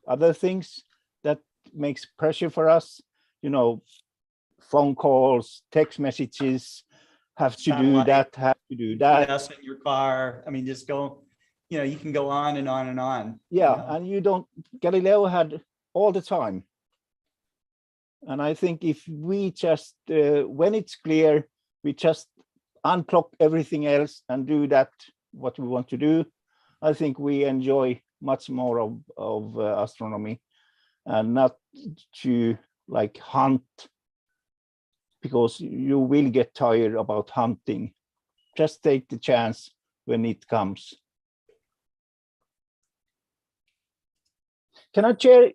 other things that makes pressure for us, you know, phone calls, text messages, have to do that, have to do that. Yes, in your car. I mean, just go, you know, you can go on and on and on. Yeah, you know? and you don't, Galileo had all the time. And I think if we just, when it's clear, we just unplug everything else and do that, what we want to do, I think we enjoy much more of astronomy, and not to like hunt, because you will get tired about hunting. Just take the chance when it comes. Can I share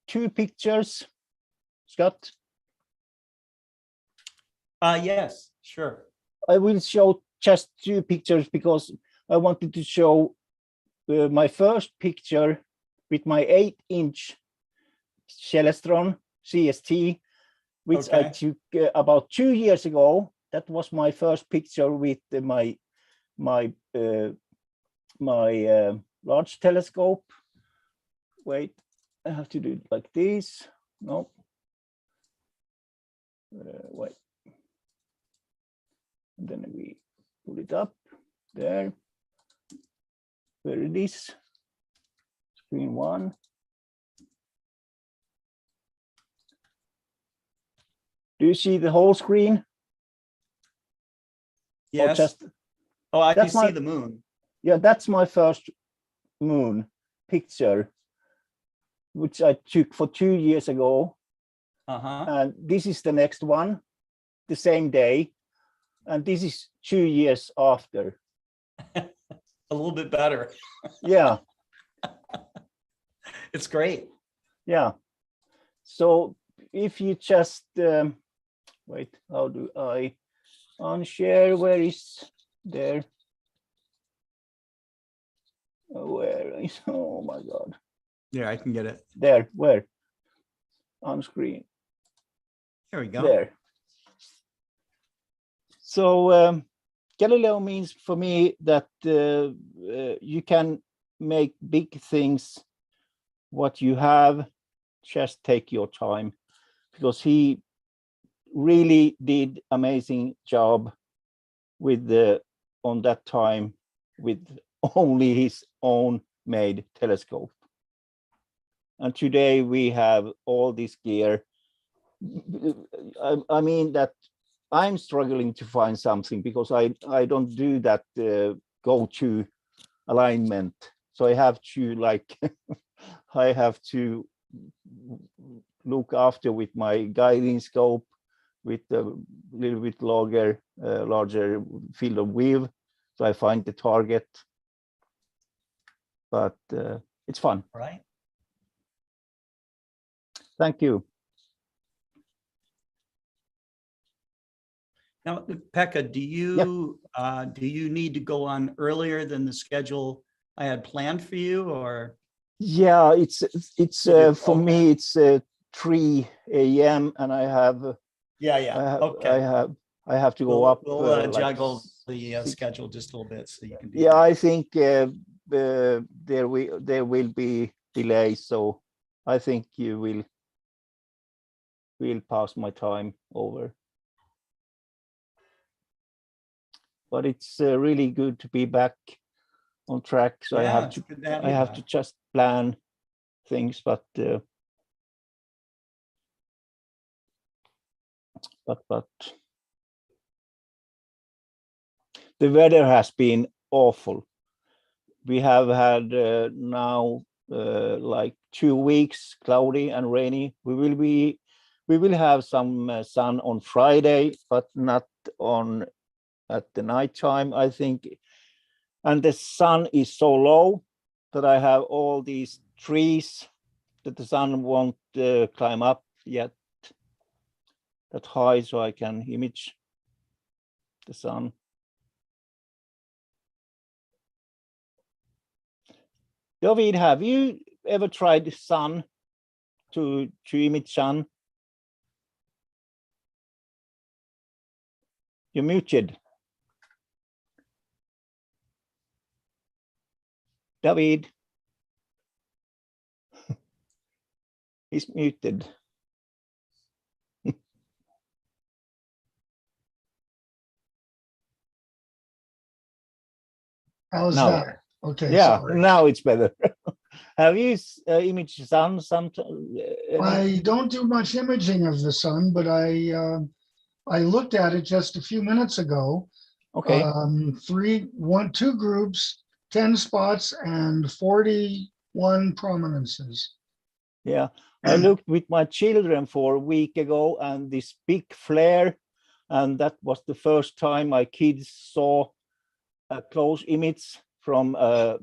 2 pictures, Scott? Yes, sure. I will show just 2 pictures because I wanted to show my first picture with my 8-inch Celestron CST, which I took about 2 years ago. That was my first picture with my large telescope. Wait, I have to do it like this. No. Wait. And then we pull it up there. Where it is. Screen 1. Do you see the whole screen? Yes. Just, I can see the moon. Yeah, that's my first moon picture, which I took for 2 years ago. And this is the next one, the same day. And this is 2 years after. A little bit better. Yeah. It's great. Yeah. So if you just, wait, how do I unshare? Where is there? Where is, oh my God. Yeah, I can get it. There, where? On screen. There we go. There. So Galileo means for me that you can make big things. What you have, just take your time, because he really did amazing job with on that time with only his own made telescope. And today we have all this gear. I mean that I'm struggling to find something because I don't do that go-to alignment. So I have to like, I have to look after with my guiding scope with a little bit larger field of view. So I find the target, but it's fun. Right. Thank you. Now, Pekka, do you need to go on earlier than the schedule I had planned for you, or? Yeah, it's for me it's 3 a.m. and I have I have to go up. We'll juggle the schedule just a little bit so you can. Yeah, I think there will be delays, so I think you will pass my time over. But it's really good to be back on track. So yeah, I have to just plan things, but the weather has been awful. We have had now like 2 weeks cloudy and rainy. We will have some sun on Friday, but not on at the night time, I think. And the sun is so low that I have all these trees that the sun won't climb up yet that high, so I can image the sun. David, have you ever tried the sun to image sun? You're muted. David. He's muted. How's Now. that? Okay, Yeah, sorry. now it's better. Have you imaged sun I don't do much imaging of the sun, but I looked at it just a few minutes ago. Okay. Two groups, 10 spots and 41 prominences. Yeah, I looked with my children for a week ago, and this big flare, and that was the first time my kids saw a close image from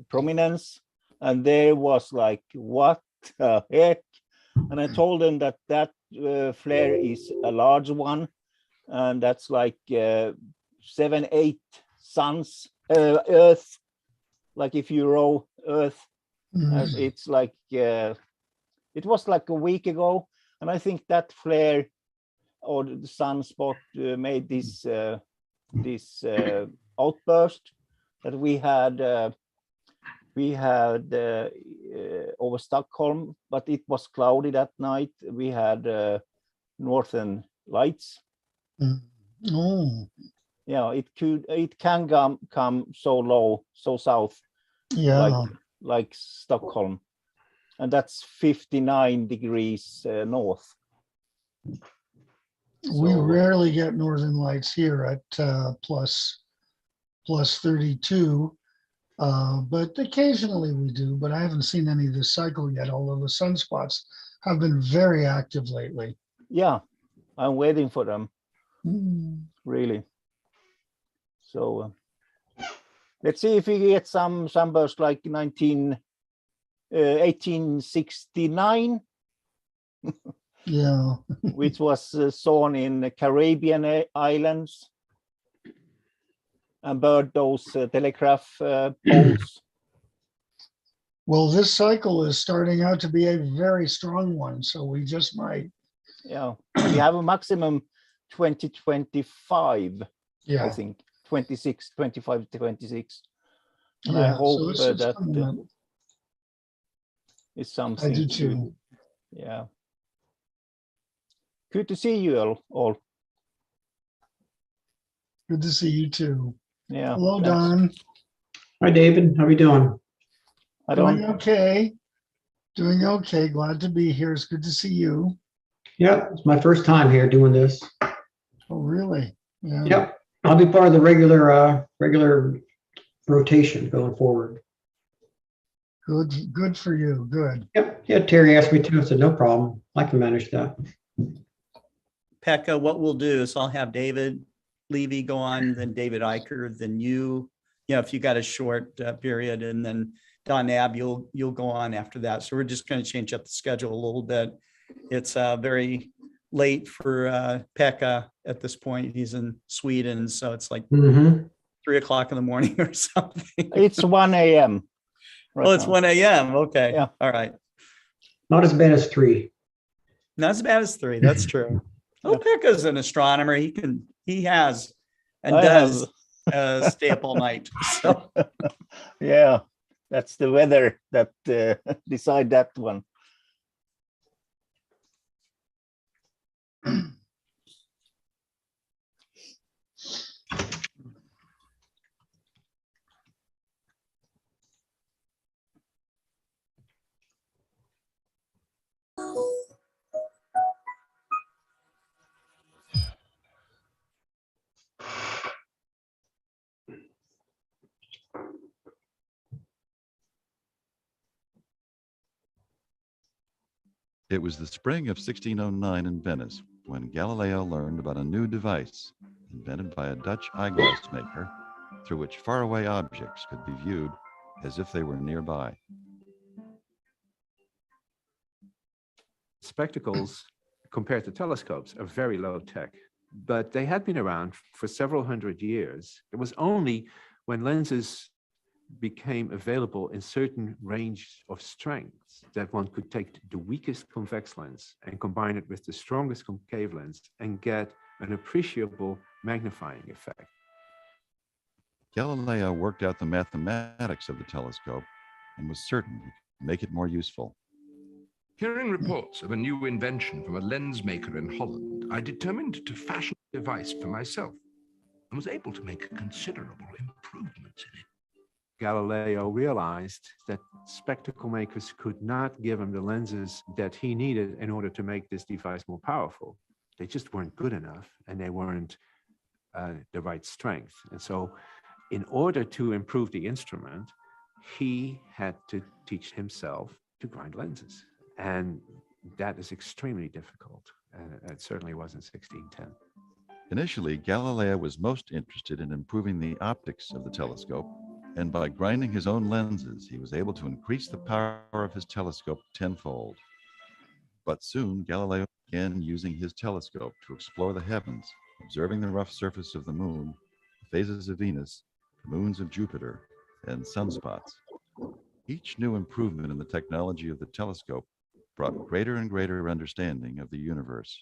prominence, and there was like, what the heck? And I told them that that flare is a large one, and that's like 7-8 suns, Earth. Like if you row Earth, it's like it was like a week ago, and I think that flare or the sunspot made this this outburst that we had over Stockholm, but it was cloudy that night. We had northern lights. Oh, Yeah, it can come so low, so south, yeah. like Stockholm, and that's 59 degrees north. We So- rarely get northern lights here at plus 32, but occasionally we do, but I haven't seen any this cycle yet, although the sunspots have been very active lately. Yeah, I'm waiting for them, Mm. really. So let's see if we get some sunburst like 1869, Yeah. which was sown in the Caribbean islands, and burned those telegraph poles. Well, this cycle is starting out to be a very strong one, so we just might. Yeah, we have a maximum 2025, I Yeah. think 26, 25 to 26. And Yeah. I hope so this is that coming up. is something. I do too. Yeah. Good to see you all. Good to see you too. Yeah. Hello, thanks. Don. Hi, David. How are you doing? I Doing don't. okay. Doing okay. Glad to be here. It's good to see you. Yeah, it's my first time here doing this. Oh, really? Yeah. Yep, I'll be part of the regular rotation going forward. Good for you. Good. Yep, yeah, Terry asked me to. I said, no problem. I can manage that. Pekka, what we'll do is I'll have David Levy go on, then David Eicher, then you know, if you got a short period, and then Don Knabb, you'll go on after that. So we're just going to change up the schedule a little bit. It's very late for Pekka at this point. He's in Sweden, so it's like 3 o'clock in the morning or something. It's 1 a.m. Oh, it's now. 1 a.m. Okay. Yeah. All right. Not as bad as 3. Not as bad as 3. That's true. Oh, Pekka's an astronomer. He has and I does stay up all night. So Yeah, that's the weather that decide that one. It was the spring of 1609 in Venice when Galileo learned about a new device invented by a Dutch eyeglass maker through which faraway objects could be viewed as if they were nearby. Spectacles, compared to telescopes, are very low tech, but they had been around for several hundred years. It was only when lenses became available in certain range of strengths that one could take the weakest convex lens and combine it with the strongest concave lens and get an appreciable magnifying effect. Galileo worked out the mathematics of the telescope and was certain he could make it more useful. Hearing reports of a new invention from a lens maker in Holland, I determined to fashion a device for myself and was able to make considerable improvements in it. Galileo realized that spectacle makers could not give him the lenses that he needed in order to make this device more powerful. They just weren't good enough, and they weren't the right strength. And so in order to improve the instrument, he had to teach himself to grind lenses. And that is extremely difficult. It certainly was in 1610. Initially, Galileo was most interested in improving the optics of the telescope, and by grinding his own lenses, he was able to increase the power of his telescope tenfold. But soon, Galileo began using his telescope to explore the heavens, observing the rough surface of the moon, the phases of Venus, the moons of Jupiter, and sunspots. Each new improvement in the technology of the telescope brought greater and greater understanding of the universe.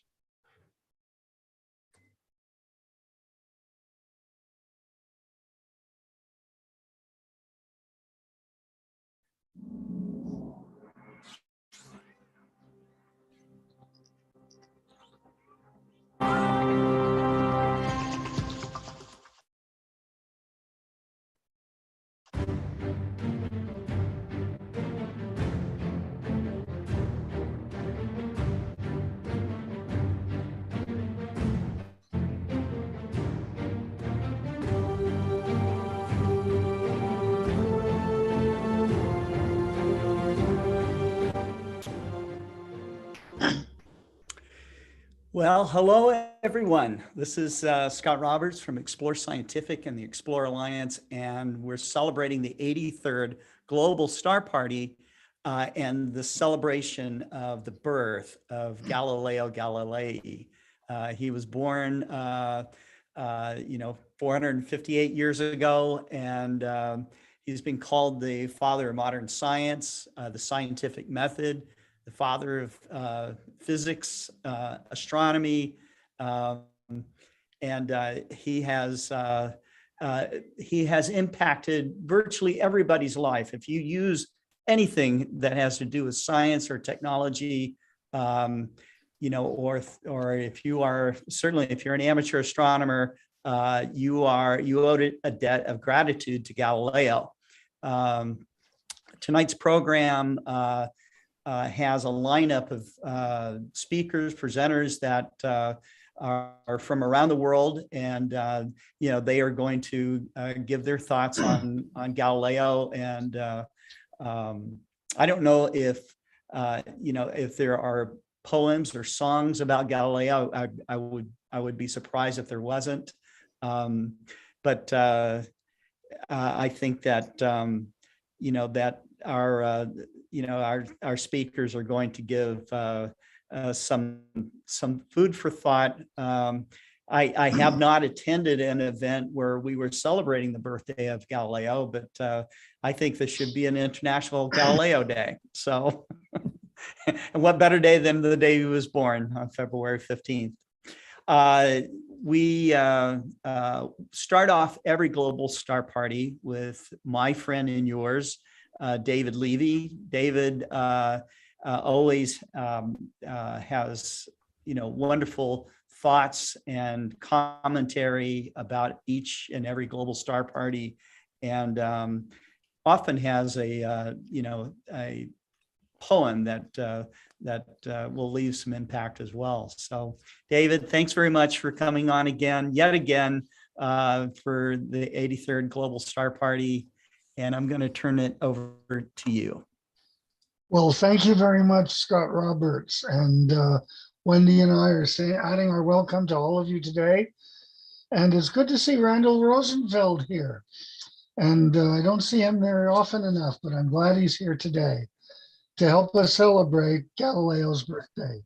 Well, hello, everyone. This is Scott Roberts from Explore Scientific and the Explore Alliance, and we're celebrating the 83rd Global Star Party and the celebration of the birth of Galileo Galilei. He was born, 458 years ago, and he's been called the father of modern science, the scientific method, the father of physics, astronomy, and he has impacted virtually everybody's life. If you use anything that has to do with science or technology, or if you are, certainly if you're an amateur astronomer, you owe a debt of gratitude to Galileo. Tonight's program has a lineup of speakers, presenters that are from around the world, and they are going to give their thoughts on Galileo. And I don't know if if there are poems or songs about Galileo. I would be surprised if there wasn't. But I think that that our speakers are going to give some food for thought. I have not attended an event where we were celebrating the birthday of Galileo, but I think this should be an International Galileo Day. So, and what better day than the day he was born on February 15th? We start off every Global Star Party with my friend and yours, David Levy. David always has wonderful thoughts and commentary about each and every Global Star Party, and often has a poem that will leave some impact as well. So, David, thanks very much for coming on yet again, for the 83rd Global Star Party. And I'm going to turn it over to you. Well, thank you very much, Scott Roberts. And Wendy and I are adding our welcome to all of you today. And it's good to see Randall Rosenfeld here. And I don't see him very often enough, but I'm glad he's here today to help us celebrate Galileo's birthday.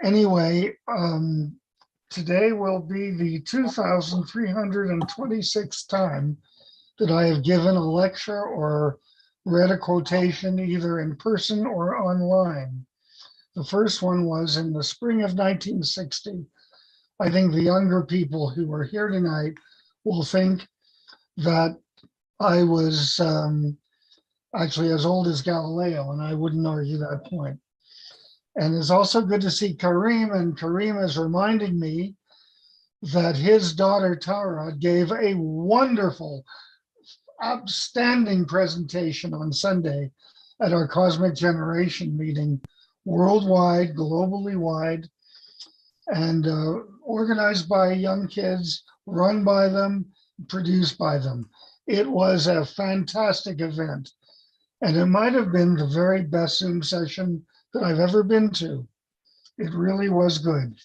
Anyway, today will be the 2,326th time that I have given a lecture or read a quotation either in person or online. The first one was in the spring of 1960. I think the younger people who are here tonight will think that I was actually as old as Galileo, and I wouldn't argue that point. And it's also good to see Karim, and Karim is reminding me that his daughter Tara gave a wonderful, outstanding presentation on Sunday at our Cosmic Generation meeting, worldwide, globally wide, and organized by young kids, run by them, produced by them. It was a fantastic event, and it might have been the very best Zoom session that I've ever been to. It really was good.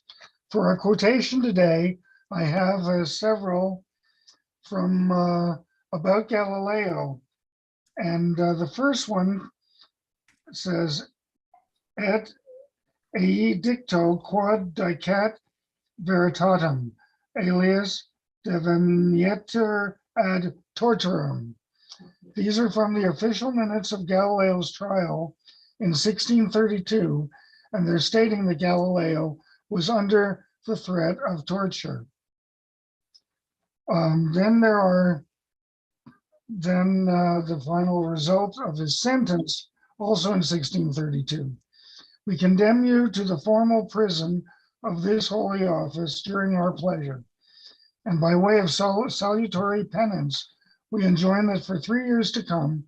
For our quotation today, I have several from about Galileo. And the first one says, et ei dicto quod dicat veritatem, alias devenietur ad torturam. These are from the official minutes of Galileo's trial in 1632, and they're stating that Galileo was under the threat of torture. Then there are the final result of his sentence, also in 1632. We condemn you to the formal prison of this holy office during our pleasure. And by way of salutary penance, we enjoin that for 3 years to come,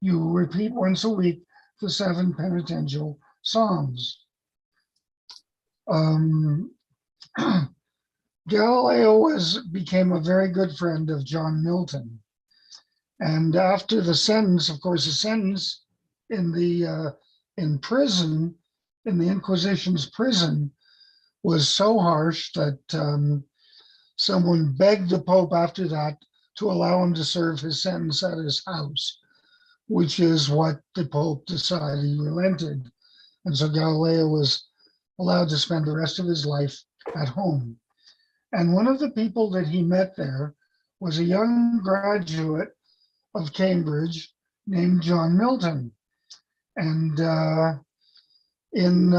you repeat once a week the 7 penitential psalms. Galileo became a very good friend of John Milton. And after the sentence, of course, the sentence in prison, in the Inquisition's prison, was so harsh that someone begged the Pope after that to allow him to serve his sentence at his house, which is what the Pope decided. He relented. And so Galileo was allowed to spend the rest of his life at home. And one of the people that he met there was a young graduate of Cambridge named John Milton. And in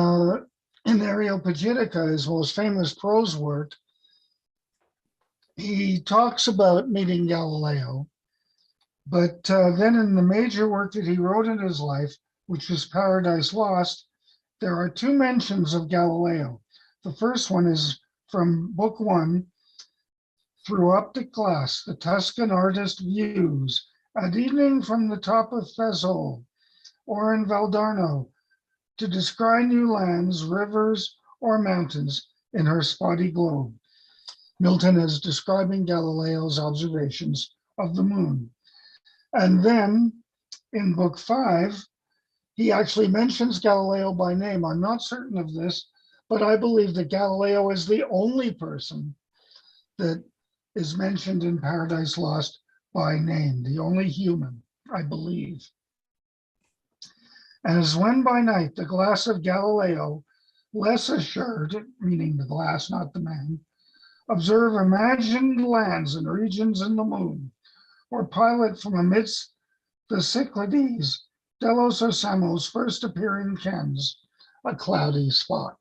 Areopagitica, his most famous prose work, he talks about meeting Galileo. But then in the major work that he wrote in his life, which was Paradise Lost, there are 2 mentions of Galileo. The first one is from book 1, through optic glass, the Tuscan artist views at evening from the top of Fezzol or in Valdarno to descry new lands, rivers, or mountains in her spotty globe. Milton is describing Galileo's observations of the moon. And then in book 5, he actually mentions Galileo by name. I'm not certain of this, but I believe that Galileo is the only person that is mentioned in Paradise Lost by name, the only human, I believe. As when by night the glass of Galileo, less assured, meaning the glass, not the man, observe imagined lands and regions in the moon, or pilot from amidst the Cyclades, Delos or Samos first appearing kens, a cloudy spot.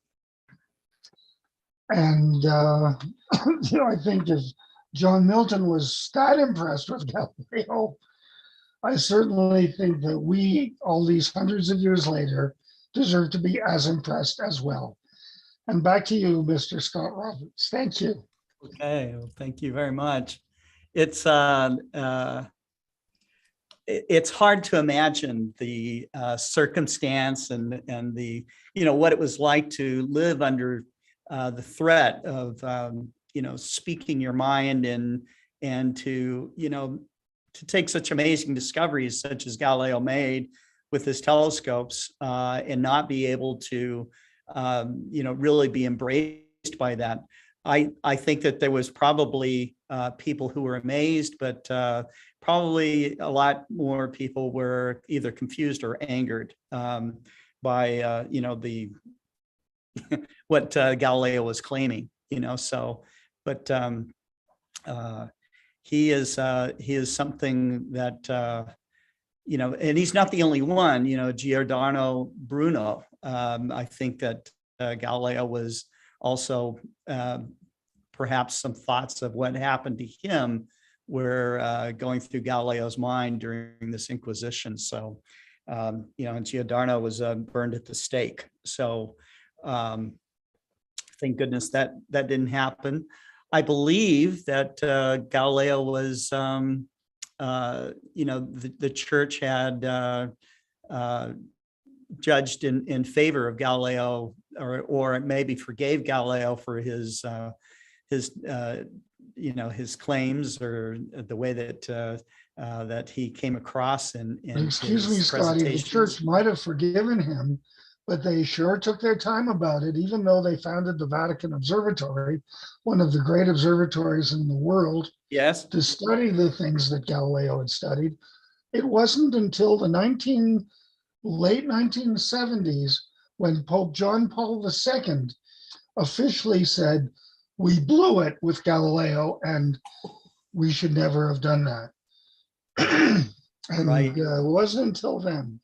And I think if John Milton was that impressed with Galileo, I certainly think that we, all these hundreds of years later, deserve to be as impressed as well. And back to you, Mr. Scott Roberts. Thank you. Okay, well, thank you very much. It's hard to imagine the circumstance and the, what it was like to live under the threat of, speaking your mind and to, to take such amazing discoveries such as Galileo made with his telescopes and not be able to, really be embraced by that. I think that there was probably people who were amazed, but probably a lot more people were either confused or angered by the what Galileo was claiming. So, but he is something that and he's not the only one. Giordano Bruno. I think that Galileo was also perhaps some thoughts of what happened to him were going through Galileo's mind during this Inquisition. So and Giordano was burned at the stake. So thank goodness that didn't happen. I believe that Galileo was, the church had judged in favor of Galileo, or maybe forgave Galileo for his claims, or the way that he came across in Excuse me, his Scotty, the presentations. church might have forgiven him, but they sure took their time about it, even though they founded the Vatican Observatory, one of the great observatories in the world, Yes. to study the things that Galileo had studied. It wasn't until the late 1970s when Pope John Paul II officially said, we blew it with Galileo and we should never have done that. And Right. it wasn't until then.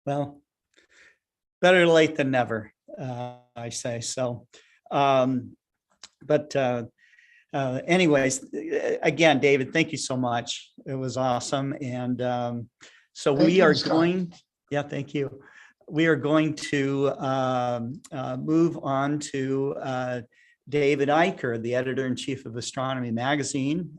Well, better late than never, I say. So, anyways, again, David, thank you so much. It was awesome. And so Thank we you, are Scott. going, yeah, thank you. We are going to move on to David Eicher, the editor-in-chief of Astronomy magazine.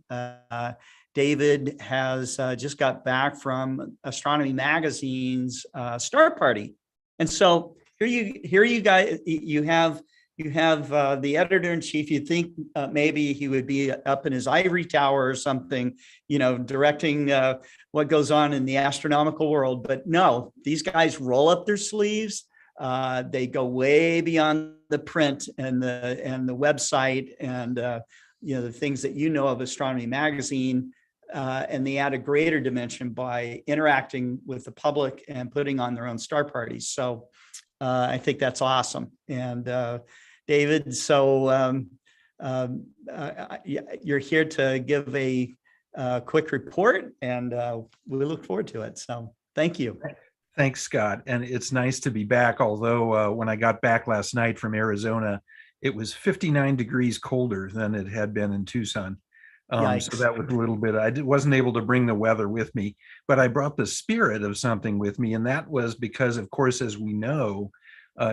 David has just got back from Astronomy magazine's Star Party. And so here you guys, you have the editor-in-chief. You'd think maybe he would be up in his ivory tower or something, directing what goes on in the astronomical world. But no, these guys roll up their sleeves. They go way beyond the print and the website and the things that of Astronomy magazine. And they add a greater dimension by interacting with the public and putting on their own star parties. So I think that's awesome. And David, so you're here to give a quick report, and we look forward to it. So thank you. Thanks, Scott. And it's nice to be back, although when I got back last night from Arizona, it was 59 degrees colder than it had been in Tucson. So that was a little bit, wasn't able to bring the weather with me, but I brought the spirit of something with me. And that was because, of course, as we know,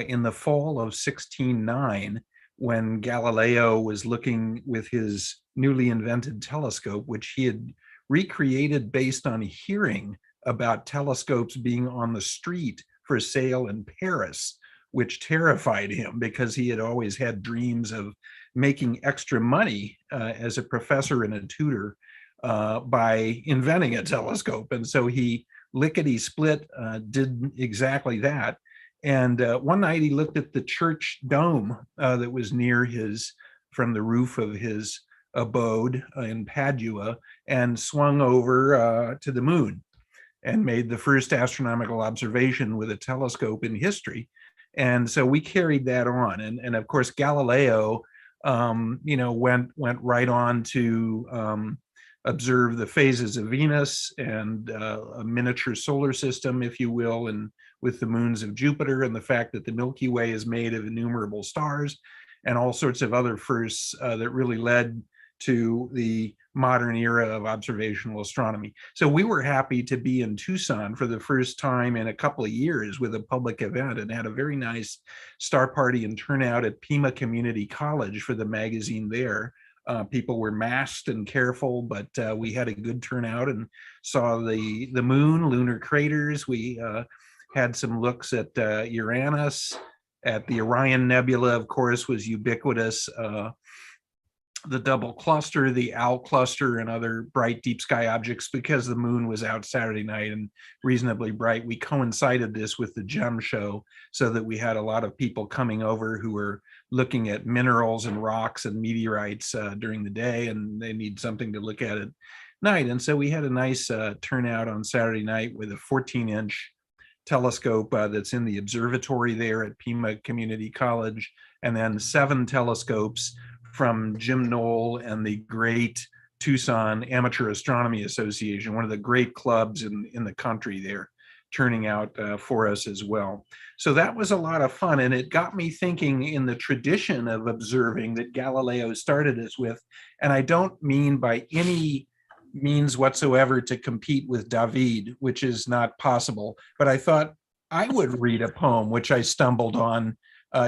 in the fall of 1609, when Galileo was looking with his newly invented telescope, which he had recreated based on hearing about telescopes being on the street for sale in Paris, which terrified him because he had always had dreams of making extra money as a professor and a tutor by inventing a telescope. And so he lickety-split did exactly that. And one night he looked at the church dome that was near from the roof of his abode in Padua, and swung over to the moon and made the first astronomical observation with a telescope in history. And so we carried that on. And of course, Galileo, went right on to observe the phases of Venus and a miniature solar system, if you will, and with the moons of Jupiter, and the fact that the Milky Way is made of innumerable stars, and all sorts of other firsts that really led to the modern era of observational astronomy. So we were happy to be in Tucson for the first time in a couple of years with a public event, and had a very nice star party and turnout at Pima Community College for the magazine there. People were masked and careful, but we had a good turnout and saw the moon, lunar craters. We had some looks at Uranus, at the Orion Nebula, of course, was ubiquitous. The double cluster, the owl cluster, and other bright deep sky objects, because the moon was out Saturday night and reasonably bright. We coincided this with the gem show, so that we had a lot of people coming over who were looking at minerals and rocks and meteorites during the day, and they need something to look at night. And so we had a nice turnout on Saturday night with a 14-inch telescope that's in the observatory there at Pima Community College, and then 7 telescopes from Jim Knoll and the great Tucson Amateur Astronomy Association, one of the great clubs in the country there, turning out for us as well. So that was a lot of fun, and it got me thinking in the tradition of observing that Galileo started us with. And I don't mean by any means whatsoever to compete with David, which is not possible. But I thought I would read a poem, which I stumbled on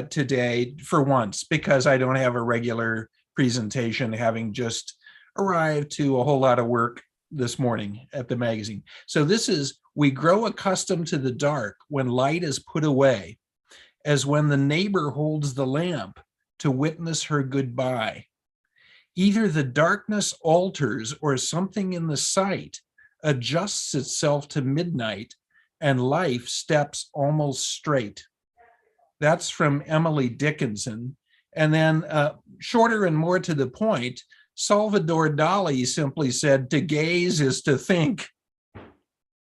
today for once, because I don't have a regular presentation, having just arrived to a whole lot of work this morning at the magazine. So this is, we grow accustomed to the dark when light is put away, as when the neighbor holds the lamp to witness her goodbye. Either the darkness alters or something in the sight adjusts itself to midnight and life steps almost straight. That's from Emily Dickinson. And then shorter and more to the point, Salvador Dali simply said, to gaze is to think.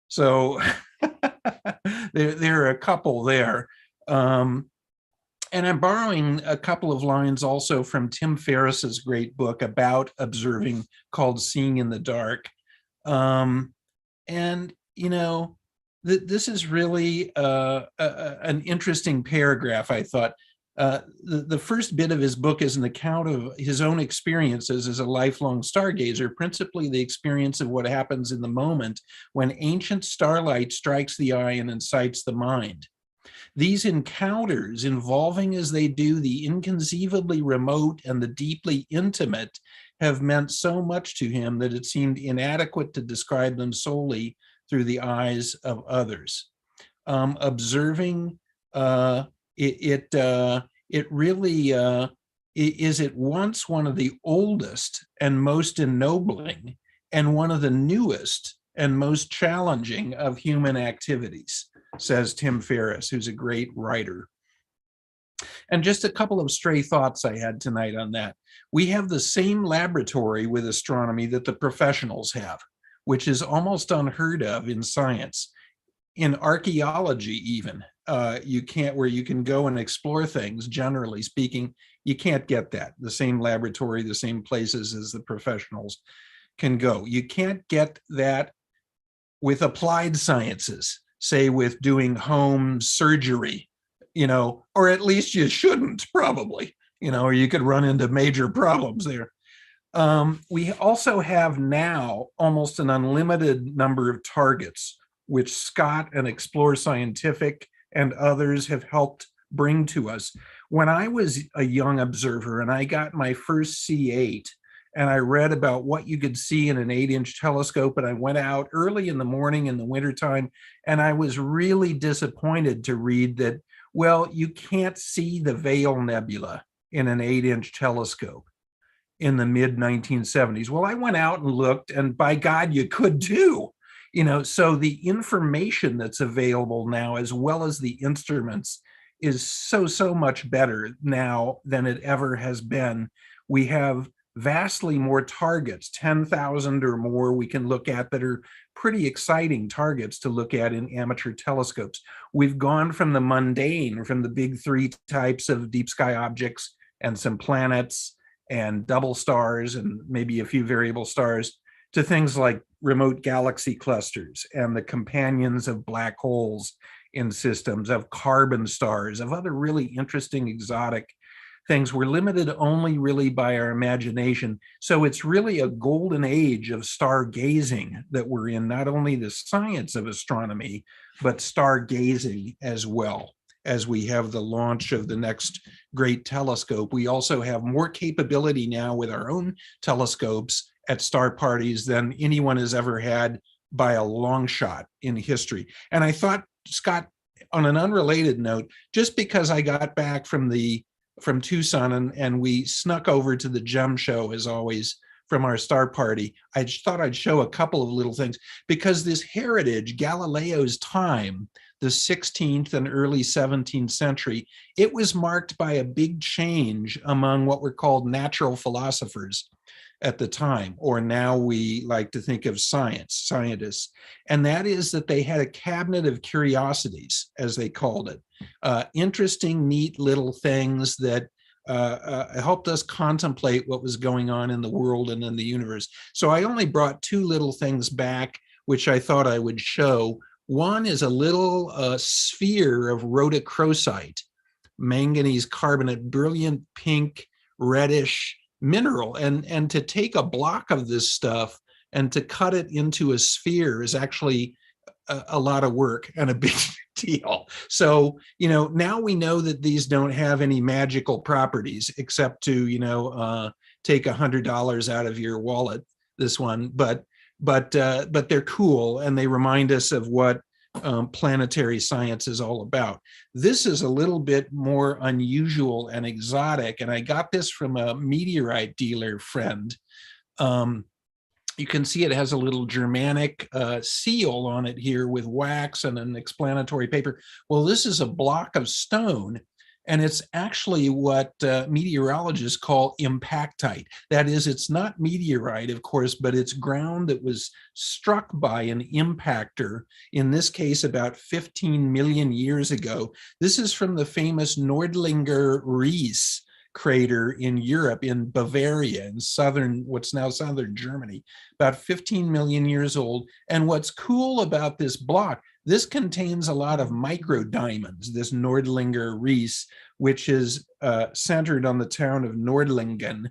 So there are a couple there. And I'm borrowing a couple of lines also from Tim Ferriss's great book about observing called Seeing in the Dark. And, you know, this is really an interesting paragraph, I thought. The first bit of his book is an account of his own experiences as a lifelong stargazer, principally the experience of what happens in the moment when ancient starlight strikes the eye and incites the mind. These encounters, involving as they do the inconceivably remote and the deeply intimate, have meant so much to him that it seemed inadequate to describe them solely through the eyes of others. Observing it really is at once one of the oldest and most ennobling, and one of the newest and most challenging of human activities, says Tim Ferriss, who's a great writer. And just a couple of stray thoughts I had tonight on that. We have the same laboratory with astronomy that the professionals have, which is almost unheard of in science. In archaeology even, you can't, where you can go and explore things, generally speaking, you can't get that. The same laboratory, the same places as the professionals can go. You can't get that with applied sciences, say with doing home surgery, you know, or at least you shouldn't probably, you know, or you could run into major problems there. We also have now almost an unlimited number of targets, which Scott and Explore Scientific and others have helped bring to us. When I was a young observer and I got my first C8, and I read about what you could see in an 8-inch telescope, and I went out early in the morning in the wintertime, and I was really disappointed to read that, well, you can't see the Veil Nebula in an 8-inch telescope in the mid-1970s. Well, I went out and looked, and by God, you could too. You know, so the information that's available now, as well as the instruments, is so much better now than it ever has been. We have vastly more targets, 10,000 or more we can look at, that are pretty exciting targets to look at in amateur telescopes. We've gone from the mundane, from the big three types of deep sky objects and some planets and double stars and maybe a few variable stars, to things like remote galaxy clusters and the companions of black holes in systems, of carbon stars, of other really interesting exotic things. We're limited only really by our imagination. So it's really a golden age of stargazing that we're in, not only the science of astronomy, but stargazing as well. As we have the launch of the next great telescope, we also have more capability now with our own telescopes at star parties than anyone has ever had by a long shot in history. And I thought, Scott, on an unrelated note, just because I got back from Tucson and we snuck over to the gem show, as always, from our star party, I just thought I'd show a couple of little things, because this heritage, Galileo's time, the 16th and early 17th century, it was marked by a big change among what were called natural philosophers at the time, or now we like to think of scientists. And that is that they had a cabinet of curiosities, as they called it, interesting, neat little things that helped us contemplate what was going on in the world and in the universe. So I only brought two little things back, which I thought I would show. One is a little sphere of rhodochrosite, manganese carbonate, brilliant pink, reddish mineral. And to take a block of this stuff and to cut it into a sphere is actually a lot of work and a big deal. So, you know, now we know that these don't have any magical properties except to, you know, take $100 out of your wallet, this one, but they're cool and they remind us of what planetary science is all about. This is a little bit more unusual and exotic, and I got this from a meteorite dealer friend. You can see it has a little Germanic seal on it here with wax and an explanatory paper. Well, this is a block of stone, and it's actually what meteorologists call impactite. That is, it's not meteorite, of course, but it's ground that was struck by an impactor, in this case, about 15 million years ago. This is from the famous Nordlinger Ries crater in Europe, in Bavaria, in what's now southern Germany, about 15 million years old. And what's cool about this block, this contains a lot of microdiamonds, this Nordlinger Ries, which is centered on the town of Nordlingen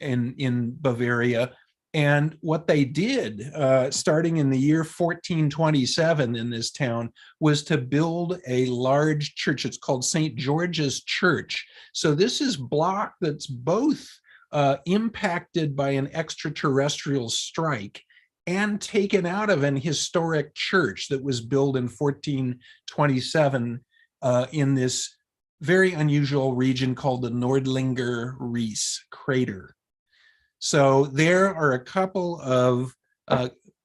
in Bavaria. And what they did, starting in the year 1427 in this town, was to build a large church. It's called St. George's Church. So this is block that's both impacted by an extraterrestrial strike and taken out of an historic church that was built in 1427 in this very unusual region called the Nordlinger Ries crater. So there are a couple of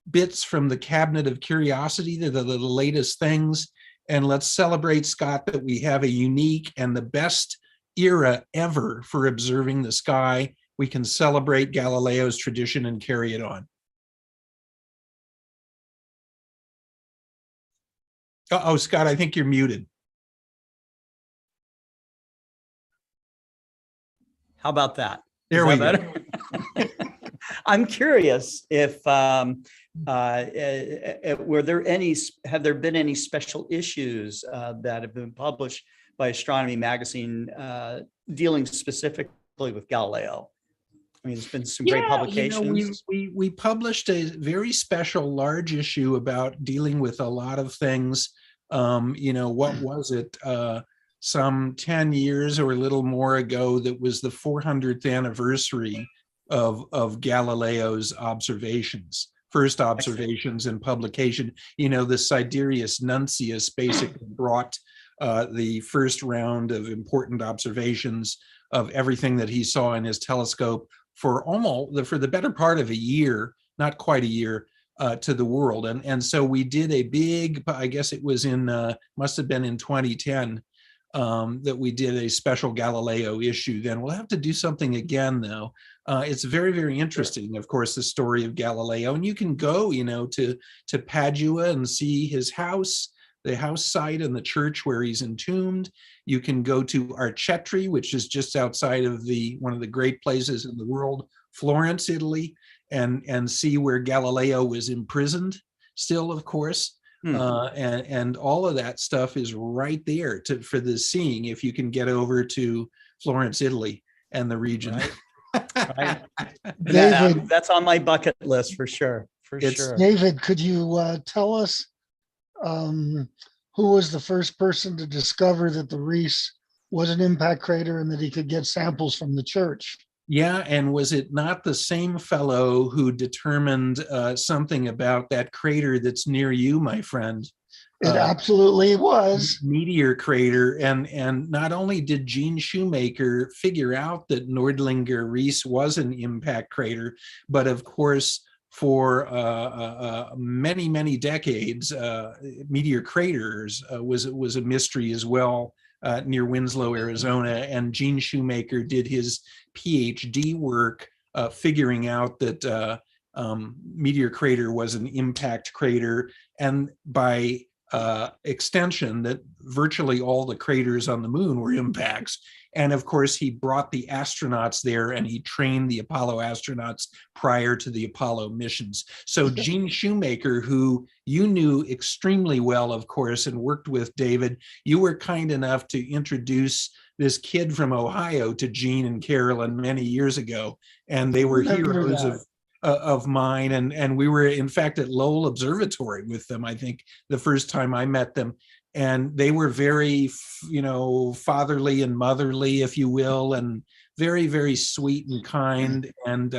bits from the Cabinet of Curiosity that are the latest things. And let's celebrate, Scott, that we have a unique and the best era ever for observing the sky. We can celebrate Galileo's tradition and carry it on. Oh, Scott, I think you're muted. How about that? There we go. I'm curious if have there been any special issues that have been published by Astronomy magazine dealing specifically with Galileo? I mean, there's been some great publications. You know, we published a very special large issue about dealing with a lot of things. You know, what was it? Some 10 years or a little more ago, that was the 400th anniversary of Galileo's observations, first observations and publication. You know, the Sidereus Nuncius basically brought the first round of important observations of everything that he saw in his telescope for the better part of a year, not quite a year, to the world. And so we did a big, I guess it was must have been in 2010, that we did a special Galileo issue. Then we'll have to do something again, though. It's very, very interesting, of course, the story of Galileo. And you can go, you know, to Padua and see his house, the house site and the church where he's entombed. You can go to Arcetri, which is just outside of one of the great places in the world, Florence, Italy, and see where Galileo was imprisoned still, of course. And all of that stuff is right there for the seeing if you can get over to Florence, Italy, and the region. Right. David, that's on my bucket list for sure. Sure. David, could you tell us who was the first person to discover that the Ries was an impact crater and that he could get samples from the church? Yeah, and was it not the same fellow who determined something about that crater that's near you, my friend? It absolutely was. Meteor crater. And not only did Gene Shoemaker figure out that Nordlinger Ries was an impact crater, but of course, for many, many decades, meteor craters was a mystery as well. Near Winslow, Arizona, and Gene Shoemaker did his PhD work figuring out that meteor crater was an impact crater, and by extension that virtually all the craters on the moon were impacts. And of course, he brought the astronauts there and he trained the Apollo astronauts prior to the Apollo missions. So Gene Shoemaker, who you knew extremely well, of course, and worked with David, you were kind enough to introduce this kid from Ohio to Gene and Carolyn many years ago. And they were heroes of mine, and we were in fact at Lowell Observatory with them, I think, the first time I met them, and they were very, fatherly and motherly, if you will, and very, very sweet and kind. And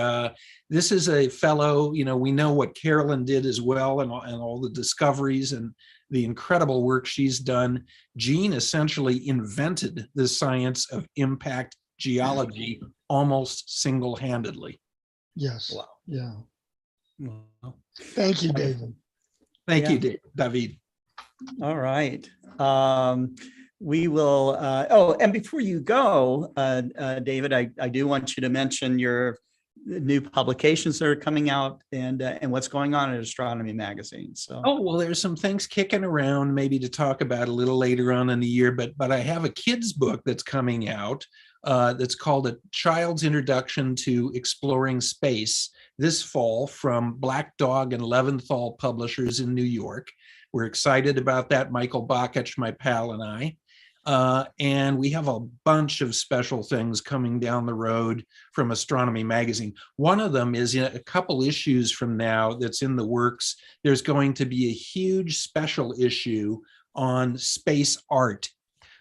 this is a fellow, we know what Carolyn did as well, and all the discoveries and the incredible work she's done. Jean essentially invented the science of impact geology almost single-handedly. Yes. Wow. Yeah. Wow. Thank you, David. Thank you, David. All right. We will, and before you go, David, I do want you to mention your new publications that are coming out and what's going on at Astronomy magazine. So, well, there's some things kicking around maybe to talk about a little later on in the year, but I have a kid's book that's coming out that's called A Child's Introduction to Exploring Space this fall from Black Dog and Leventhal Publishers in New York. We're excited about that, Michael Bakich, my pal, and I. And we have a bunch of special things coming down the road from Astronomy magazine. One of them is in a couple issues from now that's in the works. There's going to be a huge special issue on space art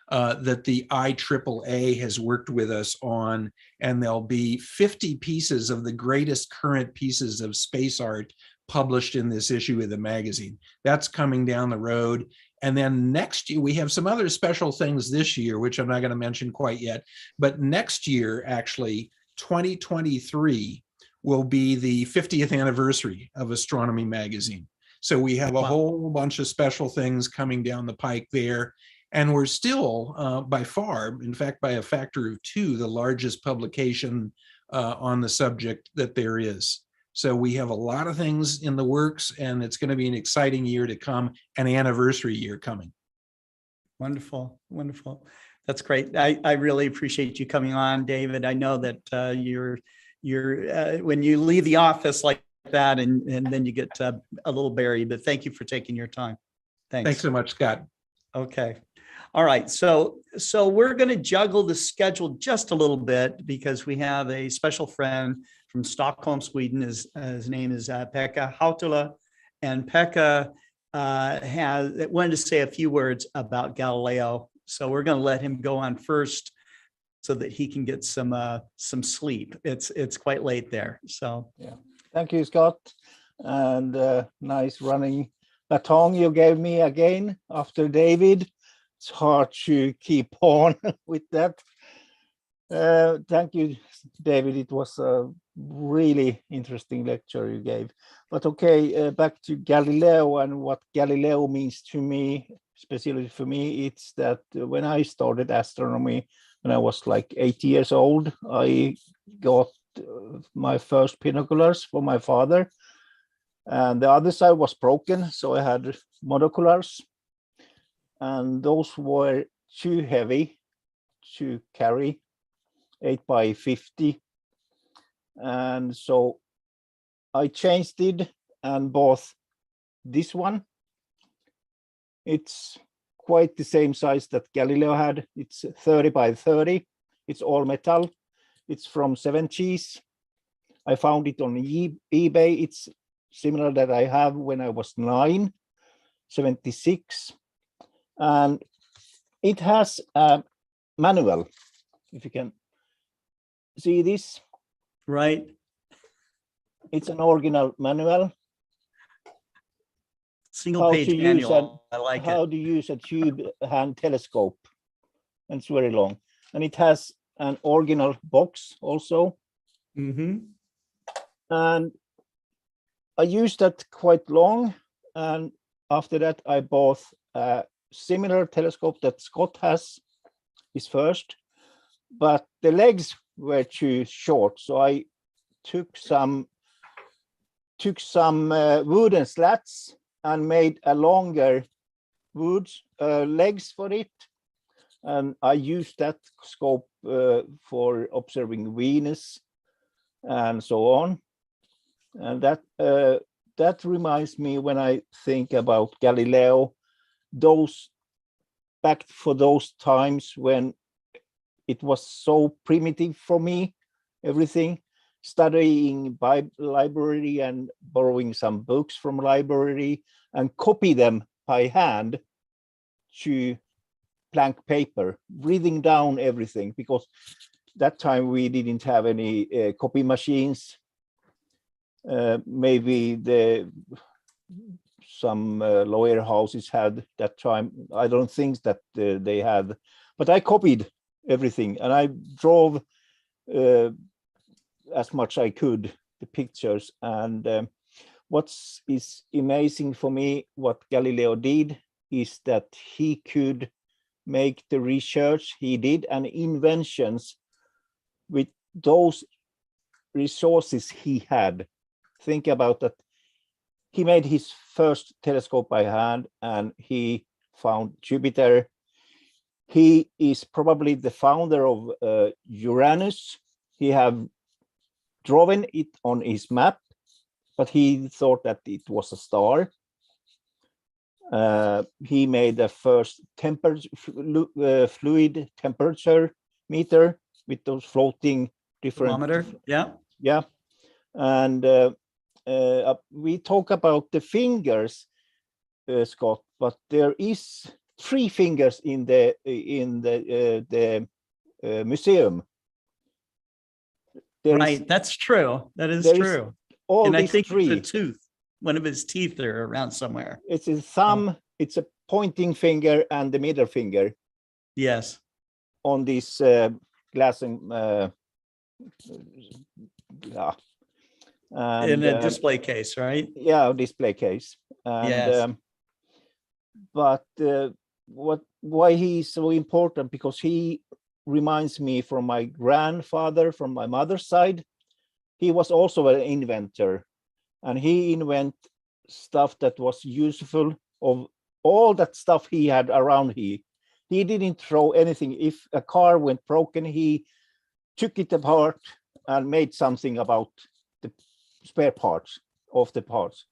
that the IAAA has worked with us on, and there'll be 50 pieces of the greatest current pieces of space art published in this issue of the magazine. That's coming down the road. And then next year, we have some other special things this year, which I'm not going to mention quite yet. But next year, actually, 2023, will be the 50th anniversary of Astronomy magazine. So we have a whole bunch of special things coming down the pike there. And we're still, by far, in fact, by a factor of 2, the largest publication on the subject that there is. So we have a lot of things in the works, and it's going to be an exciting year to come, an anniversary year coming. wonderful, wonderful. That's great. I really appreciate you coming on, David. I know that you're when you leave the office like that and then you get a little buried, but thank you for taking your time. Thanks so much, Scott. Okay. All right. So we're going to juggle the schedule just a little bit because we have a special friend from Stockholm, Sweden. His name is Pekka Hautala. And Pekka wanted to say a few words about Galileo. So we're going to let him go on first so that he can get some sleep. It's quite late there. So yeah. Thank you, Scott. And nice running baton you gave me again after David. It's hard to keep on with that. Thank you, David. It was a really interesting lecture you gave. But okay, back to Galileo and what Galileo means to me, especially for me, it's that when I started astronomy, when I was like 8 years old, I got my first binoculars for my father. And the other side was broken, so I had monoculars. And those were too heavy to carry, 8x50. And so I changed it and bought this one. It's quite the same size that Galileo had. It's 30x30. It's all metal. It's from 70s. I found it on eBay. It's similar that I have when I was 9, 76. And it has a manual, if you can see this. right. It's an original manual. Single page manual. I like how it. to use a tube hand telescope. And it's very long. And it has an original box also. Mm-hmm. And I used that quite long. And after that, I bought a similar telescope that Scott has, his first. But the legs were too short. So I took some wooden slats and made a longer wood legs for it. And I used that scope for observing Venus and so on. And that reminds me when I think about Galileo, back for those times when it was so primitive for me, everything. studying by library and borrowing some books from library and copy them by hand to blank paper, breathing down everything, because that time we didn't have any copy machines. Maybe some lawyer houses had that time. I don't think that they had, but I copied everything and I drove as much I could the pictures. And what is amazing for me, what Galileo did, is that he could make the research he did and inventions with those resources he had. Think about that. He made his first telescope by hand and he found Jupiter. He is probably the founder of Uranus. He have drawn it on his map, but he thought that it was a star. He made the first fluid temperature meter with those floating different Thermometer. Yeah. And we talk about the fingers, Scott, but there is 3 fingers in the museum. Right, that's true. That is true. And I think it's a tooth. One of his teeth are around somewhere. It's a thumb, it's a pointing finger and the middle finger. Yes. On this glass and in a display case, right? Yeah, display case. And, yes. But why he is so important? Because he reminds me from my grandfather, from my mother's side. He was also an inventor, and he invented stuff that was useful. Of all that stuff he had around, he didn't throw anything. If a car went broken, he took it apart and made something about the spare parts of the parts.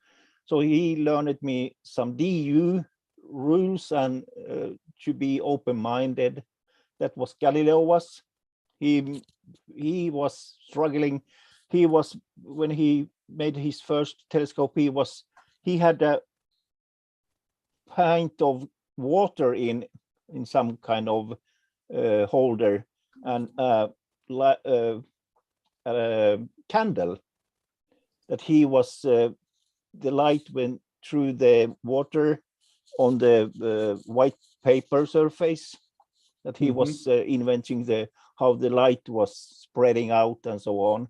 So he learned me some DU rules and to be open-minded. That was Galileo was. He was struggling. He was, when he made his first telescope, he had a pint of water in some kind of holder and a candle that he was the light went through the water on the white paper surface, that he was inventing how the light was spreading out and so on.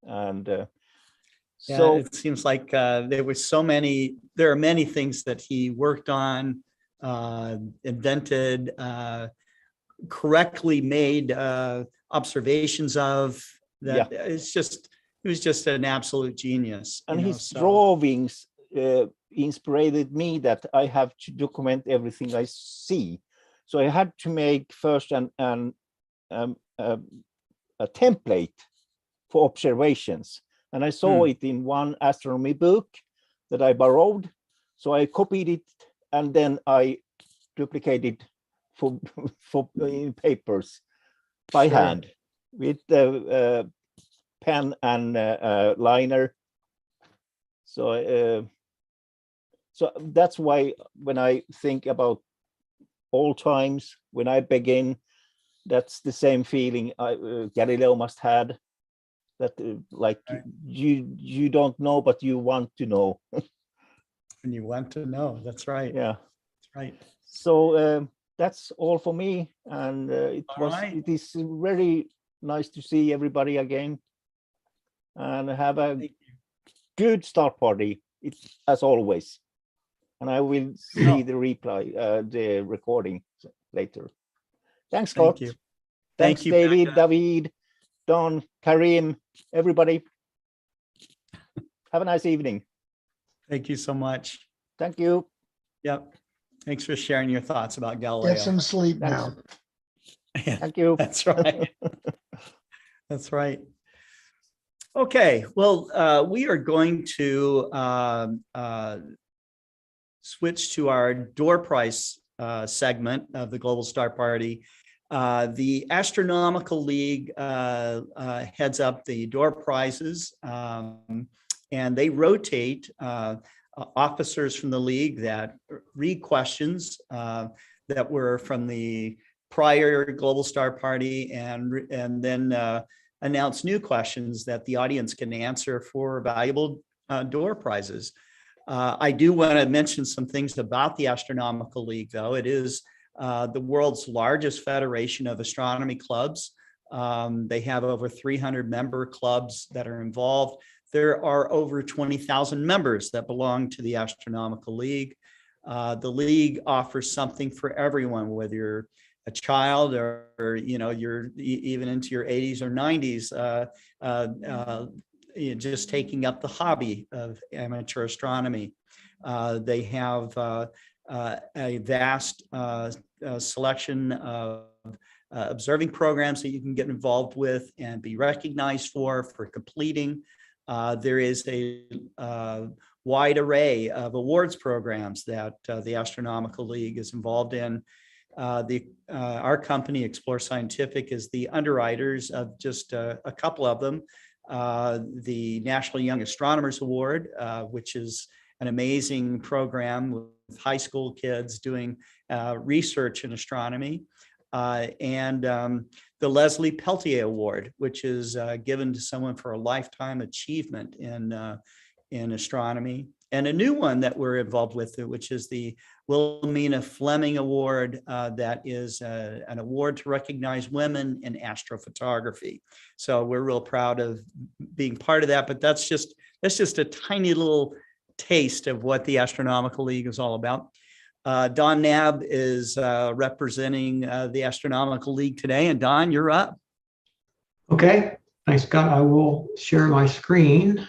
And so it seems like there are many things that he worked on, invented, correctly made observations of. That he was just an absolute genius. And his drawings inspired me that I have to document everything I see. So I had to make first a template for observations. And I saw it in one astronomy book that I borrowed. So I copied it and then I duplicated for in papers by hand with the pen and liner. So that's why when I think about all times, when I begin, that's the same feeling Galileo must had. That like you don't know, but you want to know. And you want to know. That's right. Yeah, that's right. So that's all for me, and it is very nice to see everybody again, and have a good start party. It's as always, and I will see the the recording later. Thanks, Scott. Thank you. Thanks, Thank you, David, Pekka. David, Don, Karim, everybody. Have a nice evening. Thank you so much. Thank you. Yep. Thanks for sharing your thoughts about Galileo. Get some sleep now. Thank you. That's right. That's right. Okay. Well, we are going to switch to our door prize segment of the Global Star Party. The Astronomical League heads up the door prizes, and they rotate officers from the league that read questions that were from the prior Global Star Party, and then announce new questions that the audience can answer for valuable door prizes. I do want to mention some things about the Astronomical League, though. It is the world's largest federation of astronomy clubs. They have over 300 member clubs that are involved. There are over 20,000 members that belong to the Astronomical League. The league offers something for everyone, whether you're a child or you're even into your 80s or 90s, just taking up the hobby of amateur astronomy. They have a vast selection of observing programs that you can get involved with and be recognized for completing. There is a wide array of awards programs that the Astronomical League is involved in. Our company, Explore Scientific, is the underwriters of just a couple of them. The National Young Astronomers Award, which is an amazing program with high school kids doing research in astronomy, and the Leslie Peltier Award, which is given to someone for a lifetime achievement in astronomy, and a new one that we're involved with, which is the Wilhelmina Fleming Award, that is an award to recognize women in astrophotography. So we're real proud of being part of that, but that's just a tiny little taste of what the Astronomical League is all about. Don Knabb is representing the Astronomical League today, and Don, you're up. Okay, thanks, Scott. I will share my screen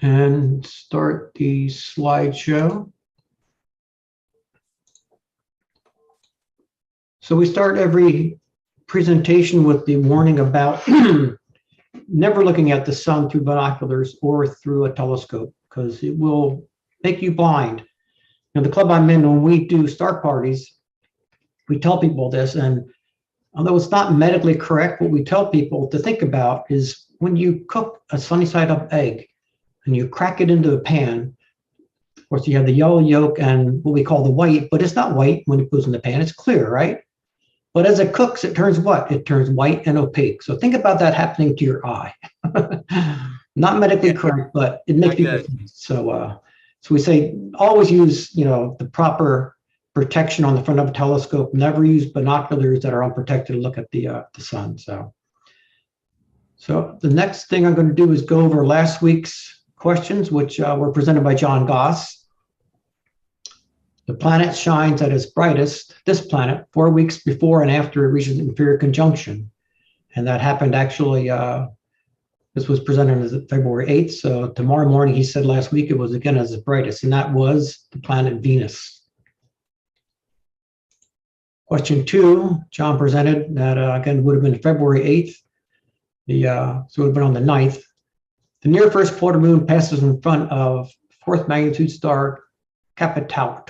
and start the slideshow. So we start every presentation with the warning about never looking at the sun through binoculars or through a telescope, because it will make you blind. Now, the club I'm in, when we do star parties, we tell people this, and although it's not medically correct, what we tell people to think about is when you cook a sunny side up egg and you crack it into a pan, of course you have the yellow yolk and what we call the white, but it's not white when it goes in the pan, it's clear, right? But as it cooks, it turns what? It turns white and opaque. So think about that happening to your eye. Not medically correct, but it makes people think. So we say always use, the proper protection on the front of a telescope. Never use binoculars that are unprotected to look at the sun. So the next thing I'm going to do is go over last week's questions, which were presented by John Goss. The planet shines at its brightest, this planet, 4 weeks before and after it reaches inferior conjunction. And that happened actually, this was presented as February 8th. So tomorrow morning, he said last week, it was again as its brightest, and that was the planet Venus. Question 2, John presented that again would have been February 8th. So it would have been on the 9th. The near first quarter moon passes in front of fourth magnitude star Capitale,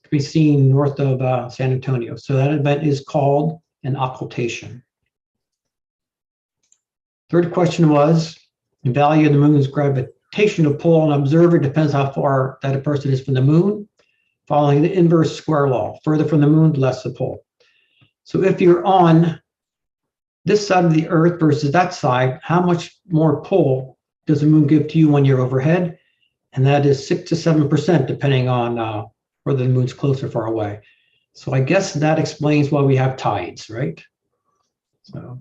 to be seen north of San Antonio. So that event is called an occultation. Third question was, the value of the moon's gravitational pull on an observer depends how far that a person is from the moon, following the inverse square law. Further from the moon, less the pull. So if you're on this side of the Earth versus that side, how much more pull does the moon give to you when you're overhead? And that is 6 to 7%, depending on whether the moon's close or far away. So I guess that explains why we have tides, right? So,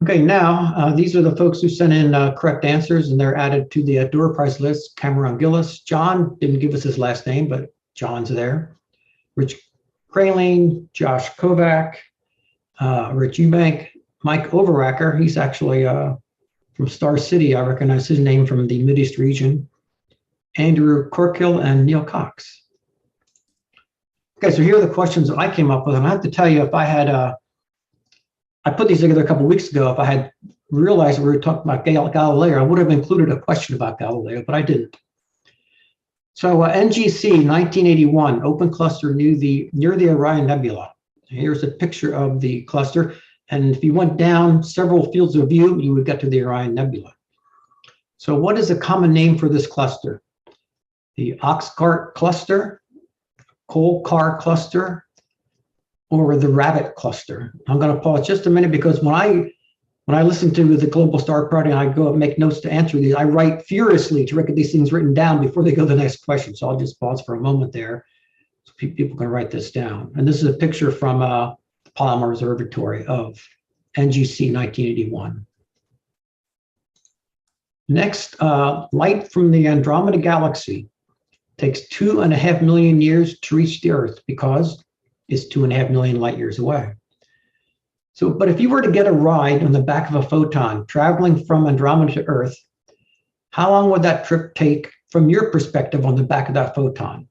okay, now these are the folks who sent in correct answers, and they're added to the door prize list. Cameron Gillis, John didn't give us his last name, but John's there. Rich Kraling, Josh Kovac, Rich Eubank, Mike Overacker, he's actually from Star City. I recognize his name from the Mideast region. Andrew Corkill and Neil Cox. Okay, so here are the questions that I came up with, and I have to tell you, if I had, I put these together a couple of weeks ago. If I had realized we were talking about Galileo, I would have included a question about Galileo, but I didn't. So NGC 1981, open cluster near the Orion Nebula. Here's a picture of the cluster. And if you went down several fields of view, you would get to the Orion Nebula. So what is a common name for this cluster? The ox cart cluster, coal car cluster, or the rabbit cluster? I'm going to pause just a minute because when I listen to the Global Star Party and I go and make notes to answer these, I write furiously to get these things written down before they go to the next question. So I'll just pause for a moment there so people can write this down. And this is a picture from the Palomar Observatory of NGC 1981. Next, light from the Andromeda Galaxy takes 2.5 million years to reach the Earth because it's 2.5 million light years away. So, but if you were to get a ride on the back of a photon traveling from Andromeda to Earth, how long would that trip take from your perspective on the back of that photon?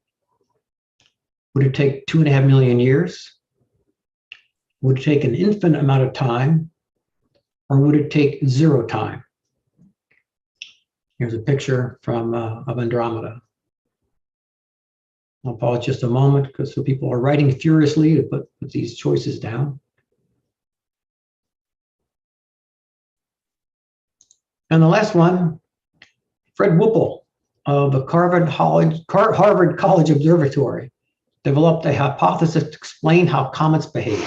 Would it take 2.5 million years? Would it take an infinite amount of time? Or would it take 0 time? Here's a picture from of Andromeda. I'll pause just a moment because so people are writing furiously to put these choices down. And the last one, Fred Whipple of the Harvard College Observatory developed a hypothesis to explain how comets behave.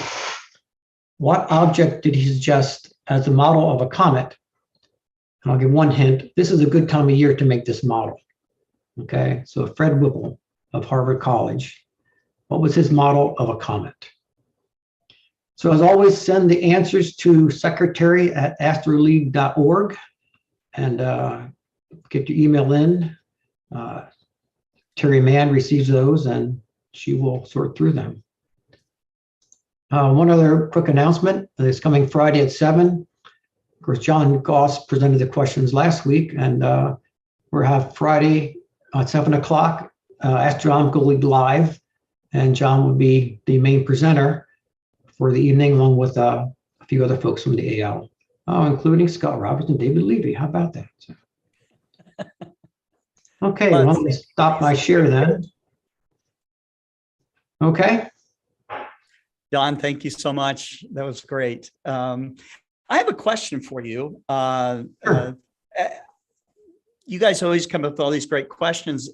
What object did he suggest as the model of a comet? And I'll give one hint. This is a good time of year to make this model. Okay, so Fred Whipple of Harvard College, what was his model of a comet? So as always, send the answers to secretary@astroleague.org and get your email in. Terry Mann receives those and she will sort through them. One other quick announcement, this coming Friday at 7. Of course, John Goss presented the questions last week, and we'll have Friday at 7 o'clock, Astronomical League Live, and John will be the main presenter for the evening, along with a few other folks from the AL, including Scott Roberts and David Levy. How about that? Okay, well, let me stop my share then. Okay. Don, thank you so much. That was great. I have a question for you. Sure. You guys always come up with all these great questions.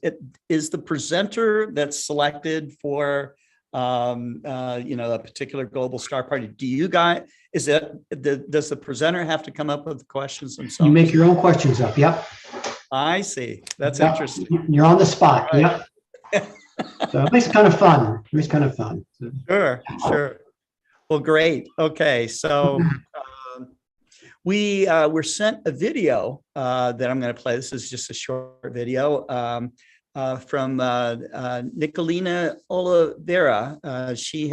Is the presenter that's selected for a particular global star party? Do you guys? Does the presenter have to come up with the questions themselves? You make your own questions up. Yep. I see. That's Yep. interesting. You're on the spot. Right. Yep. So it makes it kind of fun. It makes it kind of fun. Sure. Well, great. Okay, so we were sent a video that I'm going to play. This is just a short video from Nicolina Oliveira. She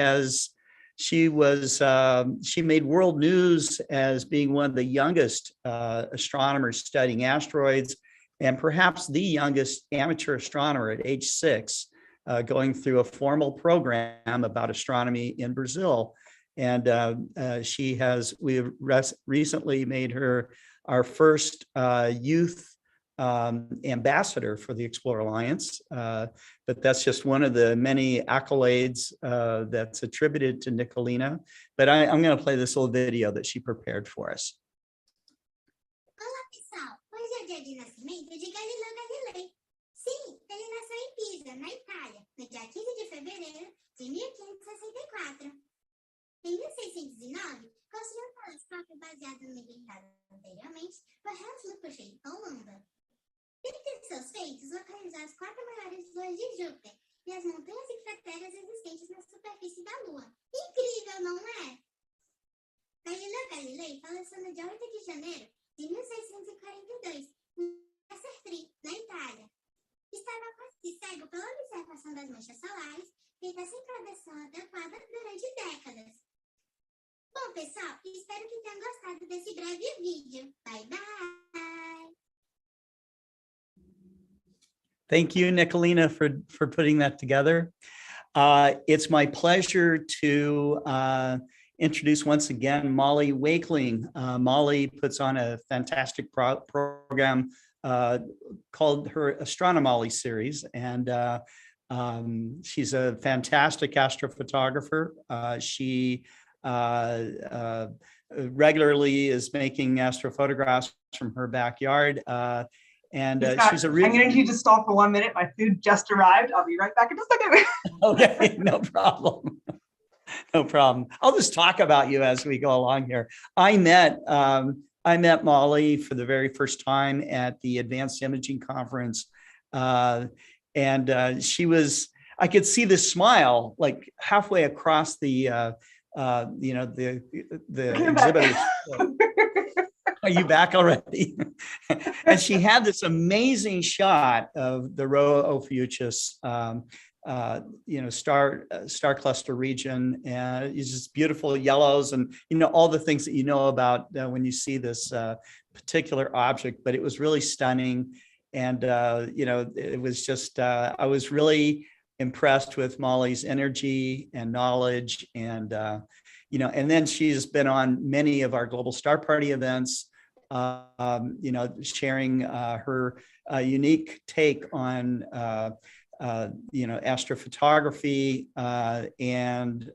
made world news as being one of the youngest astronomers studying asteroids, and perhaps the youngest amateur astronomer at age 6, going through a formal program about astronomy in Brazil. And we recently made her our first youth ambassador for the Explore Alliance. But that's just one of the many accolades that's attributed to Nicolina. But I'm going to play this little video that she prepared for us. Olá, pessoal. Hoje é o dia de nascimento de Galileo Galilei. Sim, ele nasceu em Pisa, na Itália, no dia 15 de fevereiro de 1564. Em 1609, construiu um telescópio baseado no inventado anteriormente por Hubbell em Holanda. Dentre seus feitos, localizou as 4 maiores luas de Júpiter e as montanhas e crateras existentes na superfície da Lua. Incrível, não é? Galileo Galilei faleceu no dia 8 de janeiro de 1642, em Assert, na Itália. Estava quase cego pela observação das manchas solares, feita sem proteção adequada durante décadas. Bom, pessoal, espero que tenham gostado desse breve vídeo. Bye, bye! Thank you, Nicolina, for putting that together. It's my pleasure to introduce once again Molly Wakeling. Molly puts on a fantastic program called her Astronomolly series. And she's a fantastic astrophotographer. She regularly is making astrophotographs from her backyard. And she's a I'm going to need you to stop for 1 minute. My food just arrived. I'll be right back in a second. Okay, no problem. No problem. I'll just talk about you as we go along here. I met Molly for the very first time at the Advanced Imaging Conference. And she was, I could see the smile like halfway across the exhibitors. Are you back already? And she had this amazing shot of the Rho Ophiuchus, star cluster region, and it's just beautiful yellows and all the things that you know about when you see this particular object. But it was really stunning, and it was just I was really impressed with Molly's energy and knowledge, and and then she's been on many of our Global Star Party events, sharing her unique take on astrophotography and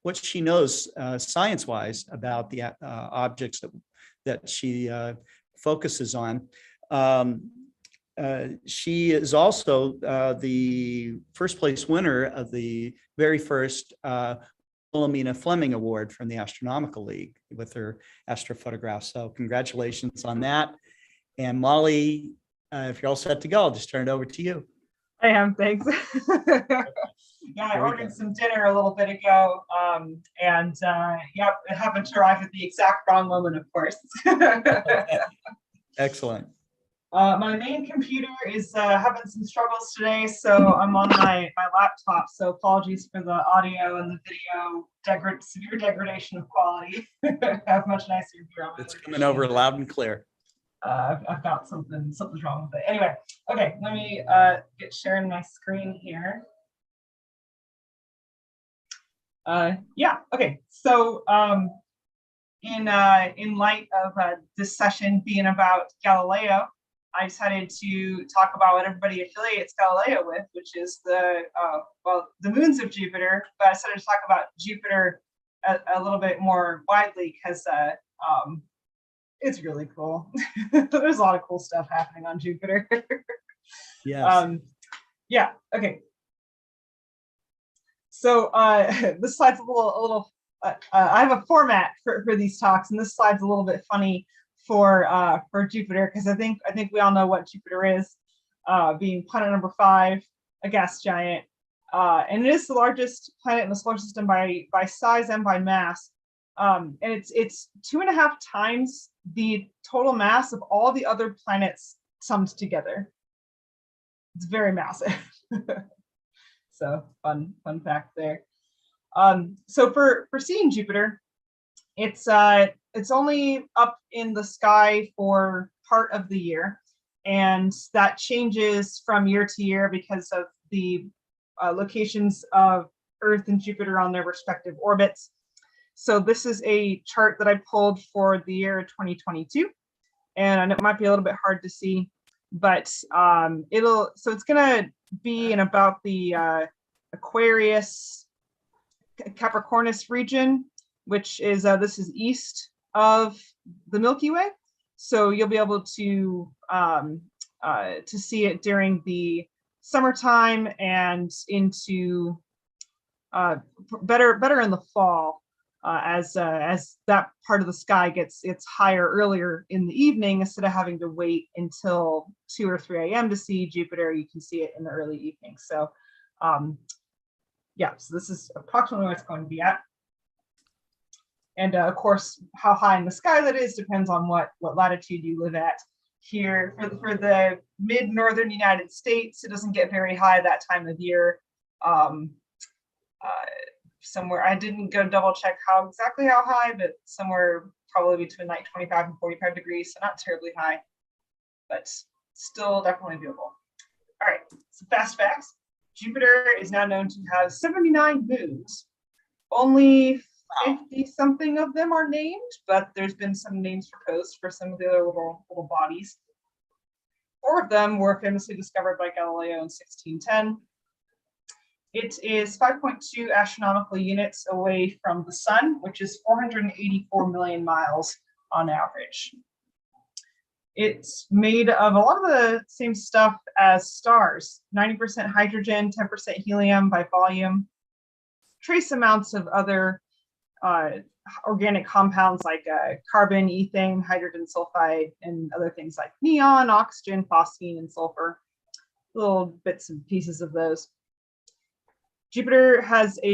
what she knows science-wise about the objects that she focuses on. She is also the first place winner of the very first Wilhelmina Fleming Award from the Astronomical League with her astrophotographs. So congratulations on that. And Molly, if you're all set to go, I'll just turn it over to you. I am, thanks. Yeah, I ordered some dinner a little bit ago, and yeah, it happened to arrive at the exact wrong moment, of course. Excellent. My main computer is having some struggles today, so I'm on my laptop. So apologies for the audio and the video severe degradation of quality. I have much nicer here on my It's coming over loud and clear. I've got something's wrong with it. Anyway, okay, let me get sharing my screen here. Yeah, okay. So in light of this session being about Galileo, I decided to talk about what everybody affiliates Galileo with, which is the moons of Jupiter. But I decided to talk about Jupiter a little bit more widely because it's really cool. There's a lot of cool stuff happening on Jupiter. Yes. Yeah. Okay. So this slide's a little. I have a format for these talks, and this slide's a little bit funny for Jupiter because I think we all know what Jupiter is, being planet number 5, a gas giant, and it is the largest planet in the solar system by size and by mass. And it's 2.5 times the total mass of all the other planets summed together. It's very massive. So fun fact there. So for seeing Jupiter, it's only up in the sky for part of the year, and that changes from year to year because of the locations of Earth and Jupiter on their respective orbits. So this is a chart that I pulled for the year 2022, and it might be a little bit hard to see, but so it's gonna be in about the Aquarius Capricornus region, which is this is east of the Milky Way. So you'll be able to see it during the summertime and into better in the fall. As that part of the sky gets higher earlier in the evening, instead of having to wait until 2 or 3 a.m. to see Jupiter, you can see it in the early evening. So yeah, so this is approximately where it's going to be at. And of course, how high in the sky that is depends on what latitude you live at. Here for the mid-northern United States, it doesn't get very high that time of year. Somewhere, I didn't go double check exactly how high, but somewhere probably between like 25 and 45 degrees, so not terribly high, but still definitely doable. All right, so fast facts. Jupiter is now known to have 79 moons. Only 50-something of them are named, but there's been some names proposed for some of the other little bodies. 4 of them were famously discovered by Galileo in 1610. It is 5.2 astronomical units away from the sun, which is 484 million miles on average. It's made of a lot of the same stuff as stars, 90% hydrogen, 10% helium by volume, trace amounts of other organic compounds like carbon, ethane, hydrogen sulfide, and other things like neon, oxygen, phosphine, and sulfur, little bits and pieces of those. Jupiter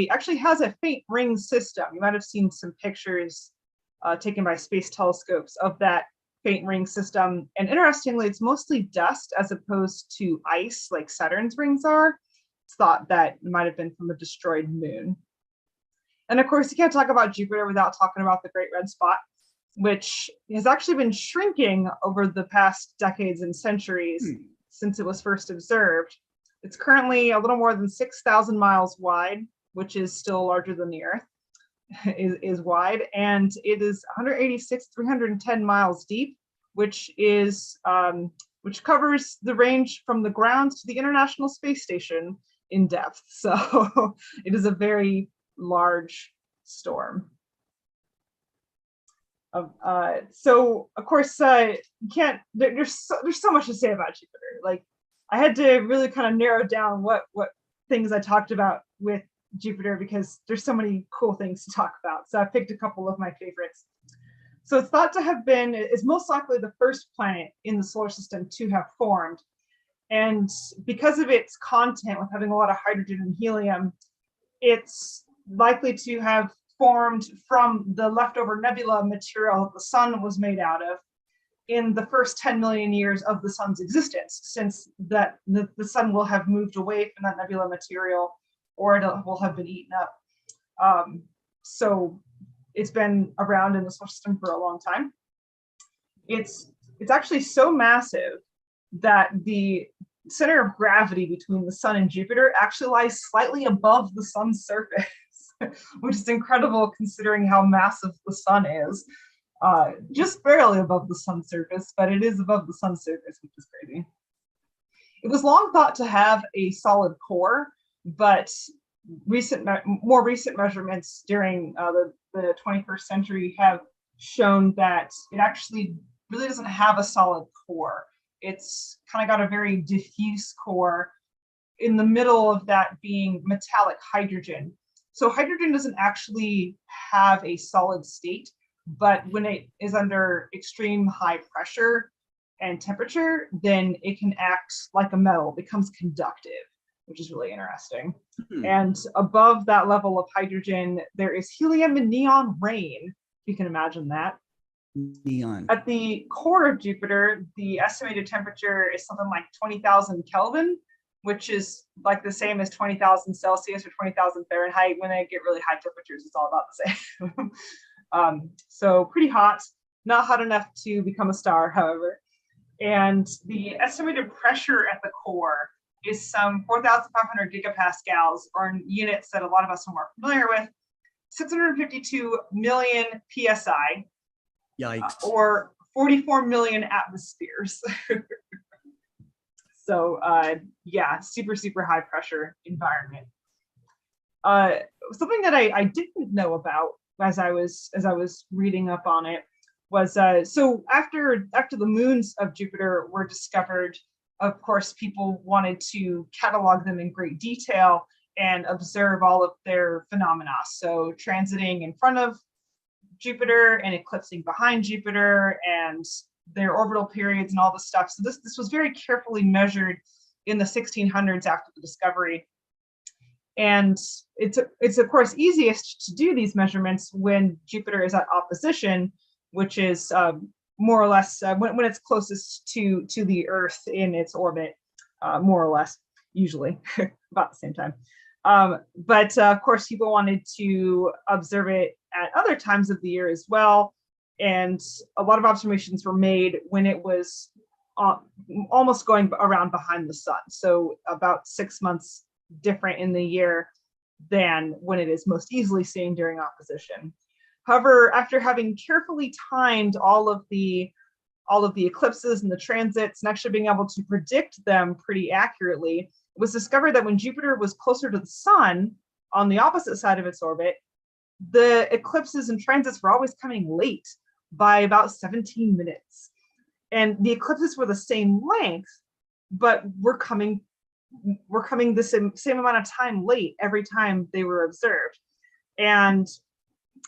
actually has a faint ring system. You might have seen some pictures taken by space telescopes of that faint ring system. And interestingly, it's mostly dust as opposed to ice like Saturn's rings are. It's thought that it might have been from a destroyed moon. And of course, you can't talk about Jupiter without talking about the Great Red Spot, which has actually been shrinking over the past decades and centuries since it was first observed. It's currently a little more than 6,000 miles wide, which is still larger than the Earth is wide, and it is 310 miles deep, which covers the range from the ground to the International Space Station in depth. So it is a very large storm. So of course, you can't. There's so much to say about Jupiter. Like, I had to really kind of narrow down what things I talked about with Jupiter because there's so many cool things to talk about. So I picked a couple of my favorites. So it's thought to have been, it's most likely the first planet in the solar system to have formed. And because of its content with having a lot of hydrogen and helium, it's likely to have formed from the leftover nebula material that the sun was made out of in the first 10 million years of the sun's existence, since that the sun will have moved away from that nebula material or it will have been eaten up. So it's been around in the solar system for a long time. It's actually so massive that the center of gravity between the sun and Jupiter actually lies slightly above the sun's surface, which is incredible considering how massive the sun is. Just barely above the sun's surface, but it is above the sun's surface, which is crazy. It was long thought to have a solid core, but more recent measurements during the 21st century have shown that it actually really doesn't have a solid core. It's kind of got a very diffuse core, in the middle of that being metallic hydrogen. So hydrogen doesn't actually have a solid state, but when it is under extreme high pressure and temperature, then it can act like a metal, becomes conductive, which is really interesting. And above that level of hydrogen, there is helium and neon rain, if you can imagine that. Neon. At the core of Jupiter, the estimated temperature is something like 20,000 Kelvin, which is like the same as 20,000 Celsius or 20,000 Fahrenheit. When they get really high temperatures, it's all about the same. So pretty hot, not hot enough to become a star, however. And the estimated pressure at the core is some 4,500 gigapascals, or in units that a lot of us are more familiar with, 652 million PSI. Yikes. Or 44 million atmospheres. So yeah, super, super high pressure environment. Something that I didn't know about as I was reading up on it was so after the moons of Jupiter were discovered, of course, people wanted to catalog them in great detail and observe all of their phenomena. So transiting in front of Jupiter and eclipsing behind Jupiter and their orbital periods and all this stuff. So this was very carefully measured in the 1600s after the discovery. And it's of course easiest to do these measurements when Jupiter is at opposition, which is more or less when it's closest to the Earth in its orbit, more or less, usually about the same time. But of course, people wanted to observe it at other times of the year as well. And a lot of observations were made when it was almost going around behind the sun. So about 6 months different in the year than when it is most easily seen during opposition. However, after having carefully timed all of the all of the eclipses and the transits and actually being able to predict them pretty accurately, it was discovered that when Jupiter was closer to the sun on the opposite side of its orbit, the eclipses and transits were always coming late by about 17 minutes. And the eclipses were the same length, but were coming the same amount of time late every time they were observed. And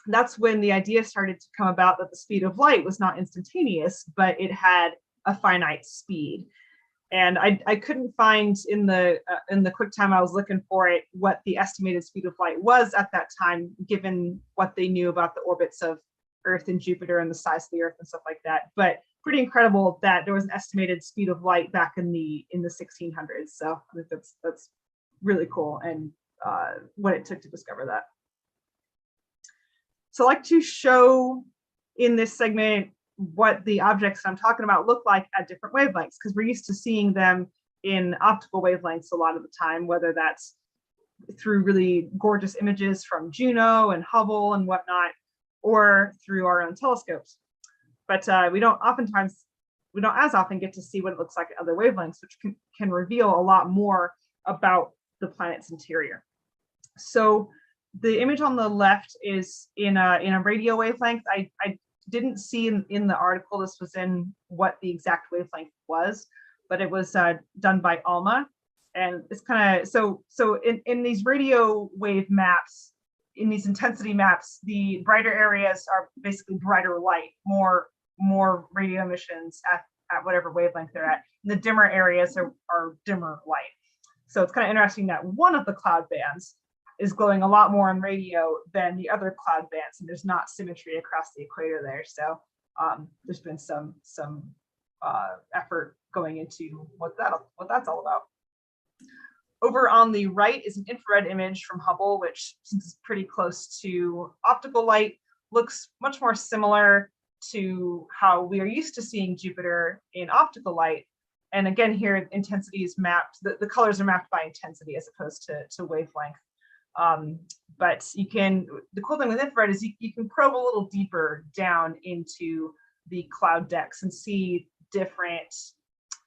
that's when the idea started to come about that the speed of light was not instantaneous, but it had a finite speed. And I couldn't find in the quick time I was looking for it what the estimated speed of light was at that time, given what they knew about the orbits of Earth and Jupiter and the size of the Earth and stuff like that. But pretty incredible that there was an estimated speed of light back in the 1600s. So I think that's really cool, and what it took to discover that. So I like to show in this segment what the objects I'm talking about look like at different wavelengths, because we're used to seeing them in optical wavelengths a lot of the time, whether that's through really gorgeous images from Juno and Hubbell and whatnot, or through our own telescopes. But we don't as often get to see what it looks like at other wavelengths, which can reveal a lot more about the planet's interior. So the image on the left is in a radio wavelength. I didn't see in the article this was in what the exact wavelength was, but it was done by ALMA. And it's kind of so in these radio wave maps, in these intensity maps, the brighter areas are basically brighter light, more radio emissions at whatever wavelength they're at. And the dimmer areas are dimmer light. So it's kind of interesting that one of the cloud bands is glowing a lot more on radio than the other cloud bands, and there's not symmetry across the equator there. So there's been some effort going into what that's all about. Over on the right is an infrared image from Hubbell, which, since it's pretty close to optical light, looks much more similar to how we are used to seeing Jupiter in optical light. And again, here intensity is mapped, the colors are mapped by intensity as opposed to wavelength. But the cool thing with infrared is you can probe a little deeper down into the cloud decks and see different,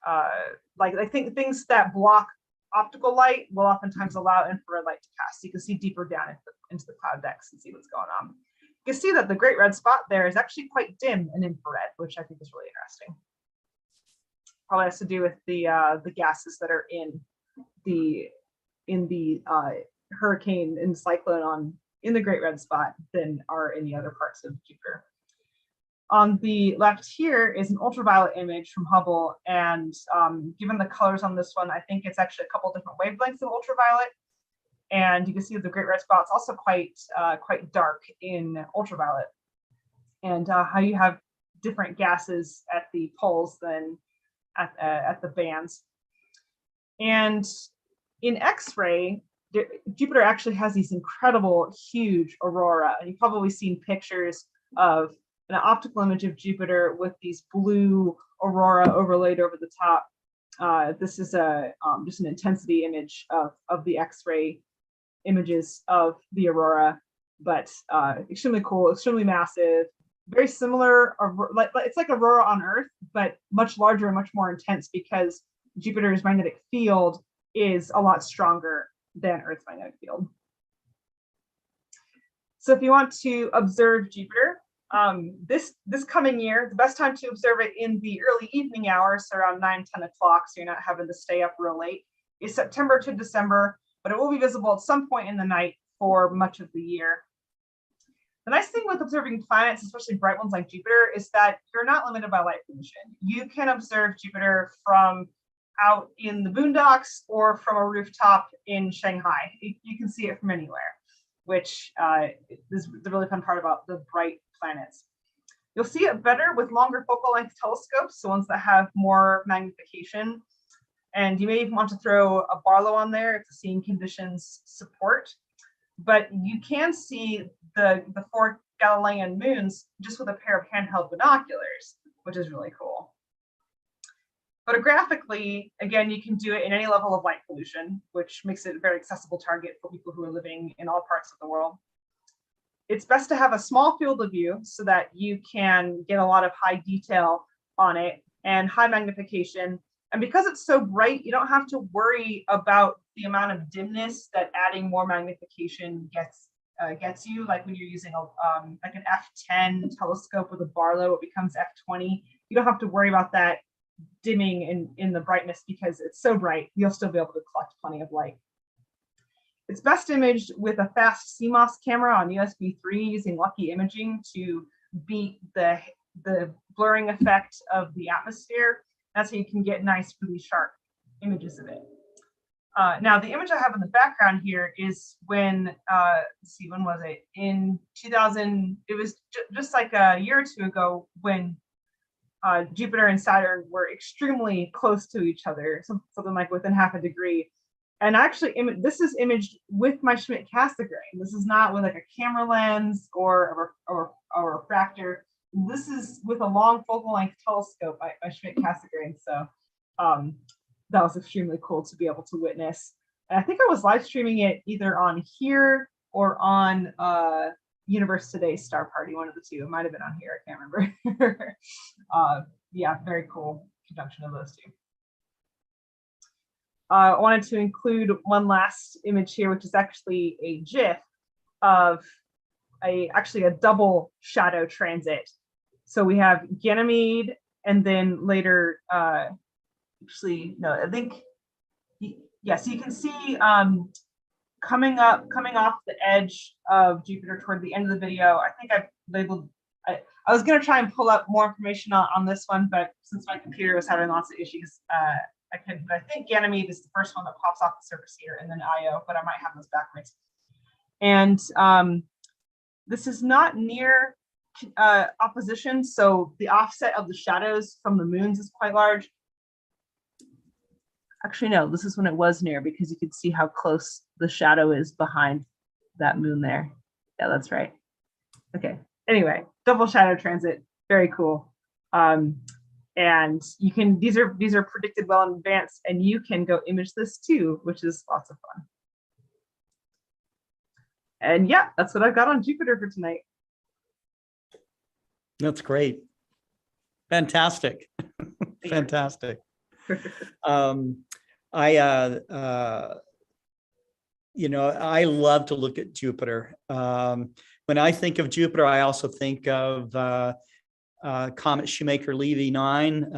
I think things that block optical light will oftentimes allow infrared light to pass. So you can see deeper down into the cloud decks and see what's going on. You can see that the great red spot there is actually quite dim in infrared, which I think is really interesting. Probably has to do with the gases that are in the hurricane and cyclone in the great red spot than are in the other parts of Jupiter. On the left here is an ultraviolet image from Hubbell, and given the colors on this one, I think it's actually a couple different wavelengths of ultraviolet. And you can see the great red spot's also quite dark in ultraviolet, and how you have different gases at the poles than at the bands. And in X-ray, Jupiter actually has these incredible, huge aurora. And you've probably seen pictures of an optical image of Jupiter with these blue aurora overlaid over the top. This is just an intensity image of the X-ray images of the aurora, but extremely cool, extremely massive, very similar. It's like aurora on Earth, but much larger and much more intense because Jupiter's magnetic field is a lot stronger than Earth's magnetic field. So if you want to observe Jupiter, this coming year, the best time to observe it in the early evening hours, so around 9, 10 o'clock, so you're not having to stay up real late, is September to December, but it will be visible at some point in the night for much of the year. The nice thing with observing planets, especially bright ones like Jupiter, is that you're not limited by light pollution. You can observe Jupiter from out in the boondocks or from a rooftop in Shanghai. You can see it from anywhere, which is the really fun part about the bright planets. You'll see it better with longer focal length telescopes, so ones that have more magnification. And you may even want to throw a Barlow on there if the seeing conditions support. But you can see the 4 Galilean moons just with a pair of handheld binoculars, which is really cool. Photographically, again, you can do it in any level of light pollution, which makes it a very accessible target for people who are living in all parts of the world. It's best to have a small field of view so that you can get a lot of high detail on it and high magnification. And because it's so bright, you don't have to worry about the amount of dimness that adding more magnification gets you. Like when you're using like an f10 telescope with a Barlow, it becomes f20. You don't have to worry about that dimming in the brightness because it's so bright, you'll still be able to collect plenty of light. It's best imaged with a fast CMOS camera on USB 3 using Lucky Imaging to beat the blurring effect of the atmosphere. That's how you can get nice, really sharp images of it. Now, the image I have in the background here is when, let's see, when was it? In 2000, it was just like a year or two ago when Jupiter and Saturn were extremely close to each other, something like within half a degree. And actually, this is imaged with my Schmidt-Cassegrain. This is not with like a camera lens or a refractor. This is with a long focal length telescope by Schmidt-Cassegrain. So that was extremely cool to be able to witness. And I think I was live streaming it either on here or on Universe Today's Star Party, one of the two. It might have been on here, I can't remember. Yeah, very cool conjunction of those two. I wanted to include one last image here, which is actually a GIF of actually a double shadow transit. So we have Ganymede, and then later, actually, no, I think, yeah, so you can see coming off the edge of Jupiter toward the end of the video. I think I've labeled, I was gonna try and pull up more information on this one, but since my computer was having lots of issues, I couldn't. But I think Ganymede is the first one that pops off the surface here, and then Io, but I might have those backwards. And this is not near opposition, so the offset of the shadows from the moons is quite large. Actually, no, this is when it was near, because you can see how close the shadow is behind that moon there. Yeah, that's right. Okay, anyway, double shadow transit, very cool. And you can, these are predicted well in advance, and you can go image this too, which is lots of fun. And yeah, that's what I've got on Jupiter for tonight. That's great. Fantastic. Fantastic. You know, I love to look at Jupiter. When I think of Jupiter, I also think of Comet Shoemaker-Levy 9.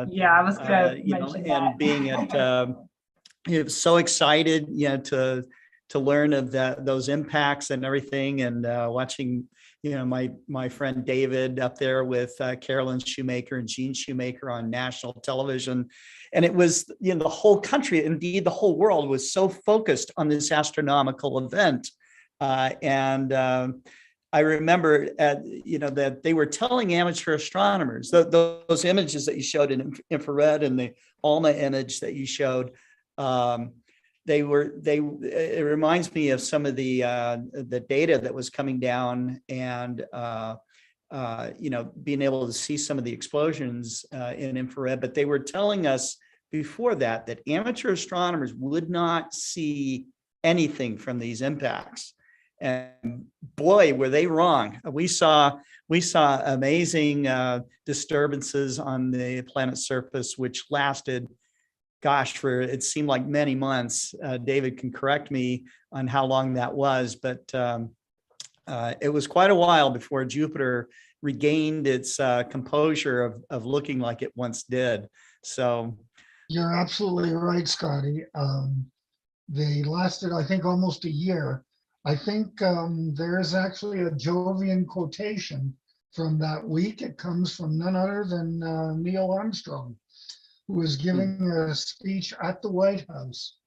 Yeah, I was gonna mention that. And being at, you know, so excited, you know, to learn of those impacts and everything, and watching, you know, my friend David up there with Carolyn Shoemaker and Gene Shoemaker on national television. And it was, you know, the whole country, indeed the whole world, was so focused on this astronomical event. I remember, you know, that they were telling amateur astronomers, those images that you showed in infrared and the ALMA image that you showed, it reminds me of some of the data that was coming down, and you know, being able to see some of the explosions in infrared. But they were telling us before that amateur astronomers would not see anything from these impacts. And boy, were they wrong. We saw amazing disturbances on the planet's surface, which lasted, gosh, for it seemed like many months. David can correct me on how long that was, but it was quite a while before Jupiter regained its composure of looking like it once did. So you're absolutely right, Scotty. They lasted, I think, almost a year. I think there's actually a Jovian quotation from that week. It comes from none other than Neil Armstrong, who was giving a speech at the White House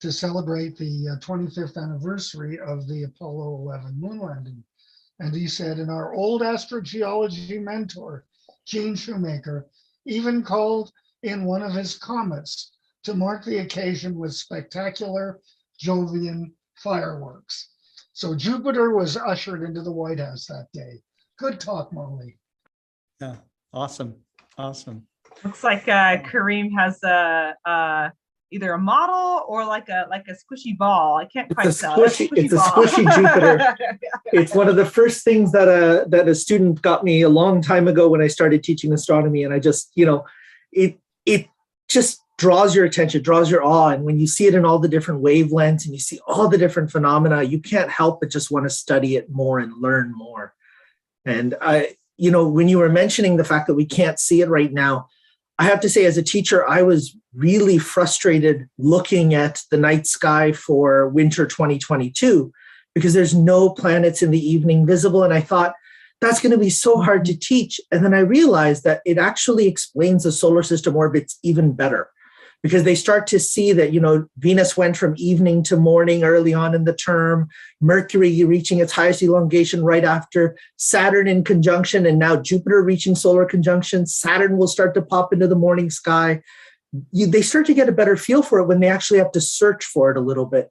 to celebrate the 25th anniversary of the Apollo 11 moon landing. And he said, and our old astrogeology mentor, Gene Shoemaker, even called in one of his comets to mark the occasion with spectacular Jovian fireworks. So Jupiter was ushered into the White House that day. Good talk, Molly. yeah, awesome. Looks like Karim has a either a model or like a squishy ball. I can't quite It's a tell. squishy, it's a squishy Jupiter. It's one of the first things that a student got me a long time ago when I started teaching astronomy, and I just, it just draws your attention, draws your awe, and when you see it in all the different wavelengths and you see all the different phenomena, you can't help but just want to study it more and learn more. And when you were mentioning the fact that we can't see it right now, I have to say, as a teacher, I was really frustrated looking at the night sky for winter 2022 because there's no planets in the evening visible. And I thought, that's going to be so hard to teach. And then I realized that it actually explains the solar system orbits even better, because they start to see that, Venus went from evening to morning early on in the term, Mercury reaching its highest elongation right after, Saturn in conjunction, and now Jupiter reaching solar conjunction. Saturn will start to pop into the morning sky. They start to get a better feel for it when they actually have to search for it a little bit.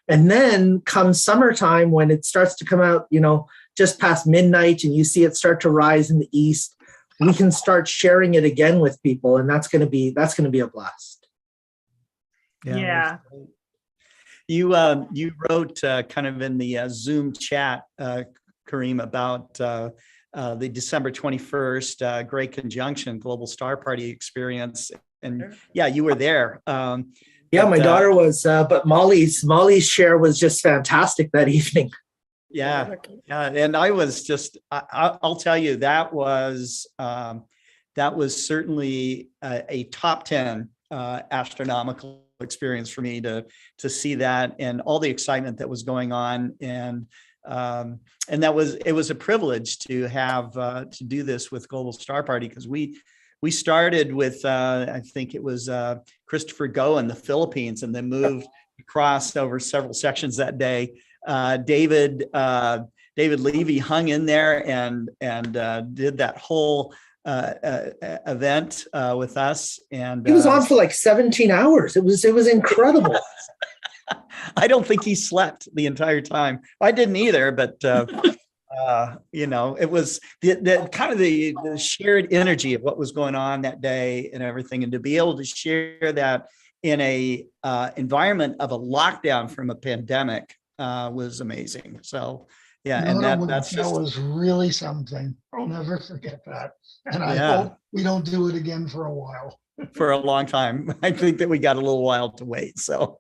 And then comes summertime, when it starts to come out, just past midnight, and you see it start to rise in the east, we can start sharing it again with people, and that's going to be a blast. Yeah. You wrote kind of in the Zoom chat, Karim, about the December 21st Great Conjunction Global Star Party experience, and yeah, you were there. My daughter was, but Molly's share was just fantastic that evening. Yeah, and I was just, I'll tell you, that was certainly a top 10 astronomical experience for me to see that, and all the excitement that was going on, and it was a privilege to have to do this with Global Star Party, because we started with I think it was Christopher Go in the Philippines, and then moved across over several sections that day. David Levy hung in there and did that whole event with us, and he was on for like 17 hours. It was incredible. I don't think he slept the entire time. I didn't either, but it was the kind of the shared energy of what was going on that day and everything, and to be able to share that in a environment of a lockdown from a pandemic was amazing. So yeah, and that was really something. I'll never forget that. And I hope we don't do it again for a while. For a long time. I think that we got a little while to wait. So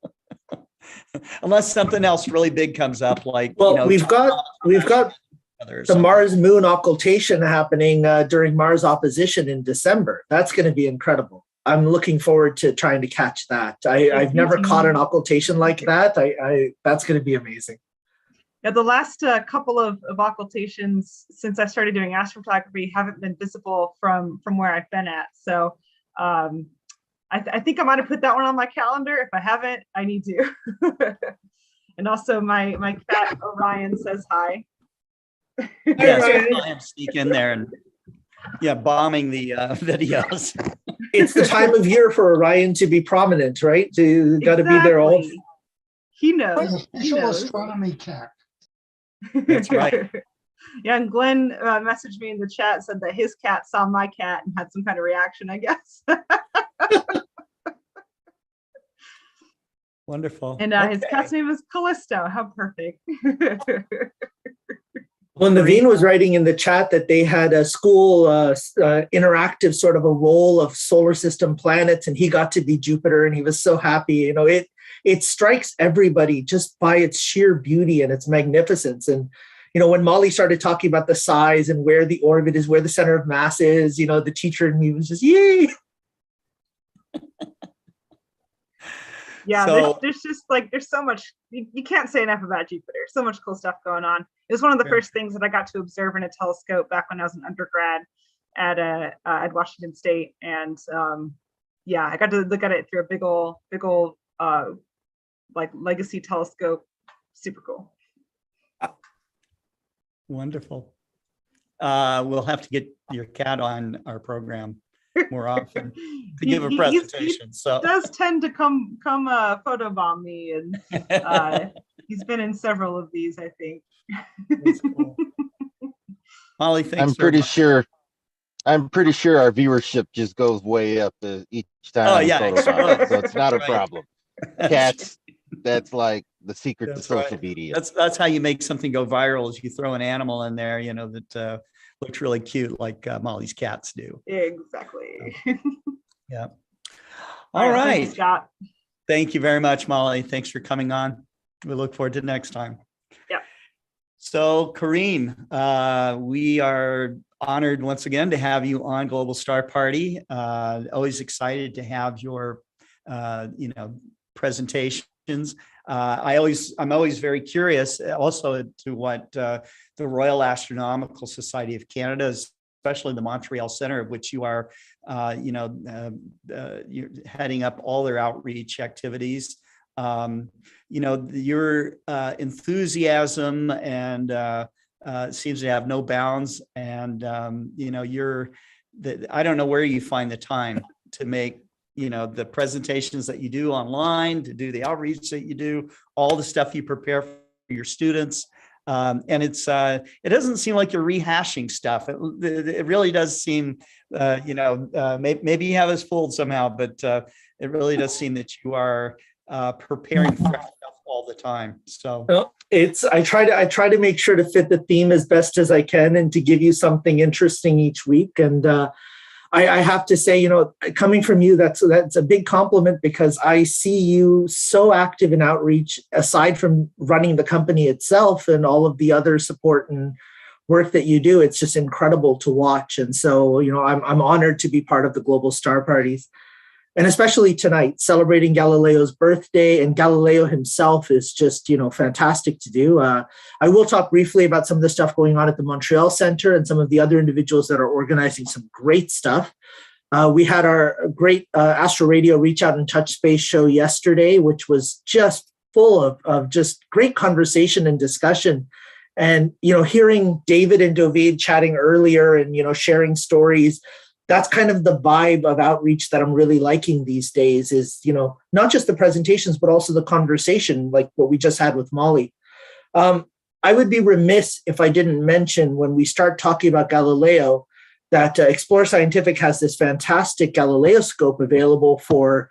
unless something else really big comes up, like, we've got the Mars Moon occultation happening during Mars opposition in December. That's going to be incredible. I'm looking forward to trying to catch that. I've never caught an occultation like that. That's going to be amazing. Yeah, the last couple of occultations since I started doing astrophotography haven't been visible from where I've been at. So I think I might have put that one on my calendar. If I haven't, I need to. And also my cat Orion says hi. Yes, I'll sneak in there and bombing the videos. It's the time of year for Orion to be prominent, right? You got to be there all. He knows. Official astronomy cat. That's right. Yeah, and Glenn messaged me in the chat, said that his cat saw my cat and had some kind of reaction, I guess. Wonderful. And his cat's name is Callisto. How perfect. Well, Navin was writing in the chat that they had a school interactive sort of a roll of solar system planets, and he got to be Jupiter, and he was so happy. It strikes everybody just by its sheer beauty and its magnificence. And when Molly started talking about the size and where the orbit is, where the center of mass is, the teacher in me was just, yay. Yeah, so, there's just there's so much, you can't say enough about Jupiter. So much cool stuff going on. It was one of the first things that I got to observe in a telescope back when I was an undergrad at Washington State. And I got to look at it through a big old legacy telescope. Super cool. Wonderful. We'll have to get your cat on our program more often to give a presentation. So he does tend to come photobomb me, and he's been in several of these, I think. That's cool. Molly, thanks. I'm pretty sure I'm pretty sure our viewership just goes way up each time. Oh, we yeah, photobomb it, so it's not a right. problem. Cats, that's like the secret to That's social right. media. That's how you make something go viral, is you throw an animal in there, that looks really cute, like Molly's cats do. Exactly. Yeah. All All right. Thank you, right. Scott. Thank you very much, Molly. Thanks for coming on. We look forward to next time. Yeah. So, Karim, we are honored once again to have you on Global Star Party. Always excited to have your, presentations. I'm always very curious also to what the Royal Astronomical Society of Canada, especially the Montreal Center, of which you are, you're heading up all their outreach activities. Your enthusiasm and seems to have no bounds. And, I don't know where you find the time to make, the presentations that you do online, to do the outreach that you do, all the stuff you prepare for your students. And it doesn't seem like you're rehashing stuff. It really does seem, maybe you have us fooled somehow, but it really does seem that you are preparing fresh stuff all the time. So Well, I try to make sure to fit the theme as best as I can and to give you something interesting each week. And I have to say, coming from you, that's a big compliment, because I see you so active in outreach, aside from running the company itself and all of the other support and work that you do. It's just incredible to watch. And so, I'm honored to be part of the Global Star Parties. And especially tonight, celebrating Galileo's birthday, and Galileo himself is just, fantastic to do. I will talk briefly about some of the stuff going on at the Montreal Center and some of the other individuals that are organizing some great stuff. We had our great Astro Radio Reach Out and Touch Space show yesterday, which was just full of just great conversation and discussion. And, hearing David and David chatting earlier and, sharing stories, that's kind of the vibe of outreach that I'm really liking these days, is, not just the presentations, but also the conversation, like what we just had with Molly. I would be remiss if I didn't mention, when we start talking about Galileo, that Explore Scientific has this fantastic Galileoscope available for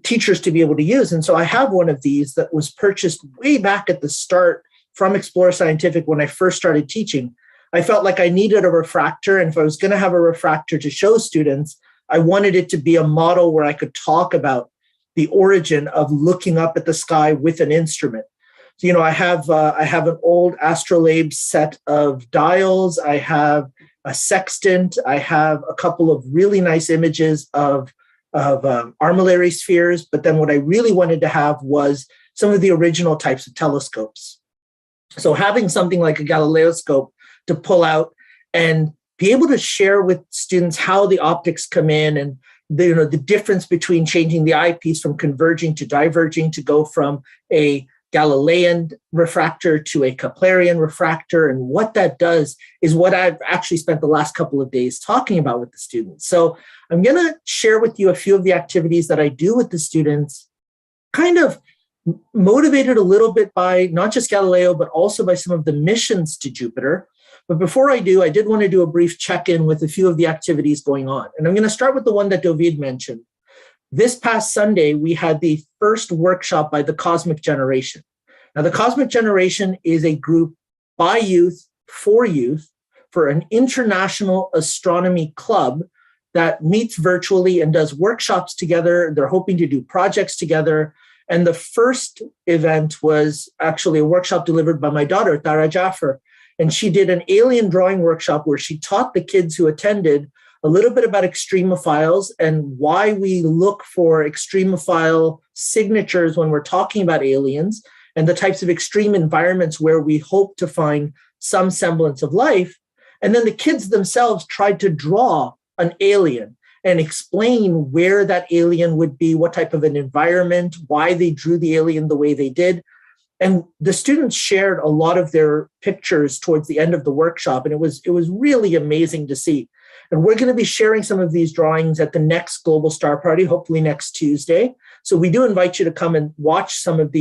teachers to be able to use. And so I have one of these that was purchased way back at the start from Explore Scientific when I first started teaching. I felt like I needed a refractor, and if I was going to have a refractor to show students, I wanted it to be a model where I could talk about the origin of looking up at the sky with an instrument. So, I have an old astrolabe set of dials. I have a sextant. I have a couple of really nice images of armillary spheres. But then what I really wanted to have was some of the original types of telescopes. So having something like a Galileoscope to pull out and be able to share with students how the optics come in, and the difference between changing the eyepiece from converging to diverging to go from a Galilean refractor to a Keplerian refractor, and what that does is what I've actually spent the last couple of days talking about with the students. So I'm going to share with you a few of the activities that I do with the students, kind of motivated a little bit by not just Galileo, but also by some of the missions to Jupiter. But before I do, I did want to do a brief check-in with a few of the activities going on. And I'm going to start with the one that David mentioned. This past Sunday, we had the first workshop by the Cosmic Generation. Now, the Cosmic Generation is a group by youth for an international astronomy club that meets virtually and does workshops together. They're hoping to do projects together. And the first event was actually a workshop delivered by my daughter, Tara Jaffer. And she did an alien drawing workshop where she taught the kids who attended a little bit about extremophiles and why we look for extremophile signatures when we're talking about aliens, and the types of extreme environments where we hope to find some semblance of life. And then the kids themselves tried to draw an alien and explain where that alien would be, what type of an environment, why they drew the alien the way they did. And the students shared a lot of their pictures towards the end of the workshop, and it was really amazing to see. And we're going to be sharing some of these drawings at the next Global Star Party, hopefully next Tuesday. So we do invite you to come and watch some of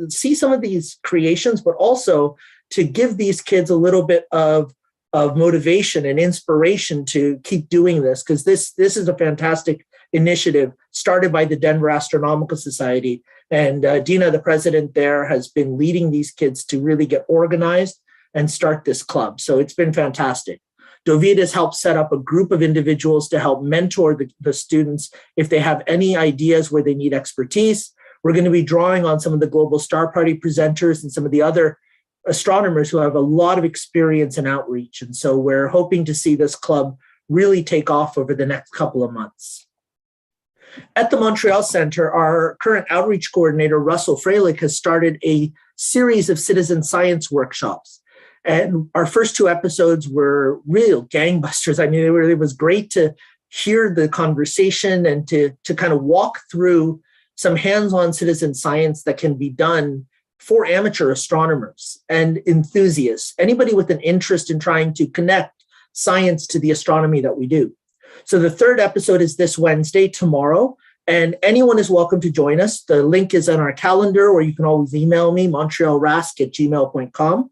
see some of these creations, but also to give these kids a little bit of of motivation and inspiration to keep doing this, because this is a fantastic initiative started by the Denver Astronomical Society. And Dina, the president there, has been leading these kids to really get organized and start this club. So it's been fantastic. David has helped set up a group of individuals to help mentor the students if they have any ideas where they need expertise. We're going to be drawing on some of the Global Star Party presenters and some of the other astronomers who have a lot of experience in outreach. And so we're hoping to see this club really take off over the next couple of months. At the Montreal Center, our current outreach coordinator, Russell Freilich, has started a series of citizen science workshops. And our first two episodes were real gangbusters. I mean, it was great to hear the conversation and to kind of walk through some hands-on citizen science that can be done for amateur astronomers and enthusiasts, anybody with an interest in trying to connect science to the astronomy that we do. So the third episode is this Wednesday, tomorrow, and anyone is welcome to join us. The link is on our calendar, or you can always email me, montrealrask@gmail.com.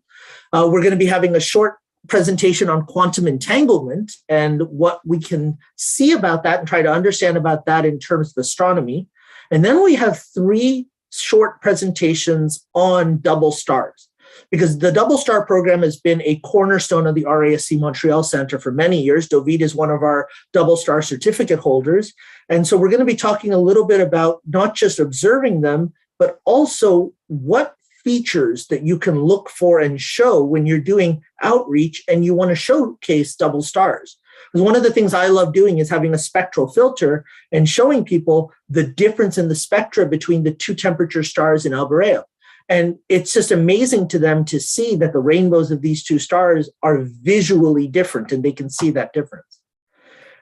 We're going to be having a short presentation on quantum entanglement and what we can see about that and try to understand about that in terms of astronomy. And then we have 3 short presentations on double stars, because the double star program has been a cornerstone of the RASC Montreal Center for many years. David is one of our double star certificate holders. And so we're going to be talking a little bit about not just observing them, but also what features that you can look for and show when you're doing outreach and you want to showcase double stars. Because one of the things I love doing is having a spectral filter and showing people the difference in the spectra between the 2 temperature stars in Alberio. And it's just amazing to them to see that the rainbows of these 2 stars are visually different, and they can see that difference.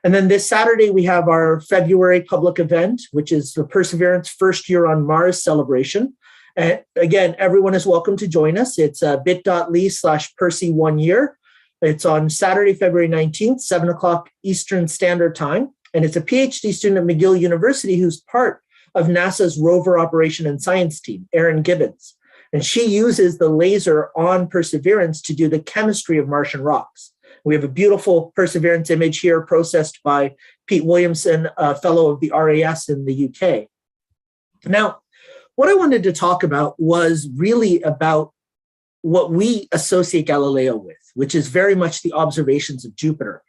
And then this Saturday, we have our February public event, which is the Perseverance First Year on Mars celebration. And again, everyone is welcome to join us. It's bit.ly/Percy 1 year. It's on Saturday, February 19th, 7 o'clock Eastern Standard Time. And it's a PhD student at McGill University who's part of NASA's rover operation and science team, Erin Gibbons. And she uses the laser on Perseverance to do the chemistry of Martian rocks. We have a beautiful Perseverance image here processed by Pete Williamson, a fellow of the RAS in the UK. Now, what I wanted to talk about was really about what we associate Galileo with, which is very much the observations of Jupiter.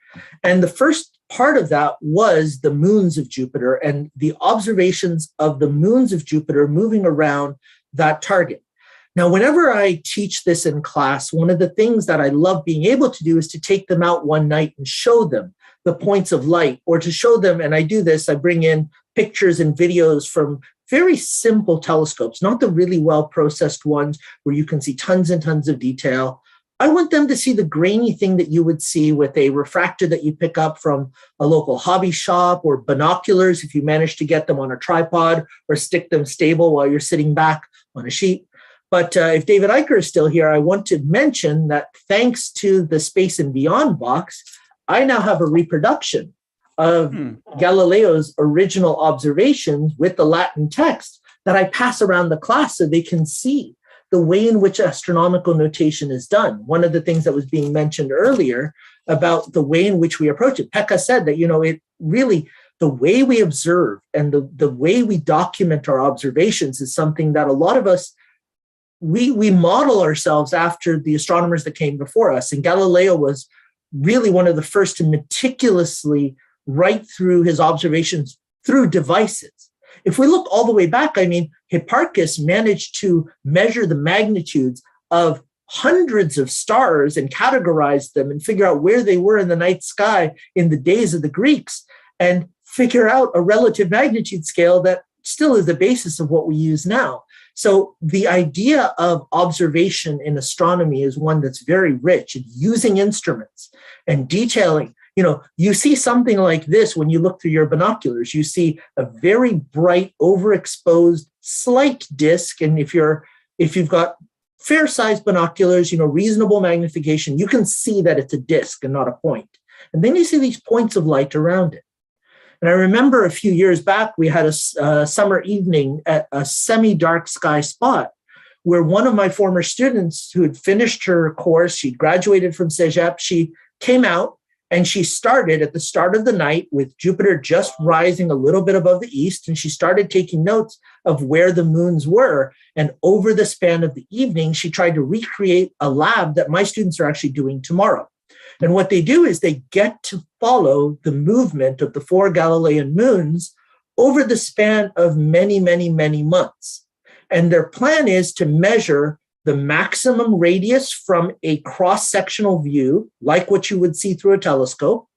And the first part of that was the moons of Jupiter and the observations of the moons of Jupiter moving around that target. Now, whenever I teach this in class, one of the things that I love being able to do is to take them out one night and show them the points of light, or to show them, and I do this, I bring in pictures and videos from very simple telescopes, not the really well-processed ones where you can see tons and tons of detail. I want them to see the grainy thing that you would see with a refractor that you pick up from a local hobby shop, or binoculars if you manage to get them on a tripod or stick them stable while you're sitting back on a sheet. But if David Eicher is still here, I want to mention that thanks to the Space and Beyond box, I now have a reproduction of Galileo's original observations with the Latin text that I pass around the class so they can see the way in which astronomical notation is done. One of the things that was being mentioned earlier about the way in which we approach it, Pekka said that, it really, the way we observe and the way we document our observations is something that a lot of us, we model ourselves after the astronomers that came before us. And Galileo was really one of the first to meticulously write through his observations through devices. If we look all the way back, Hipparchus managed to measure the magnitudes of hundreds of stars and categorize them and figure out where they were in the night sky in the days of the Greeks, and figure out a relative magnitude scale that still is the basis of what we use now. So the idea of observation in astronomy is one that's very rich in using instruments and detailing. You see something like this when you look through your binoculars. You see a very bright, overexposed, slight disk. And if you've got fair-sized binoculars, reasonable magnification, you can see that it's a disk and not a point. And then you see these points of light around it. And I remember a few years back, we had a summer evening at a semi-dark sky spot where one of my former students who had finished her course, she graduated from Cégep, she came out and she started at the start of the night with Jupiter just rising a little bit above the east, and she started taking notes of where the moons were. And over the span of the evening, she tried to recreate a lab that my students are actually doing tomorrow. And what they do is they get to follow the movement of the 4 Galilean moons over the span of many, many, many months. And their plan is to measure the maximum radius from a cross-sectional view, like what you would see through a telescope,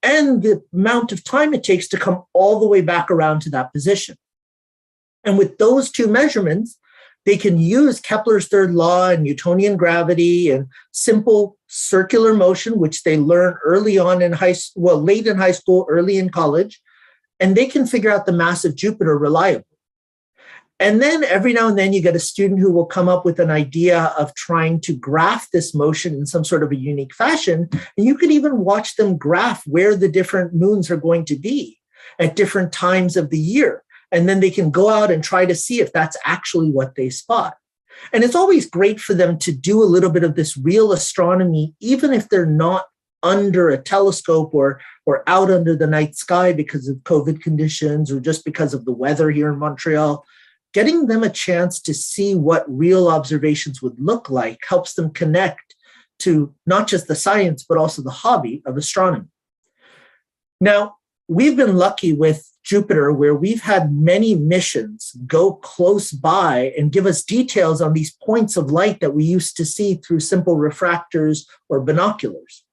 and the amount of time it takes to come all the way back around to that position. And with those two measurements, they can use Kepler's third law and Newtonian gravity and simple circular motion, which they learn early on in late in high school, early in college, and they can figure out the mass of Jupiter reliably. And then every now and then you get a student who will come up with an idea of trying to graph this motion in some sort of a unique fashion. And you can even watch them graph where the different moons are going to be at different times of the year. And then they can go out and try to see if that's actually what they spot. And it's always great for them to do a little bit of this real astronomy, even if they're not under a telescope or out under the night sky because of COVID conditions or just because of the weather here in Montreal. Getting them a chance to see what real observations would look like helps them connect to not just the science, but also the hobby of astronomy. Now, we've been lucky with Jupiter where we've had many missions go close by and give us details on these points of light that we used to see through simple refractors or binoculars.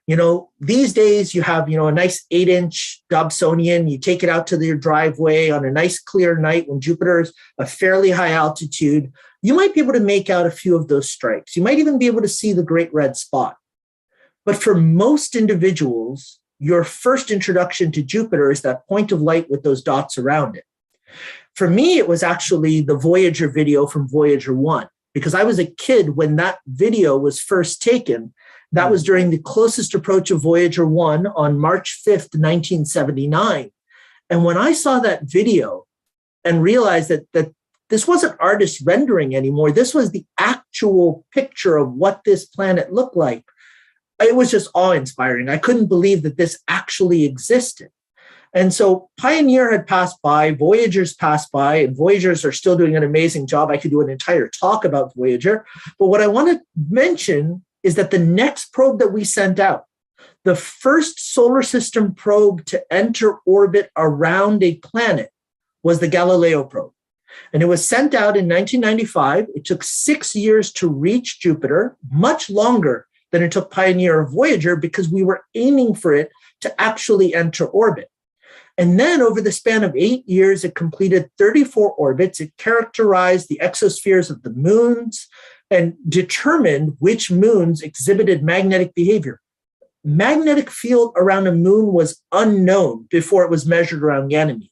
You know, these days you have, a nice 8-inch Dobsonian, you take it out to your driveway on a nice clear night when Jupiter is a fairly high altitude. You might be able to make out a few of those stripes. You might even be able to see the great red spot. But for most individuals, your first introduction to Jupiter is that point of light with those dots around it. For me, it was actually the Voyager video from Voyager 1, because I was a kid when that video was first taken. That was during the closest approach of Voyager 1 on March 5th, 1979. And when I saw that video and realized that this wasn't artist rendering anymore, this was the actual picture of what this planet looked like, it was just awe-inspiring. I couldn't believe that this actually existed. And so Pioneer had passed by, Voyager's passed by, and Voyagers are still doing an amazing job. I could do an entire talk about Voyager. But what I want to mention is that the next probe that we sent out, the first solar system probe to enter orbit around a planet, was the Galileo probe. And it was sent out in 1995. It took 6 years to reach Jupiter, much longer than it took Pioneer or Voyager, because we were aiming for it to actually enter orbit. And then over the span of 8 years, it completed 34 orbits. It characterized the exospheres of the moons and determined which moons exhibited magnetic behavior. Magnetic field around a moon was unknown before it was measured around Ganymede.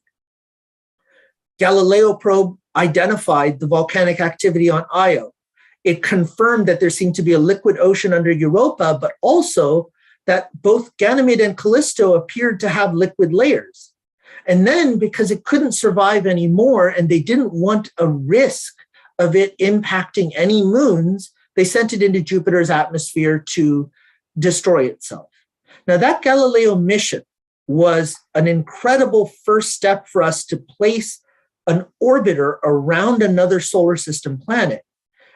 Galileo probe identified the volcanic activity on Io. It confirmed that there seemed to be a liquid ocean under Europa, but also that both Ganymede and Callisto appeared to have liquid layers. And then, because it couldn't survive anymore and they didn't want a risk of it impacting any moons, they sent it into Jupiter's atmosphere to destroy itself. Now, that Galileo mission was an incredible first step for us to place an orbiter around another solar system planet.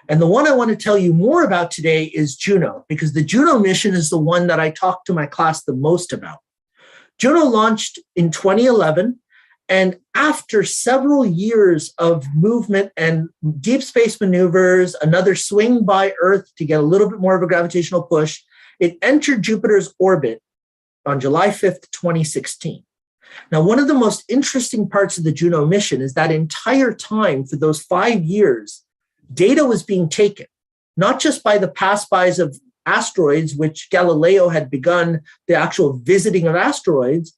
And the one I want to tell you more about today is Juno, because the Juno mission is the one that I talk to my class the most about. Juno launched in 2011, and after several years of movement and deep space maneuvers, another swing by Earth to get a little bit more of a gravitational push, it entered Jupiter's orbit on July 5th, 2016. Now, one of the most interesting parts of the Juno mission is that entire time, for those 5 years, data was being taken, not just by the pass-bys of asteroids, which Galileo had begun the actual visiting of asteroids,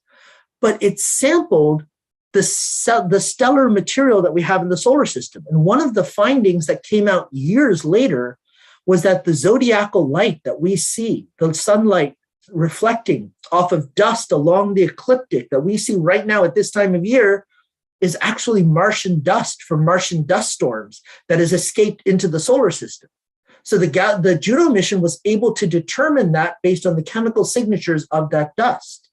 but it sampled the stellar material that we have in the solar system. And one of the findings that came out years later was that the zodiacal light that we see, the sunlight reflecting off of dust along the ecliptic that we see right now at this time of year, is actually Martian dust from Martian dust storms that has escaped into the solar system. So the Juno mission was able to determine that based on the chemical signatures of that dust.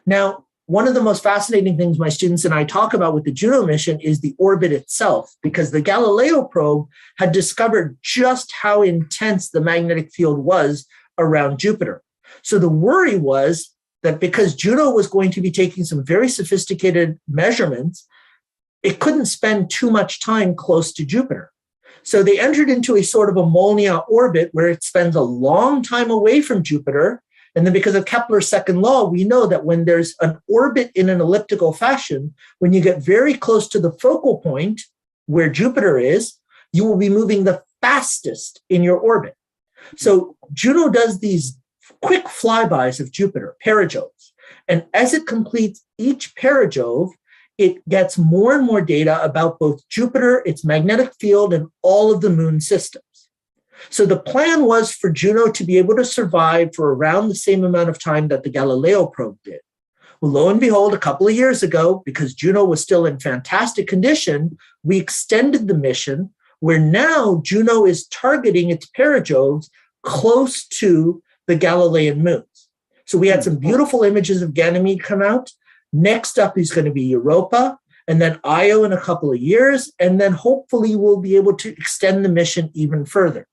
Now, one of the most fascinating things my students and I talk about with the Juno mission is the orbit itself, because the Galileo probe had discovered just how intense the magnetic field was around Jupiter. So the worry was that because Juno was going to be taking some very sophisticated measurements, it couldn't spend too much time close to Jupiter. So they entered into a sort of a Molniya orbit where it spends a long time away from Jupiter. And then because of Kepler's second law, we know that when there's an orbit in an elliptical fashion, when you get very close to the focal point where Jupiter is, you will be moving the fastest in your orbit. So Juno does these quick flybys of Jupiter, perijoves. And as it completes each perijove, it gets more and more data about both Jupiter, its magnetic field, and all of the moon systems. So the plan was for Juno to be able to survive for around the same amount of time that the Galileo probe did. Well, lo and behold, a couple of years ago, because Juno was still in fantastic condition, we extended the mission where now Juno is targeting its perijoves close to the Galilean moons. So we had some beautiful images of Ganymede come out. Next up is going to be Europa, and then Io in a couple of years, and then hopefully we'll be able to extend the mission even further.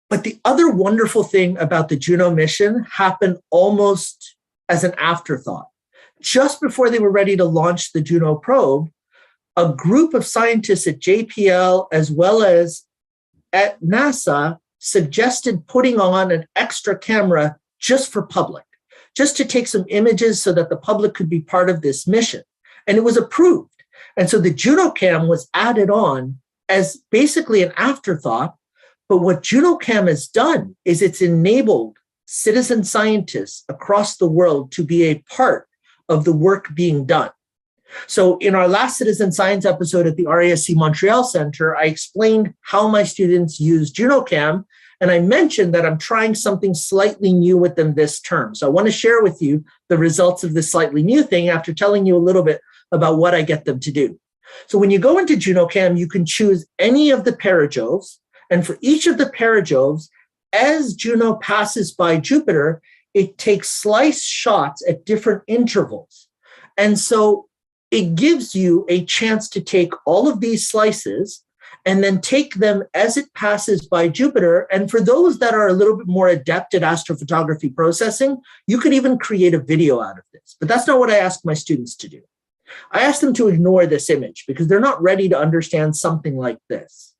But the other wonderful thing about the Juno mission happened almost as an afterthought. Just before they were ready to launch the Juno probe, a group of scientists at JPL as well as at NASA suggested putting on an extra camera just for public, just to take some images so that the public could be part of this mission. And it was approved. And so the Juno Cam was added on as basically an afterthought. But what Juno Cam has done is it's enabled citizen scientists across the world to be a part of the work being done. So in our last citizen science episode at the RASC Montreal Center, I explained how my students use Juno Cam. And I mentioned that I'm trying something slightly new with them this term. So I want to share with you the results of this slightly new thing after telling you a little bit about what I get them to do. So when you go into Juno Cam, you can choose any of the perijoves. And for each of the perijoves, as Juno passes by Jupiter, it takes slice shots at different intervals. And so it gives you a chance to take all of these slices and then take them as it passes by Jupiter. And for those that are a little bit more adept at astrophotography processing, you could even create a video out of this. But that's not what I ask my students to do. I ask them to ignore this image because they're not ready to understand something like this.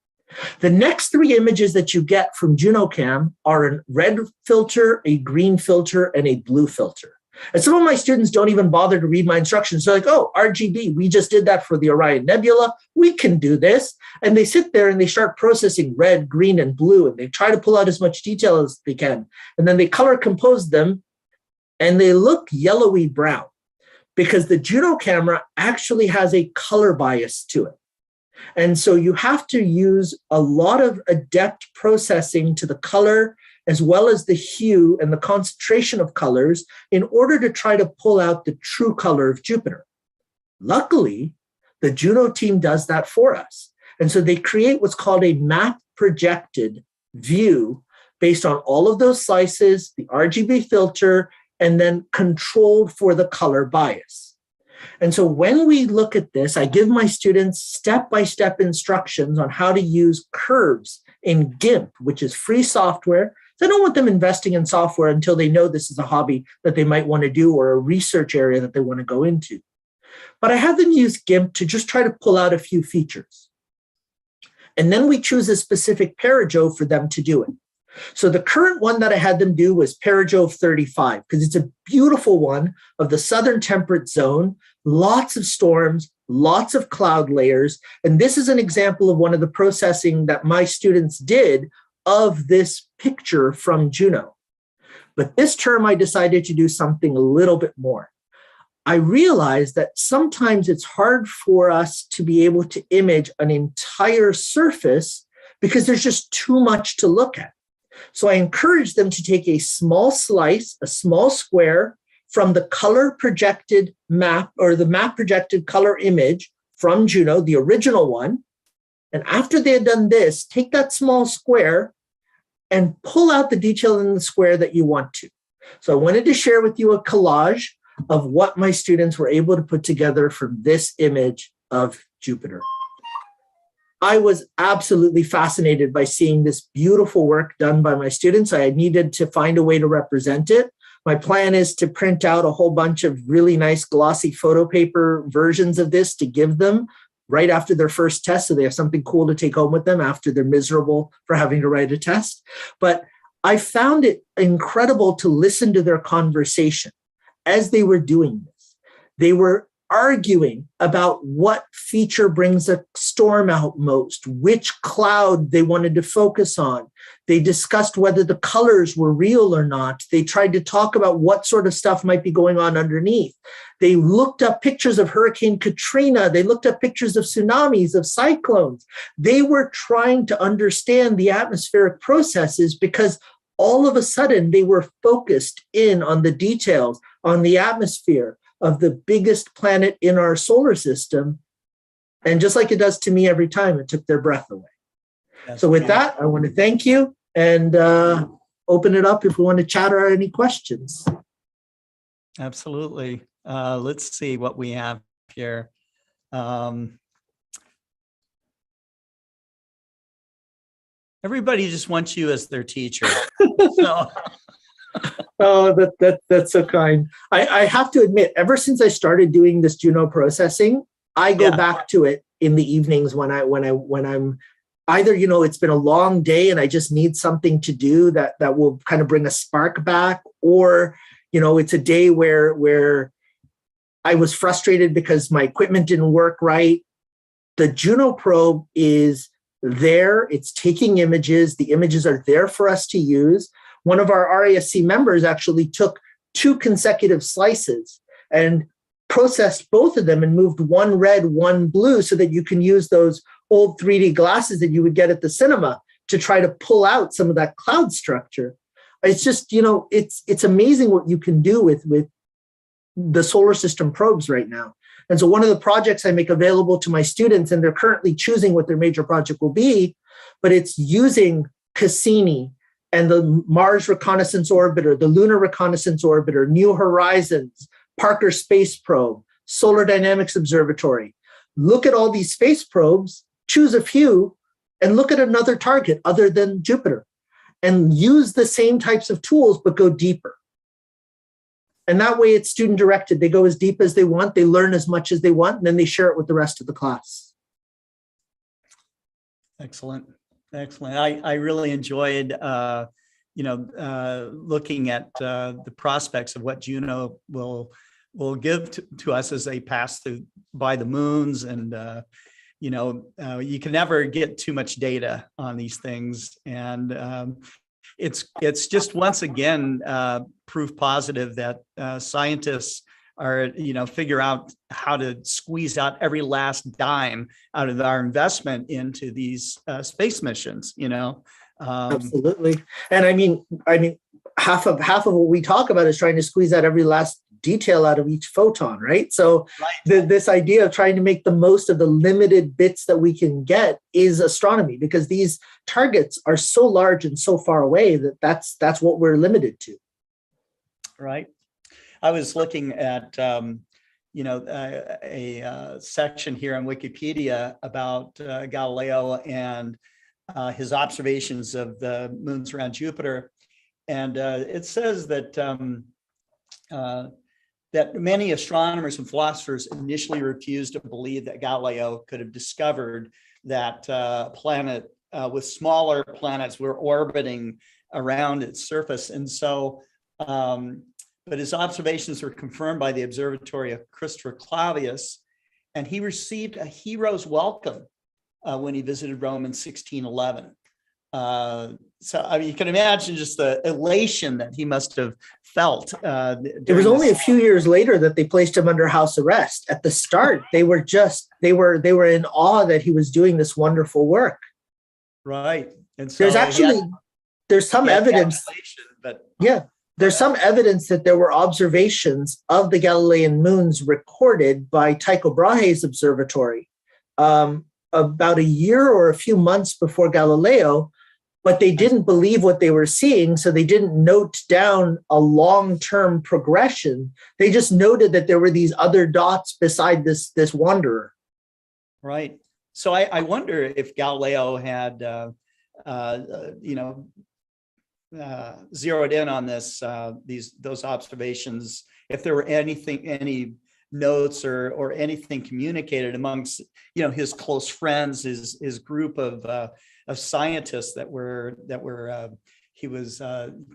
The next three images that you get from Juno Cam are a red filter, a green filter, and a blue filter. And some of my students don't even bother to read my instructions. They're like, oh, RGB, we just did that for the Orion Nebula. We can do this. And they sit there and they start processing red, green, and blue, and they try to pull out as much detail as they can. And then they color compose them, and they look yellowy brown because the Juno camera actually has a color bias to it. And so you have to use a lot of adept processing to the color as well as the hue and the concentration of colors in order to try to pull out the true color of Jupiter. Luckily, the Juno team does that for us. And so they create what's called a map projected view based on all of those slices, the RGB filter, and then controlled for the color bias. And so when we look at this, I give my students step-by-step instructions on how to use curves in GIMP, which is free software. So I don't want them investing in software until they know this is a hobby that they might want to do or a research area that they want to go into. But I have them use GIMP to just try to pull out a few features. And then we choose a specific perijove for them to do it. So the current one that I had them do was perijove 35, because it's a beautiful one of the southern temperate zone, lots of storms, lots of cloud layers. And this is an example of one of the processing that my students did of this picture from Juno. But this term, I decided to do something a little bit more. I realized that sometimes it's hard for us to be able to image an entire surface because there's just too much to look at. So I encourage them to take a small slice, a small square, from the color projected map, or the map projected color image from Juno, the original one. And after they had done this, take that small square and pull out the detail in the square that you want to. So I wanted to share with you a collage of what my students were able to put together from this image of Jupiter. I was absolutely fascinated by seeing this beautiful work done by my students. I needed to find a way to represent it. My plan is to print out a whole bunch of really nice glossy photo paper versions of this to give them right after their first test, so they have something cool to take home with them after they're miserable for having to write a test. But I found it incredible to listen to their conversation as they were doing this. They were arguing about what feature brings a storm out most, which cloud they wanted to focus on. They discussed whether the colors were real or not. They tried to talk about what sort of stuff might be going on underneath. They looked up pictures of Hurricane Katrina. They looked up pictures of tsunamis, of cyclones. They were trying to understand the atmospheric processes because all of a sudden they were focused in on the details, on the atmosphere of the biggest planet in our solar system. And just like it does to me every time, it took their breath away. So with that, I want to thank you and open it up if we want to chat or any questions. Absolutely. Let's see what we have here. Everybody just wants you as their teacher. So. Oh, that's so kind. I have to admit, ever since I started doing this Juno processing, I go back to it in the evenings when I'm either, it's been a long day and I just need something to do that will kind of bring a spark back, or it's a day where I was frustrated because my equipment didn't work right. The Juno probe is there. It's taking images. The images are there for us to use. One of our RASC members actually took 2 consecutive slices and processed both of them and moved one red, one blue, so that you can use those old 3D glasses that you would get at the cinema to try to pull out some of that cloud structure. It's just, it's amazing what you can do with the solar system probes right now. And so one of the projects I make available to my students, and they're currently choosing what their major project will be, but it's using Cassini and the Mars Reconnaissance Orbiter, the Lunar Reconnaissance Orbiter, New Horizons, Parker Space Probe, Solar Dynamics Observatory. Look at all these space probes, choose a few, and look at another target other than Jupiter, and use the same types of tools, but go deeper. And that way it's student directed. They go as deep as they want, they learn as much as they want, and then they share it with the rest of the class. Excellent. Excellent. I really enjoyed, looking at the prospects of what Juno will give to us as they pass through by the moons. And, you can never get too much data on these things. And it's just once again proof positive that scientists are, figure out how to squeeze out every last dime out of our investment into these space missions, Absolutely. And I mean, half of what we talk about is trying to squeeze out every last detail out of each photon, right? So this idea of trying to make the most of the limited bits that we can get is astronomy, because these targets are so large and so far away that's what we're limited to. Right. I was looking at, a section here on Wikipedia about Galileo and his observations of the moons around Jupiter. And it says that that many astronomers and philosophers initially refused to believe that Galileo could have discovered that planet with smaller planets were orbiting around its surface. And so, but his observations were confirmed by the observatory of Christopher Clavius, and he received a hero's welcome when he visited Rome in 1611. So, I mean, you can imagine just the elation that he must have felt. It was only a few years later that they placed him under house arrest. At the start, they were in awe that he was doing this wonderful work. Right. And so there's some evidence. But yeah. there's some evidence that there were observations of the Galilean moons recorded by Tycho Brahe's observatory about a year or a few months before Galileo, but they didn't believe what they were seeing, so they didn't note down a long-term progression. They just noted that there were these other dots beside this wanderer. Right. So I wonder if Galileo had, zeroed in on those observations, if there were any notes or anything communicated amongst his close friends, his group of scientists that he was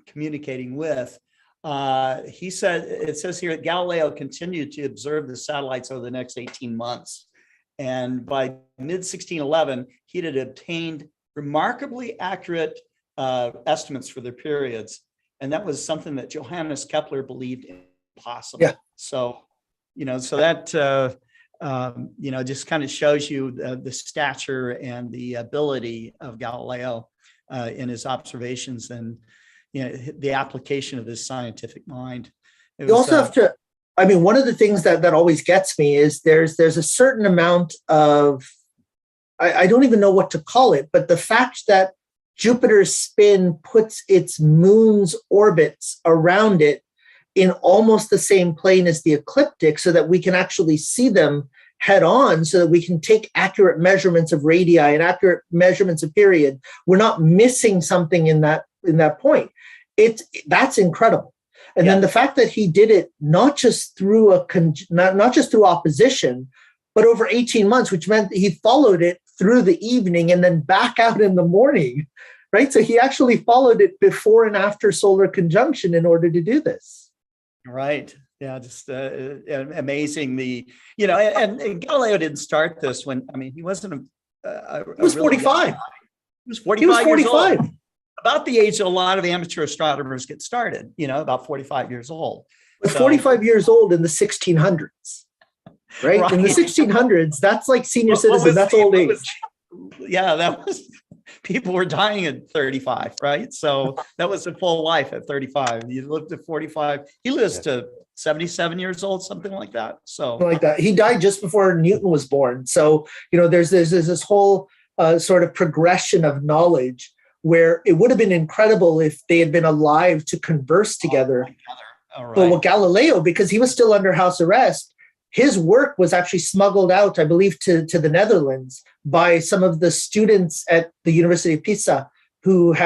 communicating with. It says here that Galileo continued to observe the satellites over the next 18 months. And by mid-1611, he had obtained remarkably accurate estimates for their periods. And that was something that Johannes Kepler believed impossible. Yeah. So that, just kind of shows you the stature and the ability of Galileo in his observations and, the application of his scientific mind. You also have to, one of the things that always gets me is there's a certain amount of, I don't even know what to call it, but the fact that Jupiter's spin puts its moon's orbits around it in almost the same plane as the ecliptic, so that we can actually see them head on, so that we can take accurate measurements of radii and accurate measurements of period. We're not missing something in that point. That's incredible. And then the fact that he did it not just through not just through opposition, but over 18 months, which meant he followed it through the evening and then back out in the morning, right? So he actually followed it before and after solar conjunction in order to do this. Right. Yeah, just amazing. And Galileo didn't start this when, he wasn't he was 45. He was 45 years old. About the age that a lot of amateur astronomers get started, about 45 years old. But 45 years old in the 1600s, right? In the 1600s, that's like senior citizen, that's old age. People were dying at 35, right? So that was a full life at 35. You lived to 45. He lives to 77 years old, something like that. So like that. He died just before Newton was born. So, there's this whole sort of progression of knowledge where it would have been incredible if they had been alive to converse together. All right. But with Galileo, because he was still under house arrest, his work was actually smuggled out, I believe, to the Netherlands by some of the students at the University of Pisa who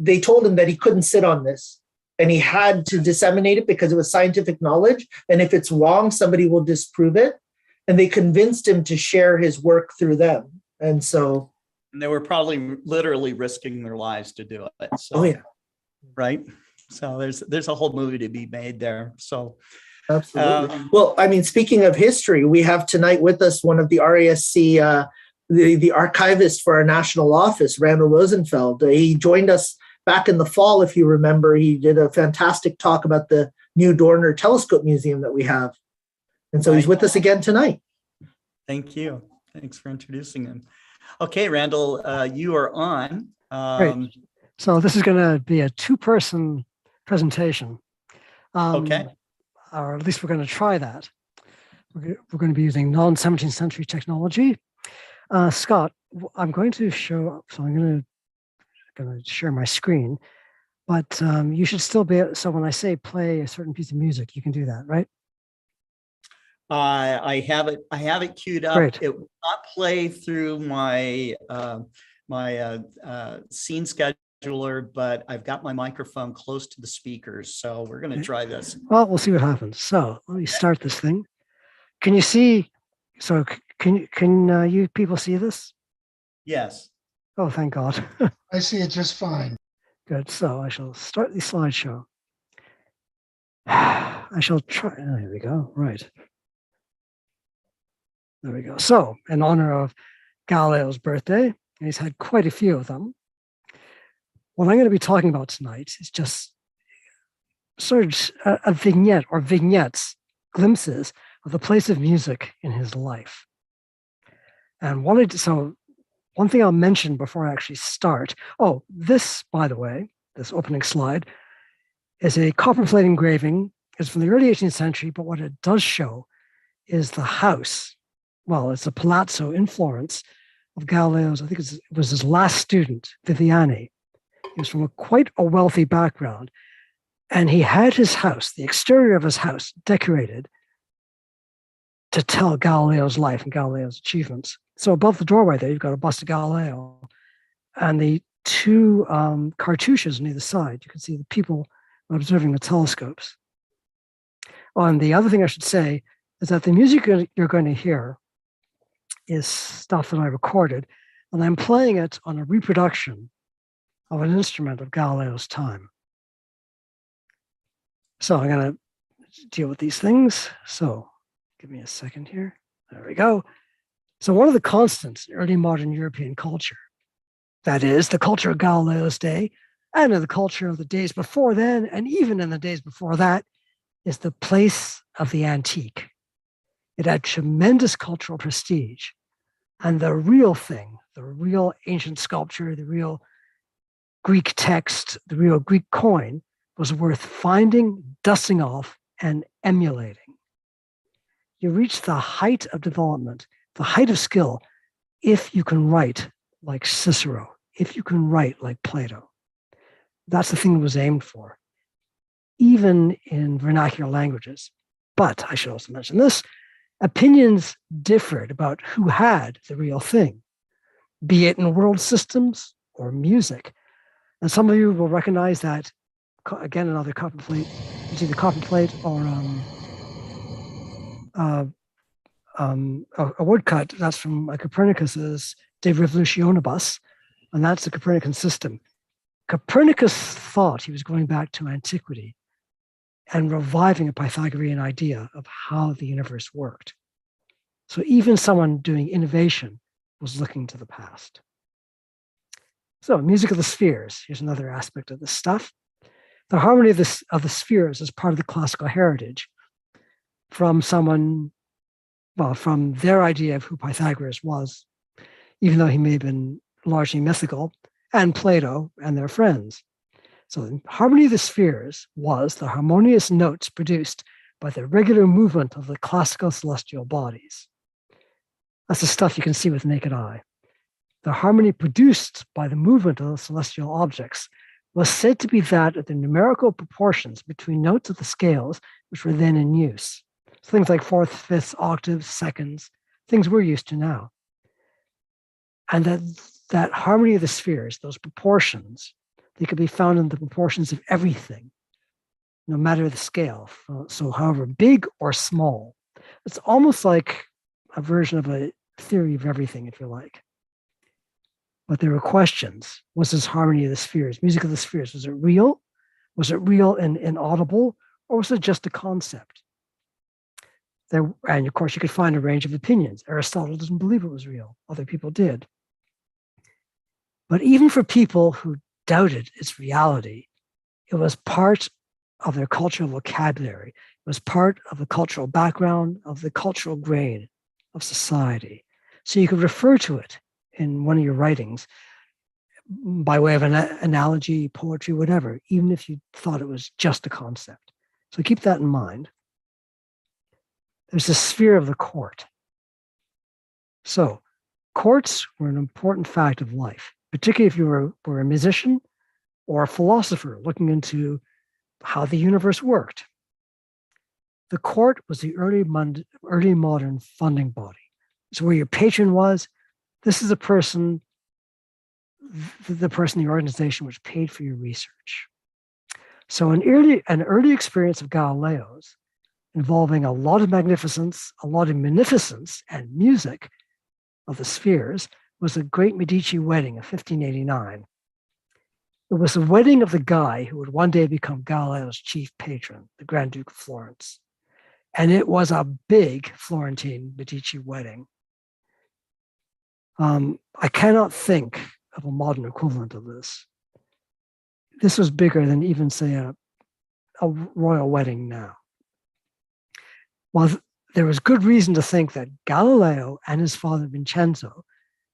they told him that he couldn't sit on this and he had to disseminate it because it was scientific knowledge. And if it's wrong, somebody will disprove it. And they convinced him to share his work through them. And they were probably literally risking their lives to do it. So, oh yeah. Right. So there's a whole movie to be made there. So absolutely. Well, speaking of history, we have tonight with us one of the RASC, the archivist for our national office, Randall Rosenfeld. He joined us back in the fall, if you remember. He did a fantastic talk about the new Dorner Telescope Museum that we have. And so he's with us again tonight. Thank you. Thanks for introducing him. Okay, Randall, you are on. Great. So this is going to be a two-person presentation. Okay. Or at least we're going to try that. We're going to be using non-17th century technology. Scott, I'm going to show, so I'm going to share my screen, but you should still be, so when I say play a certain piece of music, you can do that, right? I have it queued up. Great. It will not play through my scene scheduler, but I've got my microphone close to the speakers, so we're going to try this. Well, we'll see what happens. So let me start this thing. Can you see? So can you people see this? Yes. Oh, thank God. I see it just fine. Good. So I shall start the slideshow. I shall try. Oh, here we go. Right. There we go. So, in honor of Galileo's birthday, and he's had quite a few of them, what I'm going to be talking about tonight is just sort of a vignette or vignettes, glimpses of the place of music in his life. And so one thing I'll mention before I actually start, this, by the way, this opening slide, is a copper plate engraving. It's from the early 18th century, but what it does show is the house. Well, it's a palazzo in Florence of Galileo's, I think it was his last student, Viviani. He was from quite a wealthy background. And he had his house, the exterior of his house, decorated to tell Galileo's life and Galileo's achievements. So above the doorway there, you've got a bust of Galileo. And the two cartouches on either side, you can see the people observing the telescopes. Oh, and the other thing I should say is that the music you're going to hear is stuff that I recorded, and I'm playing it on a reproduction of an instrument of Galileo's time. So I'm going to deal with these things. So give me a second here. There we go. So one of the constants in early modern European culture, that is the culture of Galileo's day and in the culture of the days before then, and even in the days before that, is the place of the antique. It had tremendous cultural prestige. And the real thing, the real ancient sculpture, the real Greek text, the real Greek coin was worth finding, dusting off, and emulating. You reach the height of development, the height of skill, if you can write like Cicero, if you can write like Plato. That's the thing it was aimed for, even in vernacular languages. But I should also mention this, opinions differed about who had the real thing, be it in world systems or music. And some of you will recognize that, again, another copper plate, it's either copper plate or a woodcut. That's from Copernicus's De Revolutionibus, and that's the Copernican system. Copernicus thought he was going back to antiquity and reviving a Pythagorean idea of how the universe worked. So even someone doing innovation was looking to the past. So music of the spheres, here's another aspect of this stuff. The harmony of the spheres is part of the classical heritage from someone, well, from their idea of who Pythagoras was, even though he may have been largely mythical, and Plato and their friends. So the harmony of the spheres was the harmonious notes produced by the regular movement of the classical celestial bodies. That's the stuff you can see with naked eye. The harmony produced by the movement of the celestial objects was said to be that of the numerical proportions between notes of the scales which were then in use. So things like fourths, fifths, octaves, seconds, things we're used to now. And that harmony of the spheres, those proportions, they could be found in the proportions of everything, no matter the scale. So however big or small, it's almost like a version of a theory of everything, if you like. But there were questions. Was this harmony of the spheres, music of the spheres, was it real? Was it real and inaudible, or was it just a concept? And of course, you could find a range of opinions. Aristotle doesn't believe it was real. Other people did. But even for people who doubted its reality, it was part of their cultural vocabulary. It was part of the cultural background, of the cultural grain of society. So you could refer to it in one of your writings by way of an analogy, poetry, whatever, even if you thought it was just a concept. So keep that in mind. There's the sphere of the court. So courts were an important fact of life, particularly if you were a musician or a philosopher looking into how the universe worked. The court was the early modern funding body. So where your patron was, this is the person in the organization which paid for your research. So an early experience of Galileo's involving a lot of magnificence, a lot of munificence and music of the spheres was the Great Medici wedding of 1589. It was the wedding of the guy who would one day become Galileo's chief patron, the Grand Duke of Florence. And it was a big Florentine Medici wedding. I cannot think of a modern equivalent of this. This was bigger than even, say, a royal wedding now. While there was good reason to think that Galileo and his father Vincenzo,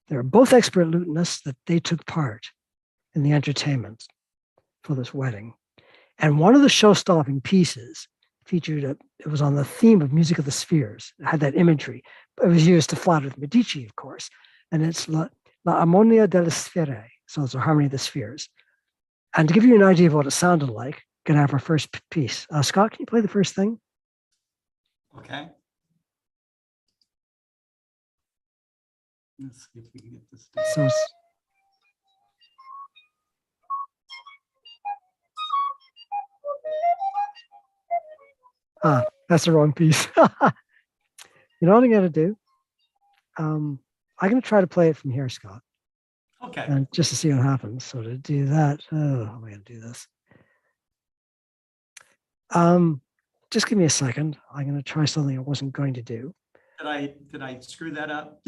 they were both expert lutenists, that they took part in the entertainment for this wedding. And one of the show-stopping pieces it was on the theme of music of the spheres. It had that imagery. It was used to flatter the Medici, of course. And it's La Armonia delle Sfere. So it's a harmony of the spheres. And to give you an idea of what it sounded like, going to have our first piece. Scott, can you play the first thing? Okay. Let's see if we can get this done. So it's, that's the wrong piece. You know what I'm going to do? I'm going to try to play it from here, Scott. Okay. And just to see what happens. So to do that, how am I going to do this? Just give me a second. I'm going to try something I wasn't going to do. Did I screw that up?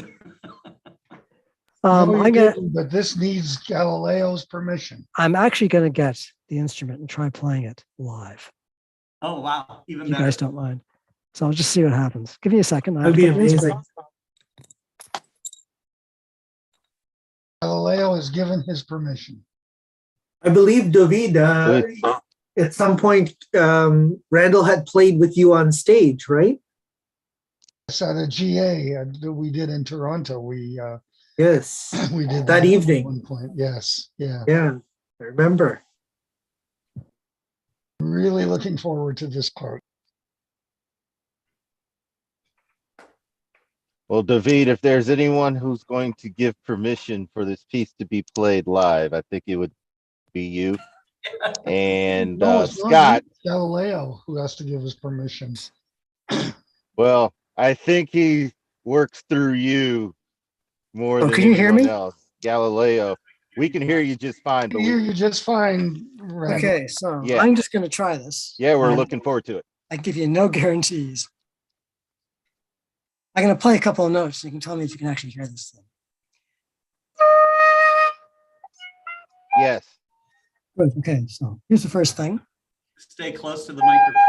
No, you I'm gonna, didn't, but this needs Galileo's permission. I'm actually going to get the instrument and try playing it live. Oh, wow. Even You better. guys don't mind. So I'll just see what happens. Give me a second. That'd be amazing. Galileo has given his permission. I believe, David, at some point, Randall had played with you on stage, right? Yes, at a GA that we did in Toronto. Yes, We did that at evening. one point. Yes, yeah. Yeah, I remember. Really looking forward to this part. Well, David, if there's anyone who's going to give permission for this piece to be played live, I think it would be you. And No, it's not Scott, you, it's Galileo who has to give his permission. well, I think he works through you more than can you hear anyone me? else. Galileo, we can hear you just fine, but I hear you just fine, Randall. Okay, so Yeah. I'm just going to try this. yeah, we're And looking forward to it. I give you no guarantees. I'm going to play a couple of notes. So you can tell me if you can actually hear this thing. Yes. Good. Okay, so here's the first thing. Stay close to the microphone.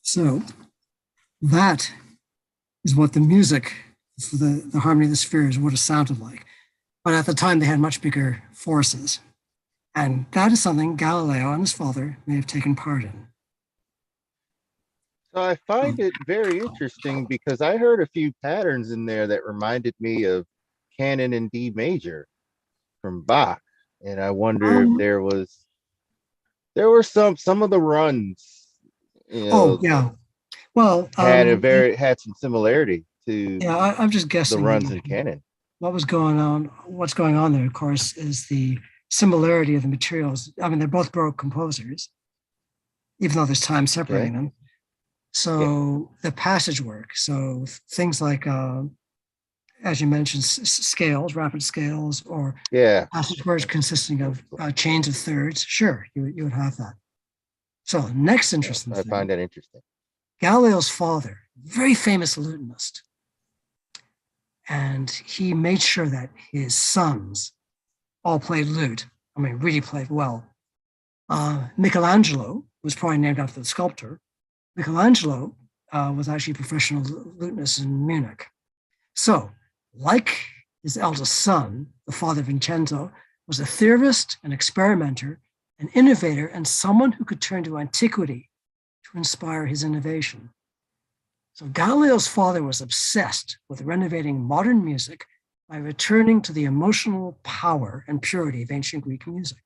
So that is what the music for the harmony of the spheres would have sounded like. But at the time, they had much bigger forces. And that is something Galileo and his father may have taken part in. So I find it very interesting because I heard a few patterns in there that reminded me of Canon in D major from Bach. And I wonder if there were some of the runs, you Oh, know, yeah. Well, had some similarity to yeah, I'm just the guessing. runs in Canon. What's going on there, of course, is the similarity of the materials. I mean, they're both Baroque composers, even though there's time separating them. So the passage work, so things like, as you mentioned, scales, rapid scales, or passage words consisting of chains of thirds. Sure, you would have that. So next interesting thing. I find that interesting. Galileo's father, very famous lutenist, and he made sure that his sons all played lute. I mean, really played well. Michelangelo was probably named after the sculptor. Michelangelo was actually a professional lutenist in Munich. So, like his eldest son, the father Vincenzo, was a theorist, an experimenter, an innovator, and someone who could turn to antiquity to inspire his innovation. So Galileo's father was obsessed with renovating modern music by returning to the emotional power and purity of ancient Greek music.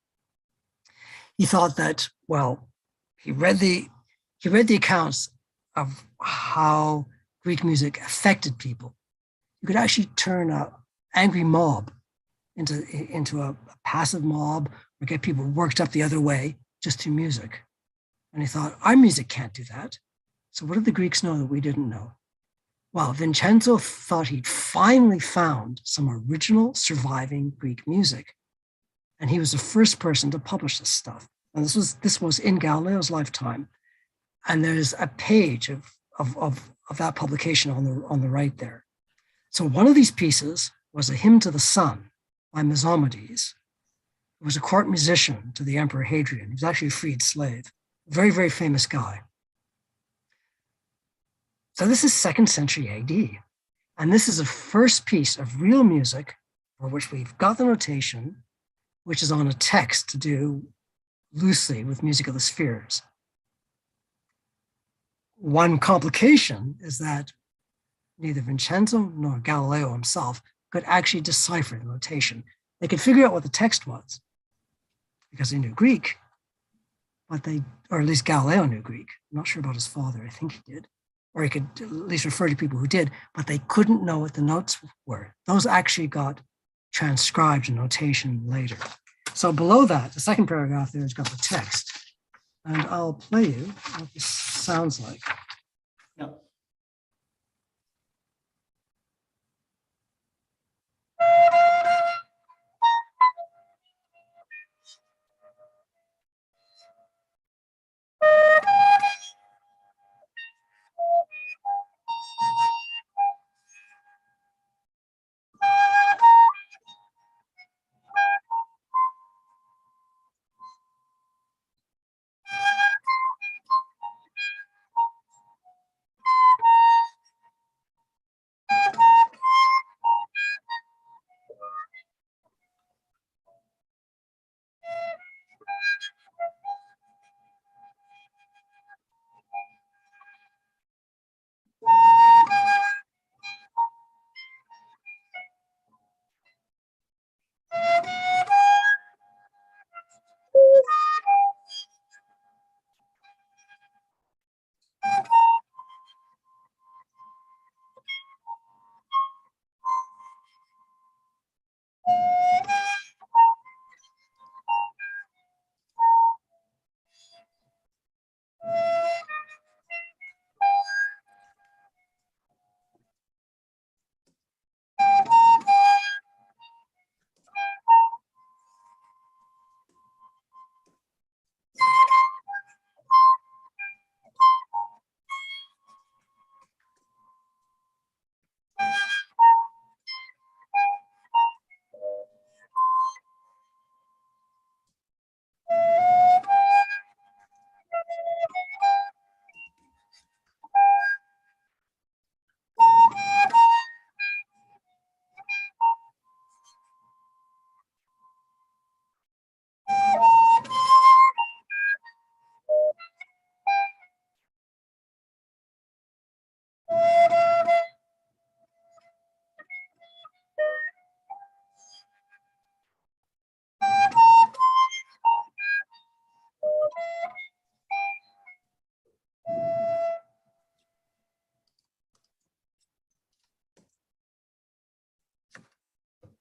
He thought that, well, he read the accounts of how Greek music affected people. You could actually turn an angry mob into a passive mob, or get people worked up the other way just through music. And he thought, our music can't do that. So what did the Greeks know that we didn't know? Well, Vincenzo thought he'd finally found some original surviving Greek music. And he was the first person to publish this stuff. And this was in Galileo's lifetime. And there's a page of that publication on the right there. So one of these pieces was a hymn to the sun by Mesomades, who was a court musician to the Emperor Hadrian. He was actually a freed slave, a very, very famous guy. So this is 2nd century AD. And this is the first piece of real music for which we've got the notation, which is on a text to do loosely with music of the spheres. One complication is that neither Vincenzo nor Galileo himself could actually decipher the notation. They could figure out what the text was because they knew Greek, or at least Galileo knew Greek. I'm not sure about his father. I think he did. Or he could at least refer to people who did, but they couldn't know what the notes were. Those actually got transcribed in notation later. So below that, the second paragraph there has got the text. And I'll play you what this sounds like. Yep.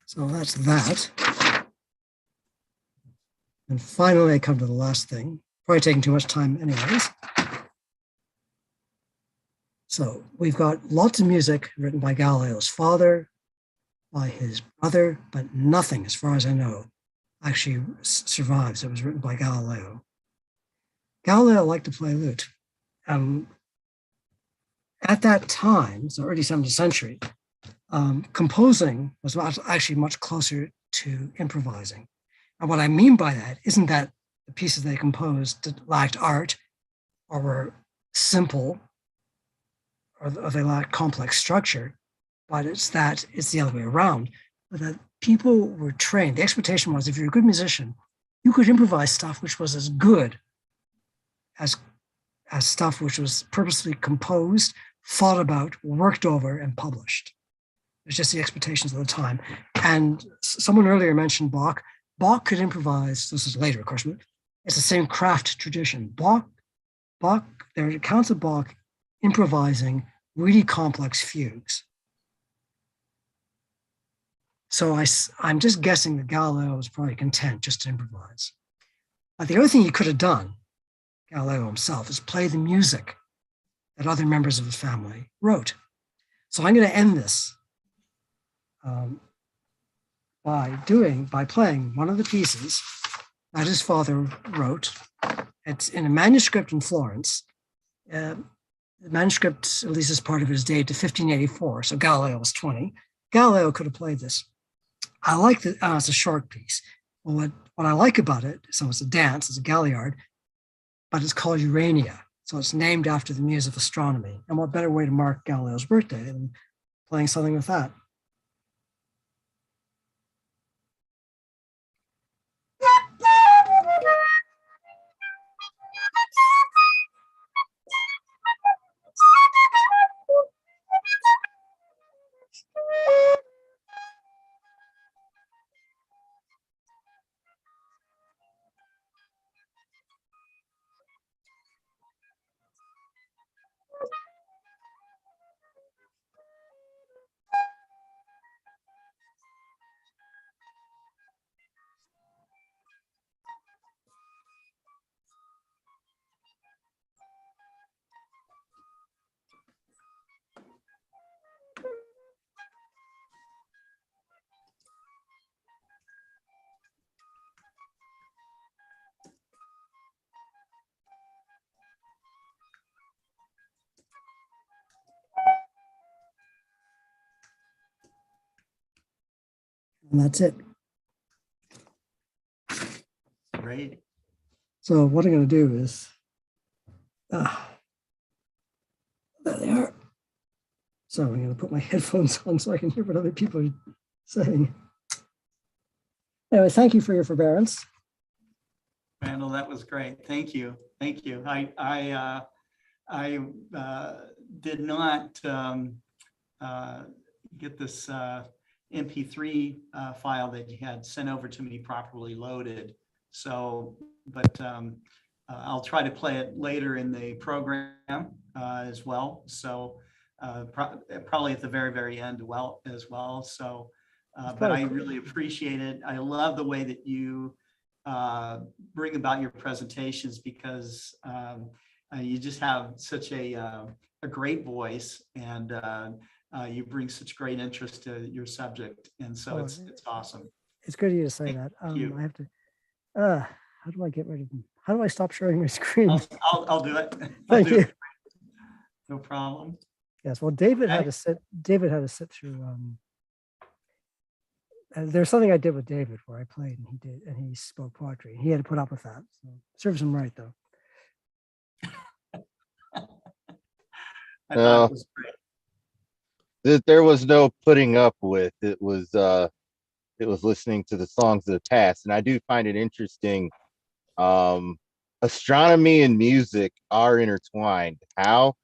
So that's that. And finally, I come to the last thing, probably taking too much time anyways. So we've got lots of music written by Galileo's father, by his brother, but nothing, as far as I know, actually survives. It was written by Galileo. Galileo liked to play lute. At that time, so early 17th century, composing was actually much closer to improvising. And what I mean by that isn't that the pieces they composed lacked art or were simple or they lacked complex structure, but it's the other way around. But that people were trained. The expectation was if you're a good musician, you could improvise stuff which was as good as stuff which was purposely composed, thought about, worked over, and published. It's just the expectations of the time. And someone earlier mentioned Bach. Bach could improvise. This is later, of course. It's the same craft tradition. Bach, there are accounts of Bach improvising really complex fugues. So I'm just guessing that Galileo was probably content just to improvise. But the other thing he could have done, Galileo himself, is play the music that other members of his family wrote. So I'm going to end this by playing one of the pieces that his father wrote. It's in a manuscript in Florence. The manuscript, at least as part of his date, to 1584. So Galileo was 20. Galileo could have played this. I like that. It's a short piece. Well, what I like about it, so it's a dance, it's a galliard, but it's called Urania. So it's named after the muse of astronomy. And what better way to mark Galileo's birthday than playing something with that? And that's it. Great. So what I'm going to do is, there they are. So I'm going to put my headphones on so I can hear what other people are saying. Anyway, thank you for your forbearance. Randall, that was great. Thank you. Thank you. I did not get this MP3 file that you had sent over to me properly loaded. So, but I'll try to play it later in the program as well. So probably at the very, very end as well. So, but I really appreciate it. I love the way that you bring about your presentations because you just have such a great voice and you bring such great interest to your subject. And so it's awesome. It's good of you to say that. I have to, how do I get rid of them? How do I stop sharing my screen? I'll do it. Thank you. No problem. Yes, well, David had to sit through, there's something I did with David where I played and he spoke poetry. He had to put up with that. So serves him right though. I thought it was great. There was no putting up with. It was listening to the songs of the past, and I do find it interesting. Astronomy and music are intertwined. How?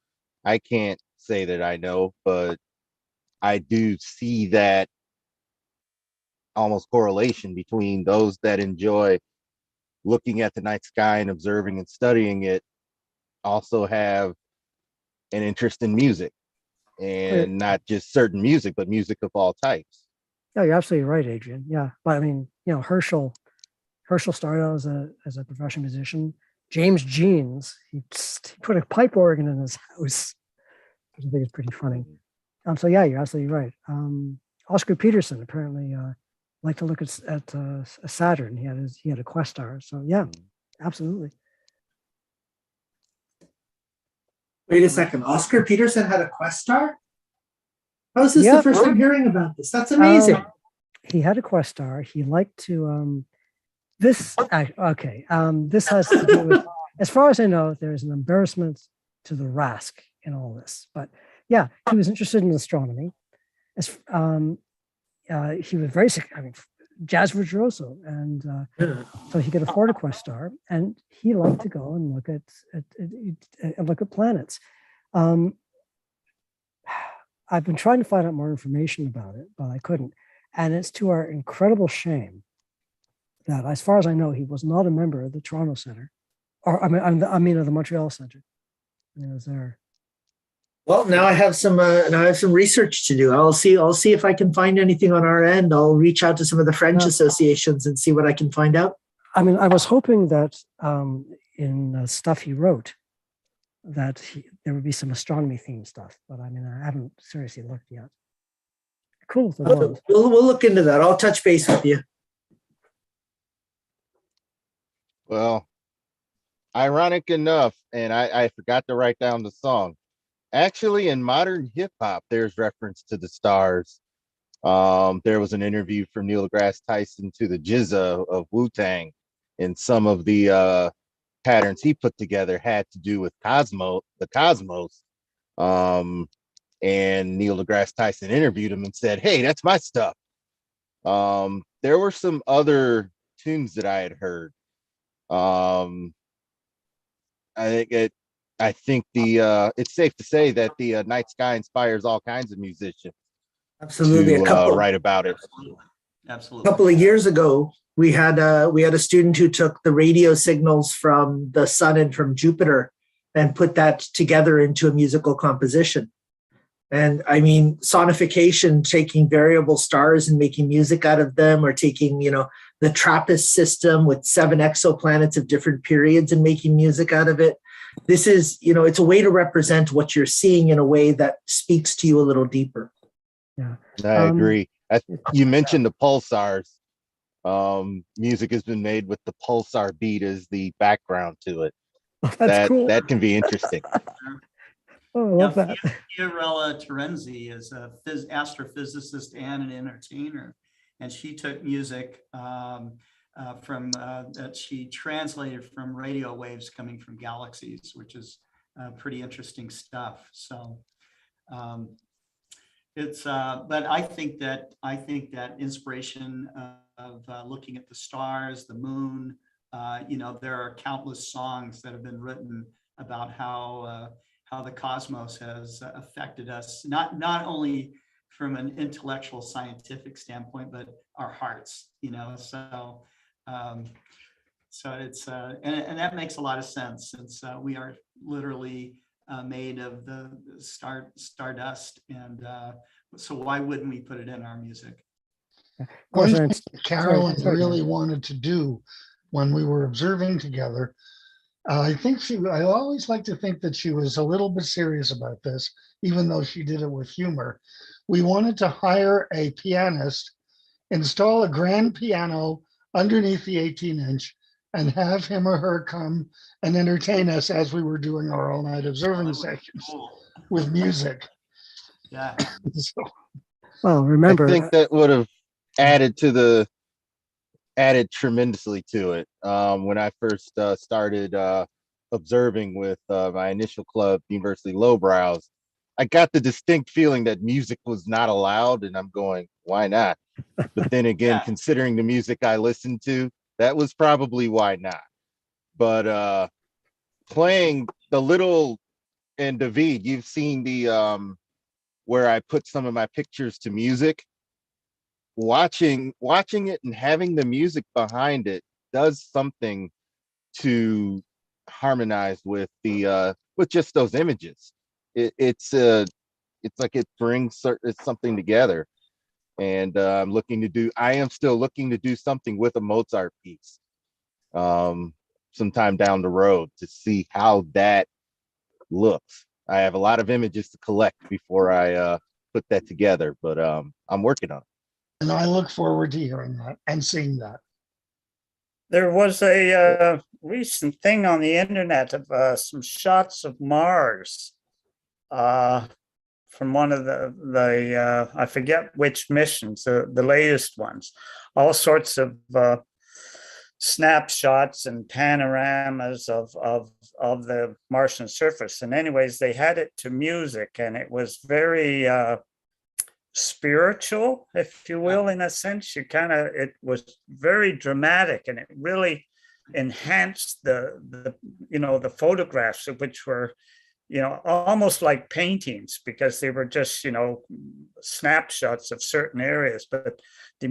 I can't say that I know, but I do see that almost correlation between those that enjoy looking at the night sky and observing and studying it also have an interest in music, and not just certain music, but music of all types. Yeah, you're absolutely right, Adrian. Yeah, but I mean, Herschel started out as a professional musician. James Jeans, he put a pipe organ in his house, which I think is pretty funny. So yeah, you're absolutely right. Oscar Peterson apparently liked to look at Saturn. He had a Questar. So yeah, absolutely. Wait a second. Oscar Peterson had a Questar? How is this the first time hearing about this? That's amazing. He had a Questar. He liked to this this has to do with, as far as I know, there is an embarrassment to the Rask in all this. But yeah, he was interested in astronomy. He was very sick. I mean, jazz virtuoso, and so he could afford a Questar, and he liked to go and look at planets. I've been trying to find out more information about it, but I couldn't. And it's to our incredible shame that, as far as I know, he was not a member of the Toronto Center, or of the Montreal Center. He was there. Well, now I have some research to do. I'll see if I can find anything on our end. I'll reach out to some of the French associations and see what I can find out. I mean, I was hoping that in stuff he wrote, that there would be some astronomy themed stuff, but I mean, I haven't seriously looked yet. Cool. We'll look into that. I'll touch base with you. Well, ironic enough, and I forgot to write down the song. Actually, in modern hip hop, there's reference to the stars. There was an interview from Neil deGrasse Tyson to the Jizza of Wu-Tang, and some of the patterns he put together had to do with the cosmos. And Neil deGrasse Tyson interviewed him and said, "Hey, that's my stuff." There were some other tunes that I had heard. I think it's safe to say that the night sky inspires all kinds of musicians. Absolutely, to write about it. Absolutely. A couple of years ago, we had a student who took the radio signals from the sun and from Jupiter and put that together into a musical composition. And I mean, sonification, taking variable stars and making music out of them, or taking, the TRAPPIST system with 7 exoplanets of different periods and making music out of it. This is, it's a way to represent what you're seeing in a way that speaks to you a little deeper. Yeah, I agree. You mentioned the pulsars. Music has been made with the pulsar beat as the background to it. That's cool. That can be interesting. Oh, I love that. Fiorella Terenzi is a astrophysicist and an entertainer, and she took music from that she translated from radio waves coming from galaxies, which is pretty interesting stuff. So it's but I think that inspiration of looking at the stars, the moon, there are countless songs that have been written about how the cosmos has affected us, not only from an intellectual scientific standpoint, but our hearts, so it's and that makes a lot of sense, since we are literally made of the stardust, and so why wouldn't we put it in our music? One thing Carolyn really wanted to do when we were observing together, I always like to think that she was a little bit serious about this, even though she did it with humor. We wanted to hire a pianist, install a grand piano underneath the 18-inch, and have him or her come and entertain us as we were doing our all-night observing sessions with music. Yeah. So, well, remember, I think that would have added tremendously to it. When I first started observing with my initial club, University Lowbrows, I got the distinct feeling that music was not allowed, and I'm going, why not? But then again, considering the music I listened to, that was probably why not. But playing the little, and David, you've seen the where I put some of my pictures to music. Watching it and having the music behind it does something to harmonize with the with just those images. It's like it brings something together. and I am still looking to do something with a Mozart piece sometime down the road to see how that looks. I have a lot of images to collect before I put that together, but I'm working on it. And I look forward to hearing that and seeing that. There was a recent thing on the internet of some shots of Mars from one of the I forget which missions, the latest ones, all sorts of snapshots and panoramas of the Martian surface. And anyways, they had it to music, and it was very spiritual, if you will, in a sense. It was very dramatic, and it really enhanced the photographs, which were almost like paintings, because they were just snapshots of certain areas. But the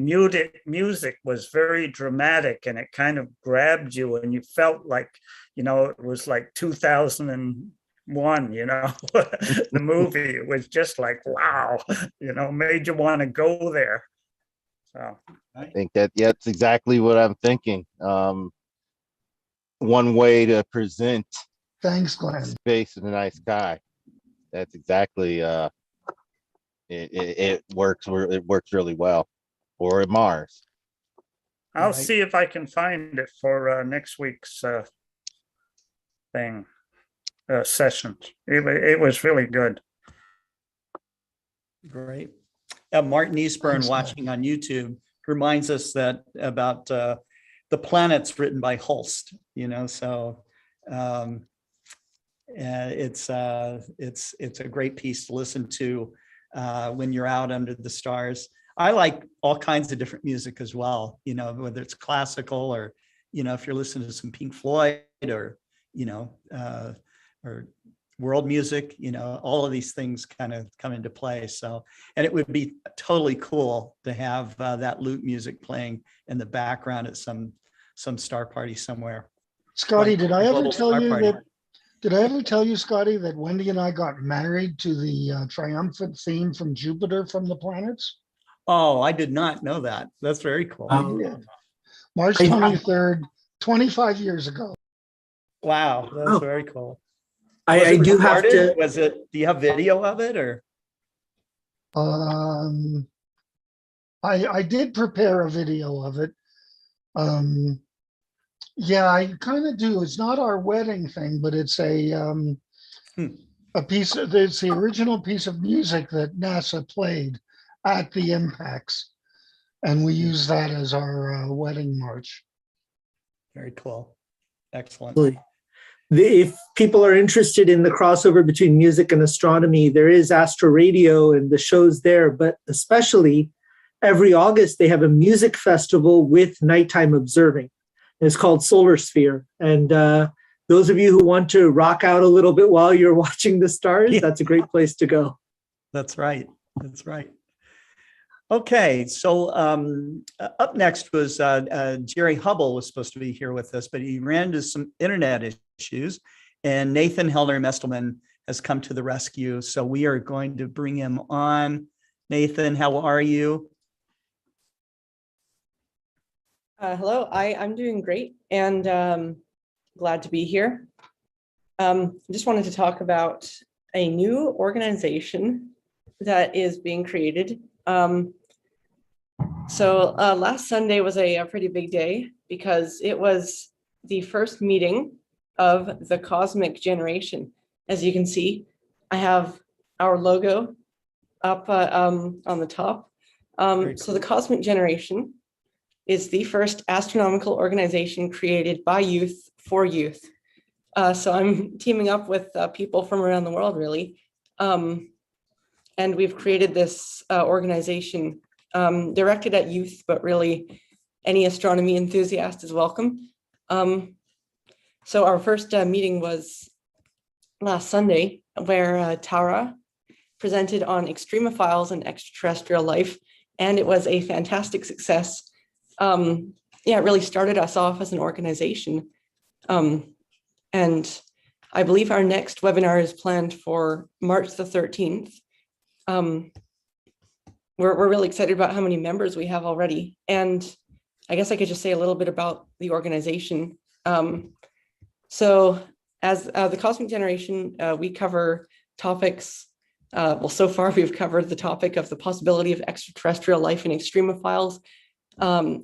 music was very dramatic, and it kind of grabbed you, and you felt like it was like 2001, the movie. It was just like, wow, made you want to go there. So I think that's exactly what I'm thinking. One way to present Thanks, Glenn. space in the night sky. That's exactly it works really well for Mars. I'll see if I can find it for next week's session. It was really good. Great. Martin Eastburn, Thanks, watching on YouTube, reminds us that about the planets written by Holst. So it's a great piece to listen to when you're out under the stars. I like all kinds of different music as well, whether it's classical or, if you're listening to some Pink Floyd or, or world music, all of these things kind of come into play. So, and it would be totally cool to have that lute music playing in the background at some star party somewhere. Scotty, Like did I ever global tell star you party. that? Did I ever tell you, Scotty, that Wendy and I got married to the triumphant theme from Jupiter from the planets? Oh, I did not know that. That's very cool. We did. March 23rd, 25 years ago. Wow, that's very cool. I do have to. Was it? Do you have video of it or? I did prepare a video of it. Yeah, I kind of do. It's not our wedding thing, but it's a piece of, it's the original piece of music that NASA played at the impacts, and we use that as our wedding march. Very cool. Excellent. If people are interested in the crossover between music and astronomy, there is Astro Radio and the shows there, but especially every August, they have a music festival with nighttime observing. It's called Solar Sphere. And those of you who want to rock out a little bit while you're watching the stars, that's a great place to go. That's right. That's right. Okay, so up next was Jerry Hubbell was supposed to be here with us, but he ran into some internet issues, and Nathan Hellner-Mestelman has come to the rescue. So we are going to bring him on. Nathan, how are you? Hello, I'm doing great and glad to be here. Just wanted to talk about a new organization that is being created. So last Sunday was a pretty big day because it was the first meeting of the Cosmic Generation. As you can see, I have our logo up on the top. So the Cosmic Generation is the first astronomical organization created by youth for youth. So I'm teaming up with people from around the world, really. And we've created this organization directed at youth, but really any astronomy enthusiast is welcome. So our first meeting was last Sunday, where Tara presented on extremophiles and extraterrestrial life, and it was a fantastic success. Yeah, it really started us off as an organization. And I believe our next webinar is planned for March the 13th. we're really excited about how many members we have already. And I guess I could just say a little bit about the organization. So as the Cosmic Generation, we cover topics. Well, so far we've covered the topic of the possibility of extraterrestrial life in extremophiles.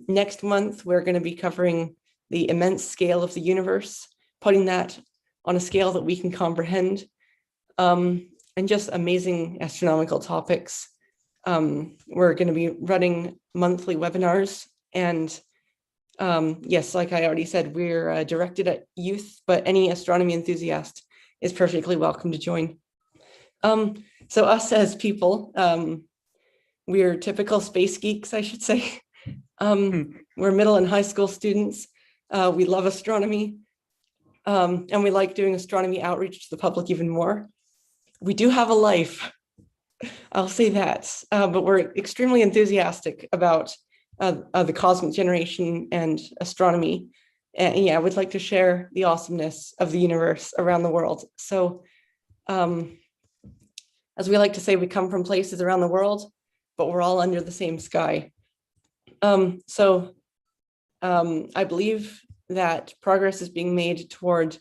Next month, we're going to be covering the immense scale of the universe, putting that on a scale that we can comprehend, and just amazing astronomical topics. We're going to be running monthly webinars, and yes, like I already said, we're directed at youth, but any astronomy enthusiast is perfectly welcome to join. So us as people, we're typical space geeks, I should say. We're middle and high school students. We love astronomy, and we like doing astronomy outreach to the public even more. We do have a life, I'll say that, but we're extremely enthusiastic about the Cosmic Generation and astronomy. And yeah, I would like to share the awesomeness of the universe around the world. So as we like to say, we come from places around the world, but we're all under the same sky. So I believe that progress is being made toward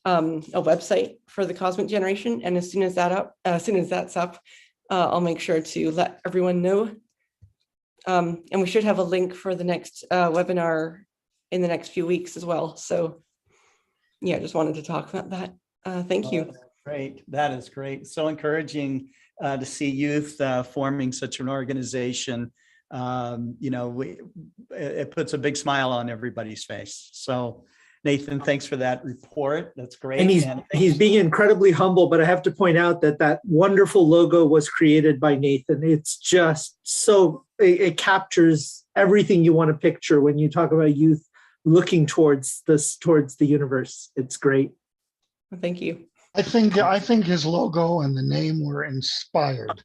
a website for the Cosmic Generation, and as soon as that's up, I'll make sure to let everyone know. And we should have a link for the next webinar in the next few weeks as well. So yeah, just wanted to talk about that. Thank you. Great. That is great. So encouraging to see youth forming such an organization. You know, it puts a big smile on everybody's face. So Nathan, thanks for that report. That's great. And he's being incredibly humble, but I have to point out that that wonderful logo was created by Nathan. It's just so, it captures everything you want to picture when you talk about youth looking towards the universe. It's great. Thank you. I think his logo and the name were inspired.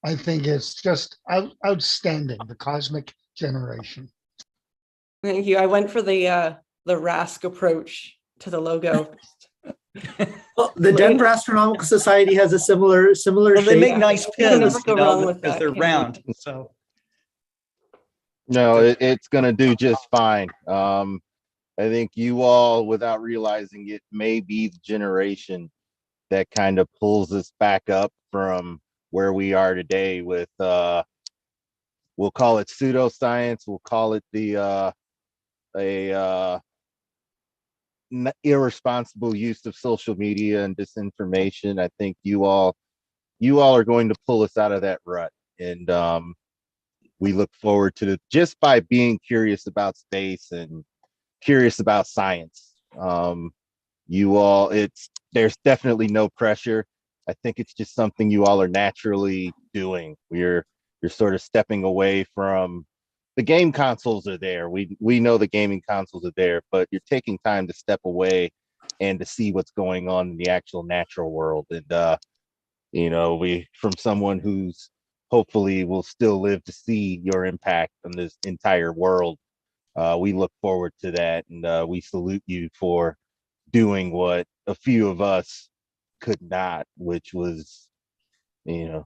I think it's just outstanding, the Cosmic Generation. Thank you. I went for the Rask approach to the logo. Well, the Denver Astronomical Society has a similar Well, they shape. make nice pins, you know, because that, they're round. So No, it's going to do just fine. I think you all, without realizing it, may be the generation that kind of pulls us back up from where we are today with, we'll call it pseudoscience, we'll call it the irresponsible use of social media and disinformation. I think you all are going to pull us out of that rut, and we look forward to just by being curious about space and curious about science. You all, there's definitely no pressure. I think it's just something you all are naturally doing. You're sort of stepping away from the game consoles are there. We know the gaming consoles are there, but you're taking time to step away and to see what's going on in the actual natural world. And you know, from someone who's hopefully will still live to see your impact on this entire world, we look forward to that, and we salute you for doing what a few of us could not, which was, you know,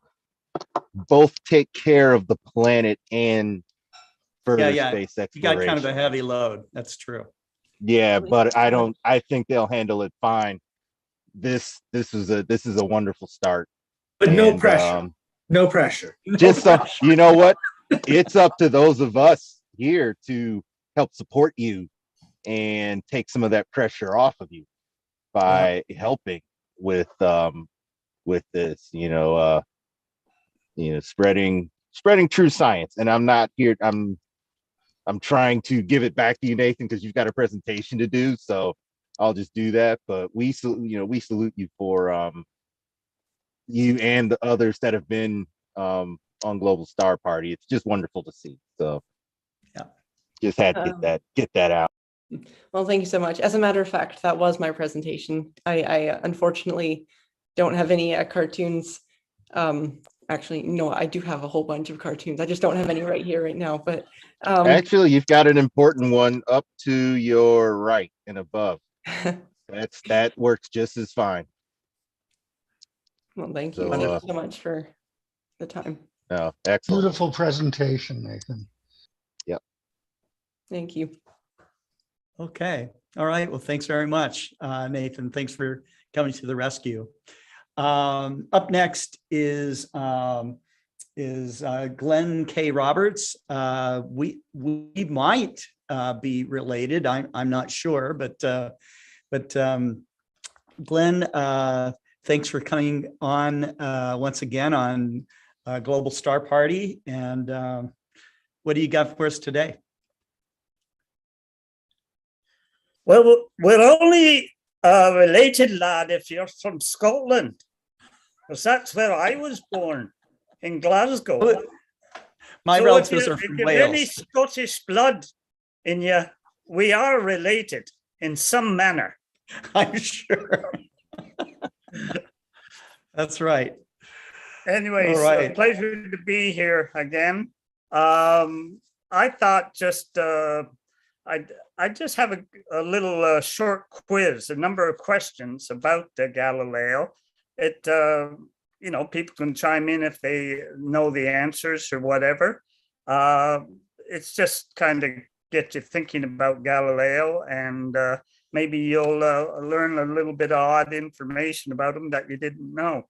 both take care of the planet and further space exploration. You got kind of a heavy load. That's true. Yeah, but I think they'll handle it fine. This is a wonderful start. But no pressure. No pressure. Just you know what? It's up to those of us here to help support you and take some of that pressure off of you by helping with this, spreading true science. And I'm not here, I'm trying to give it back to you, Nathan, because you've got a presentation to do, so I'll just do that. But we salute you for you and the others that have been on Global Star Party. It's just wonderful to see. So yeah, just had to get that out. Well, thank you so much. As a matter of fact, that was my presentation. I unfortunately don't have any cartoons. Actually, no, I do have a whole bunch of cartoons. I just don't have any right here right now. But actually, you've got an important one up to your right and above. That works just as fine. Well, thank you. Thank you so much for the time. No, excellent. Beautiful presentation, Nathan. Yep. Thank you. Okay. All right. Well, thanks very much, Nathan. Thanks for coming to the rescue. Up next is Glenn K. Roberts. We might be related. I'm not sure, but Glenn, thanks for coming on once again on Global Star Party. And what do you got for us today? Well, we're only related, lad, if you're from Scotland, because that's where I was born, in Glasgow. My So relatives are if from you've any Wales. Scottish blood in you, we are related in some manner. I'm sure. That's right. Anyway, All right. so pleasure to be here again. I thought just I just have a little short quiz, a number of questions about Galileo. It you know, people can chime in if they know the answers or whatever. It's just kind of get you thinking about Galileo, and maybe you'll learn a little bit of odd information about him that you didn't know.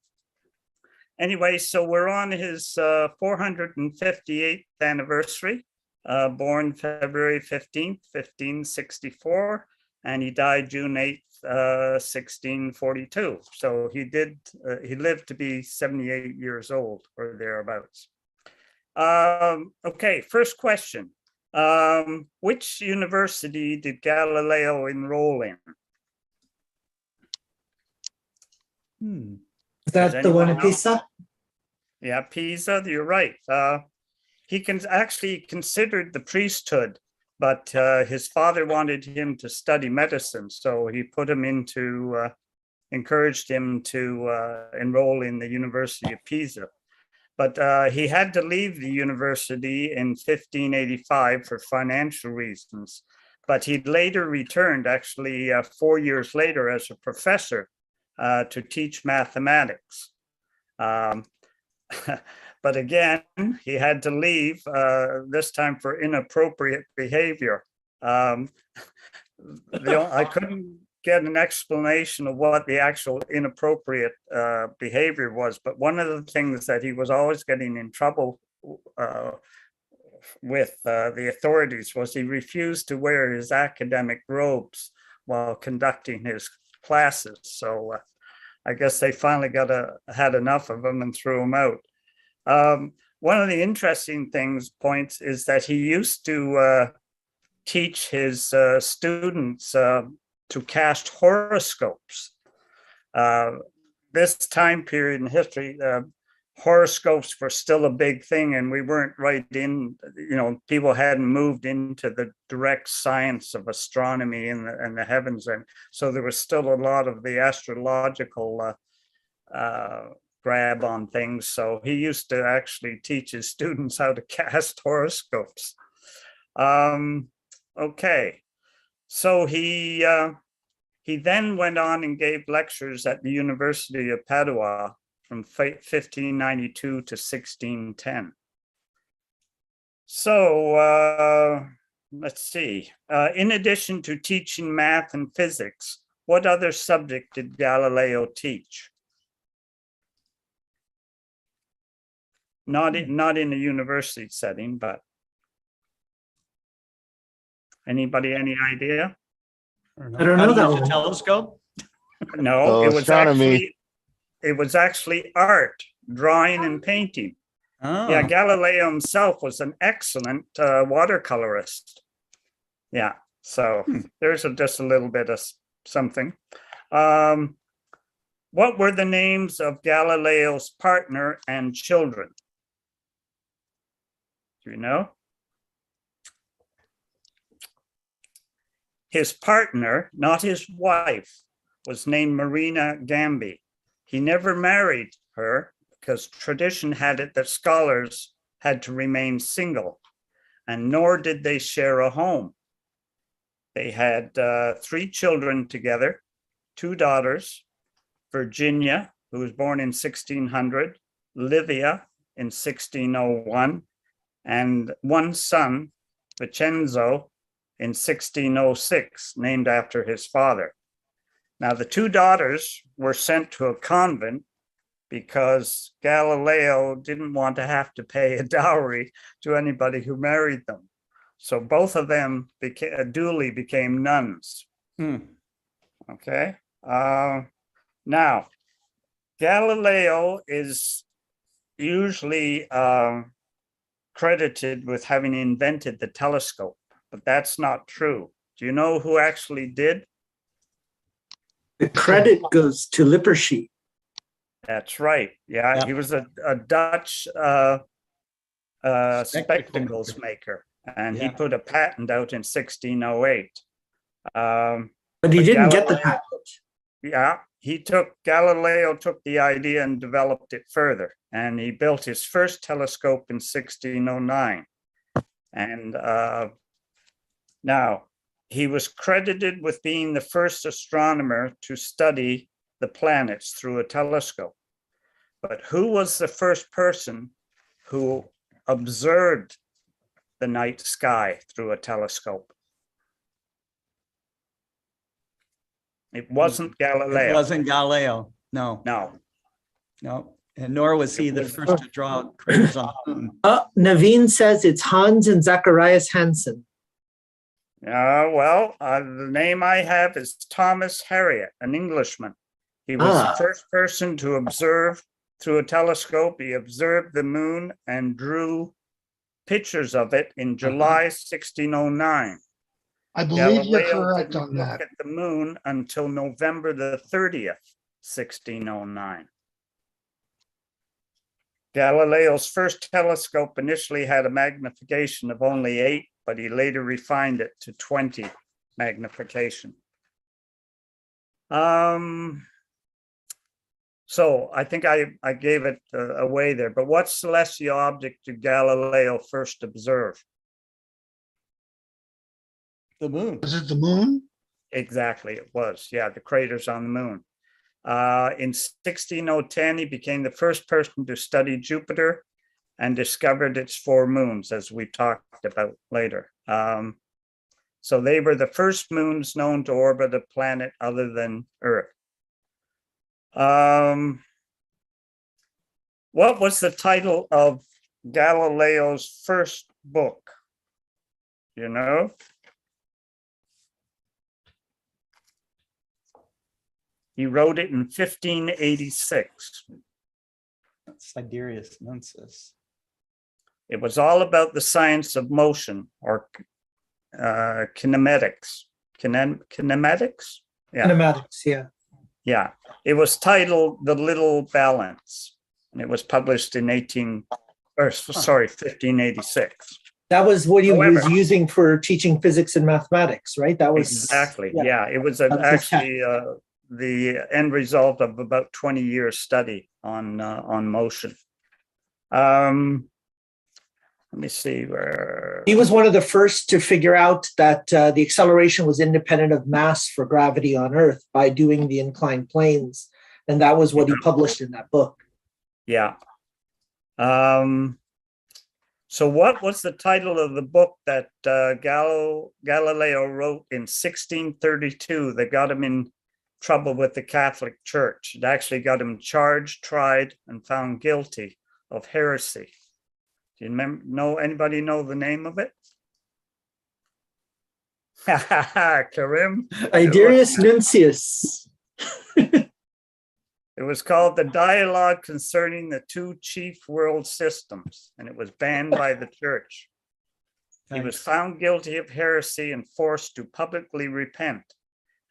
Anyway, so we're on his 458th anniversary, born February 15th, 1564, and he died June 8th, 1642. So he lived to be 78 years old or thereabouts. Okay, first question. Which university did Galileo enroll in? Is that the one in Pisa? Yeah, Pisa, you're right. He actually considered the priesthood, but his father wanted him to study medicine. So he put him encouraged him to enroll in the University of Pisa. But he had to leave the university in 1585 for financial reasons. But he later returned, actually 4 years later, as a professor to teach mathematics. But again, he had to leave, this time for inappropriate behavior. I couldn't get an explanation of what the actual inappropriate behavior was, but one of the things that he was always getting in trouble with the authorities was he refused to wear his academic robes while conducting his classes. So I guess they finally had enough of him and threw him out. One of the interesting points is that he used to teach his students to cast horoscopes. This time period in history, horoscopes were still a big thing, and we weren't right in, you know, people hadn't moved into the direct science of astronomy and the heavens. And so there was still a lot of the astrological grab on things. So he used to actually teach his students how to cast horoscopes. Okay, so he then went on and gave lectures at the University of Padua from 1592 to 1610. So let's see. In addition to teaching math and physics, what other subject did Galileo teach? Not in a university setting, but anybody, any idea? I don't know that Use a one. telescope? No, it was astronomy. actually art, drawing and painting. Oh. Yeah, Galileo himself was an excellent watercolorist. Yeah, so there's just a little bit of something. What were the names of Galileo's partner and children? Do you know? His partner, not his wife, was named Marina Gambi. He never married her because tradition had it that scholars had to remain single, and nor did they share a home. They had 3 children together, 2 daughters, Virginia, who was born in 1600, Livia in 1601 and one son, Vincenzo, in 1606, named after his father. Now, the two daughters were sent to a convent because Galileo didn't want to have to pay a dowry to anybody who married them. So both of them duly became nuns. Okay. Now, Galileo is usually credited with having invented the telescope, but that's not true. Do you know who actually did? The credit goes to Lippershey. That's right. Yeah, Yep. he was a Dutch spectacles maker, and he Yeah. put a patent out in 1608. But he didn't get the patent. Yeah, Galileo took the idea and developed it further, and he built his first telescope in 1609. And now he was credited with being the first astronomer to study the planets through a telescope. But who was the first person who observed the night sky through a telescope? It wasn't Galileo. It wasn't Galileo. No, No. no. And nor was he the first to draw craters on the moon. Navin says it's Hans and Zacharias Hansen. Well, the name I have is Thomas Harriot, an Englishman. He was the first person to observe through a telescope. He observed the moon and drew pictures of it in July 1609. I believe you're Galileo correct didn't on look that. at the moon until November the 30th, 1609. Galileo's first telescope initially had a magnification of only 8, but he later refined it to 20 magnification. So I think I gave it away there, but what celestial object did Galileo first observe? The moon. Was it the moon? Exactly, it was. Yeah, the craters on the moon. In 1610, he became the first person to study Jupiter and discovered its 4 moons, as we talked about later. So they were the first moons known to orbit a planet other than Earth. What was the title of Galileo's first book? You know? He wrote it in 1586. Sidereus Nuncis. It was all about the science of motion, or kinematics. Kinematics? Yeah. Kinematics, yeah. Yeah. It was titled The Little Balance, and it was published in 1586. That was what he was using for teaching physics and mathematics, right? That was exactly, yeah. It was actually the end result of about 20 years study on motion. Let me see where. He was one of the first to figure out that the acceleration was independent of mass for gravity on Earth by doing the inclined planes. And that was what he published in that book. Yeah. So what was the title of the book that Galileo wrote in 1632 that got him in trouble with the Catholic Church? It actually got him charged, tried, and found guilty of heresy. Do you anybody know the name of it? Karim? Sidereus Nuncius. It was called The Dialogue Concerning the Two Chief World Systems, and it was banned by the church. He was found guilty of heresy and forced to publicly repent,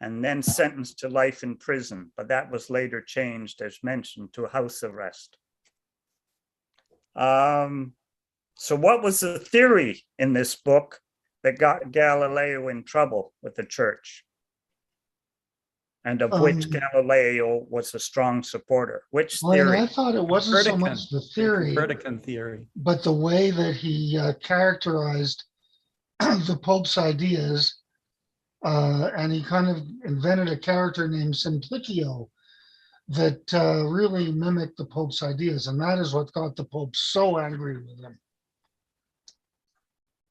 and then sentenced to life in prison, but that was later changed, as mentioned, to house arrest. So what was the theory in this book that got Galileo in trouble with the church? And of which Galileo was a strong supporter? Which theory? I thought it wasn't so much the theory, Copernican theory, but the way that he characterized the Pope's ideas. And he kind of invented a character named Simplicio that really mimic the Pope's ideas. And that is what got the Pope so angry with him.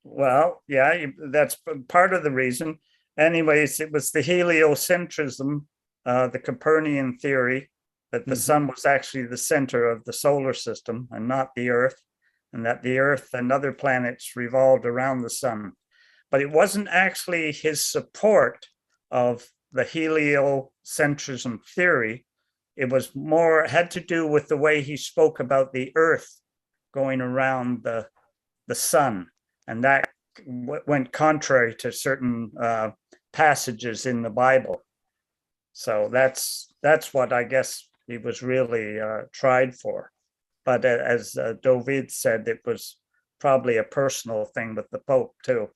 Well, yeah, that's part of the reason. Anyways, it was the heliocentrism, the Copernican theory, that the sun was actually the center of the solar system and not the Earth, and that the Earth and other planets revolved around the sun. But it wasn't actually his support of the heliocentrism theory. It was more, had to do with the way he spoke about the Earth going around the sun. And that went contrary to certain passages in the Bible. So that's what I guess he was really tried for. But as David said, it was probably a personal thing with the Pope too.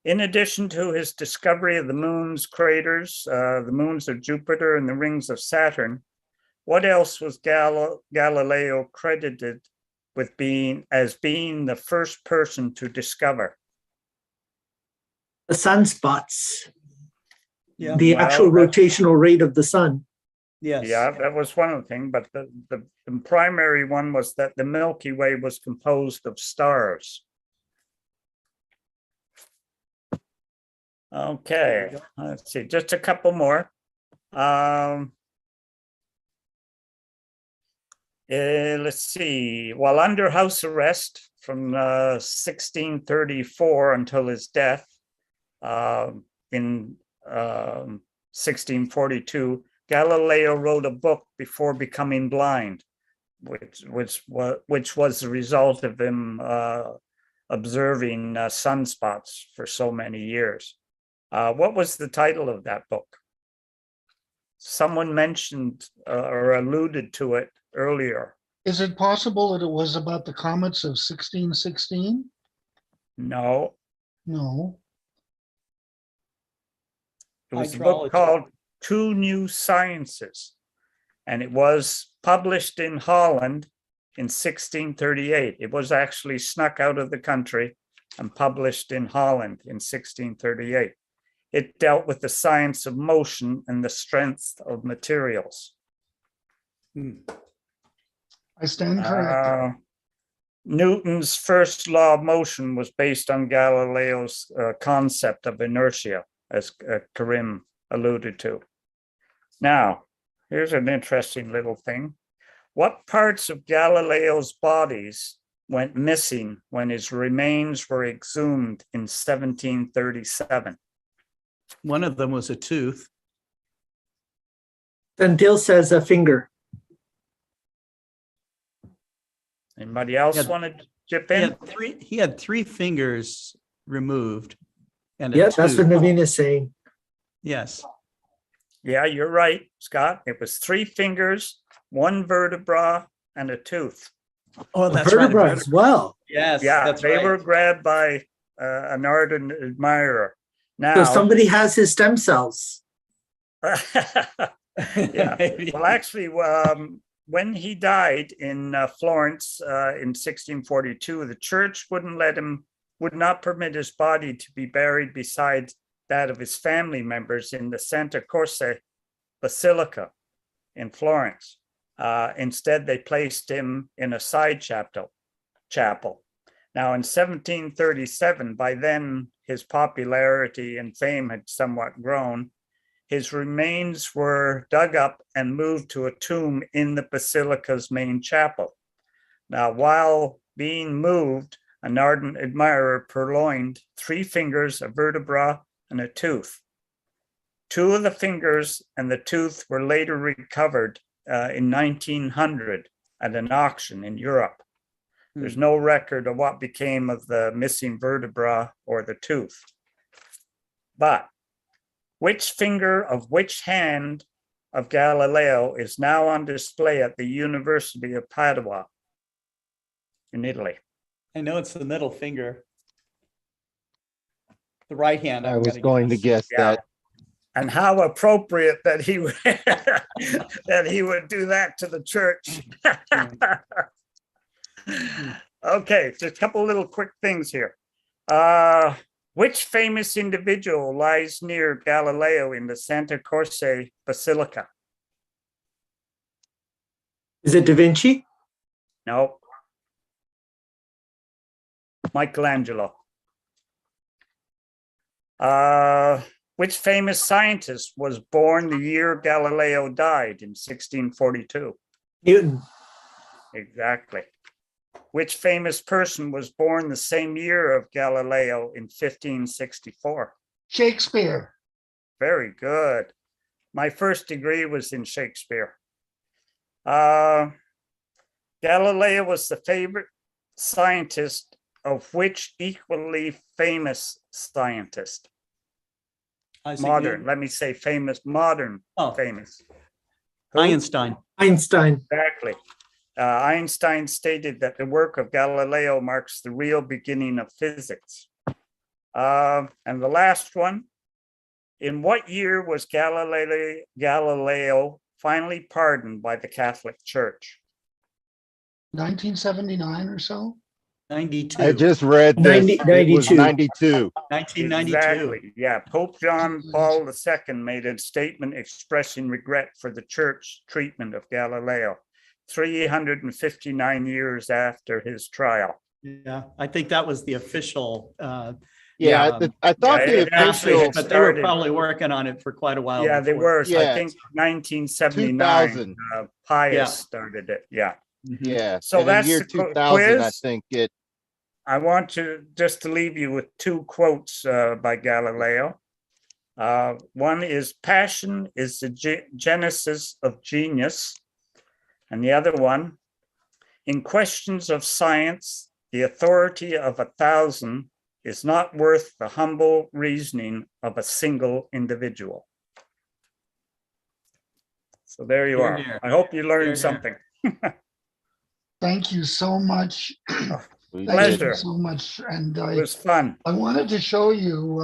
In addition to his discovery of the moon's craters, the moons of Jupiter and the rings of Saturn, what else was Galileo credited with being the first person to discover? The sunspots. Yeah. The Well, actual rotational rate of the sun. Yes. Yeah, that was one of the things, but the primary one was that the Milky Way was composed of stars. Okay, let's see, just a couple more. Let's see, while under house arrest from 1634 until his death in 1642, Galileo wrote a book before becoming blind, which was the result of him observing sunspots for so many years. What was the title of that book? Someone mentioned or alluded to it earlier. Is it possible that it was about the comets of 1616? No. No. It was a book called Two New Sciences, and it was published in Holland in 1638. It was actually snuck out of the country and published in Holland in 1638. It dealt with the science of motion and the strength of materials. I stand corrected. Newton's first law of motion was based on Galileo's concept of inertia, as Karim alluded to. Now, here's an interesting little thing. What parts of Galileo's bodies went missing when his remains were exhumed in 1737? One of them was a tooth. Then Dill says a finger. Anybody else want to chip in? He had three fingers removed. And Yeah, that's what Navin is saying. Yes. Yeah, you're right, Scott. It was three fingers, one vertebra, and a tooth. Oh, that's vertebra right. as well. Yes, yeah, that's they right. were grabbed by an ardent admirer. Now, So somebody has his stem cells. yeah. Well, actually, when he died in Florence in 1642, the church would not permit his body to be buried beside that of his family members in the Santa Croce Basilica in Florence. Instead, they placed him in a side chapel. Now, in 1737, by then his popularity and fame had somewhat grown. His remains were dug up and moved to a tomb in the basilica's main chapel. Now, while being moved, an ardent admirer purloined three fingers, a vertebra, and a tooth. Two of the fingers and the tooth were later recovered in 1900 at an auction in Europe. There's no record of what became of the missing vertebra or the tooth. But which finger of which hand of Galileo is now on display at the University of Padua in Italy? I know it's the middle finger. The right hand. I was going to guess that. And how appropriate that he would that he would do that to the church. Okay, just a couple little quick things here. Which famous individual lies near Galileo in the Santa Croce Basilica? Is it Da Vinci? No. Michelangelo. Which famous scientist was born the year Galileo died in 1642? Newton. Exactly. Which famous person was born the same year of Galileo in 1564? Shakespeare. Very good. My first degree was in Shakespeare. Galileo was the favorite scientist of which equally famous scientist? Modern, let me say famous, modern, famous. Who? Einstein. Einstein. Exactly. Einstein stated that the work of Galileo marks the real beginning of physics. And the last one, in what year was Galileo finally pardoned by the Catholic Church? 1979 or so? 92. I just read this. 90, It was 92. 1992. Exactly. Yeah. Pope John Paul II made a statement expressing regret for the church treatment of Galileo 359 years after his trial. Yeah, I think that was the official. I thought the official, but they were probably working on it for quite a while. Yeah, they were. Yeah. I think 1979. Pius started it. Yeah. Yeah. So and that's in year the 2000, quiz. I think it. I want to just to leave you with two quotes by Galileo. One is passion is the genesis of genius. And the other one, in questions of science, the authority of 1,000 is not worth the humble reasoning of a single individual. So there you are. I hope you learned something. Thank you so much. Pleasure. You so much. And it was fun. I wanted to show you,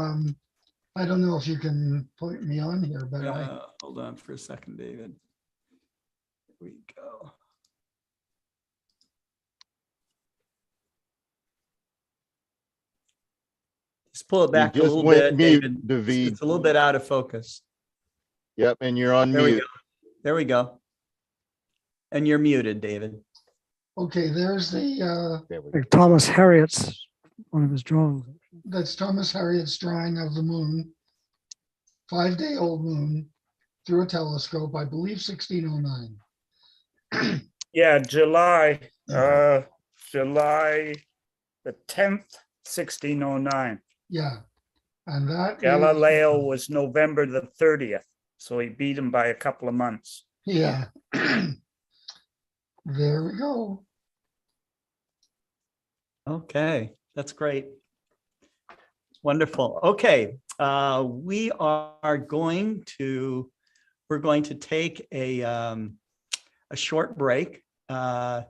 I don't know if you can point me on here, but hold on for a second, David. Here we go. Just pull it back a little bit, David. It's a little bit out of focus. Yep, and you're on There mute. we go. There we go. And you're muted, David. okay, there's the, Like Thomas Harriot's, one of his drawings. that's Thomas Harriot's drawing of the moon, 5-day-old moon through a telescope, I believe 1609. Yeah, July the 10th, 1609. Yeah, and that Galileo was November the 30th, so he beat him by a couple of months. Yeah. There we go. Okay, that's great. Wonderful. Okay, we're going to take a short break, and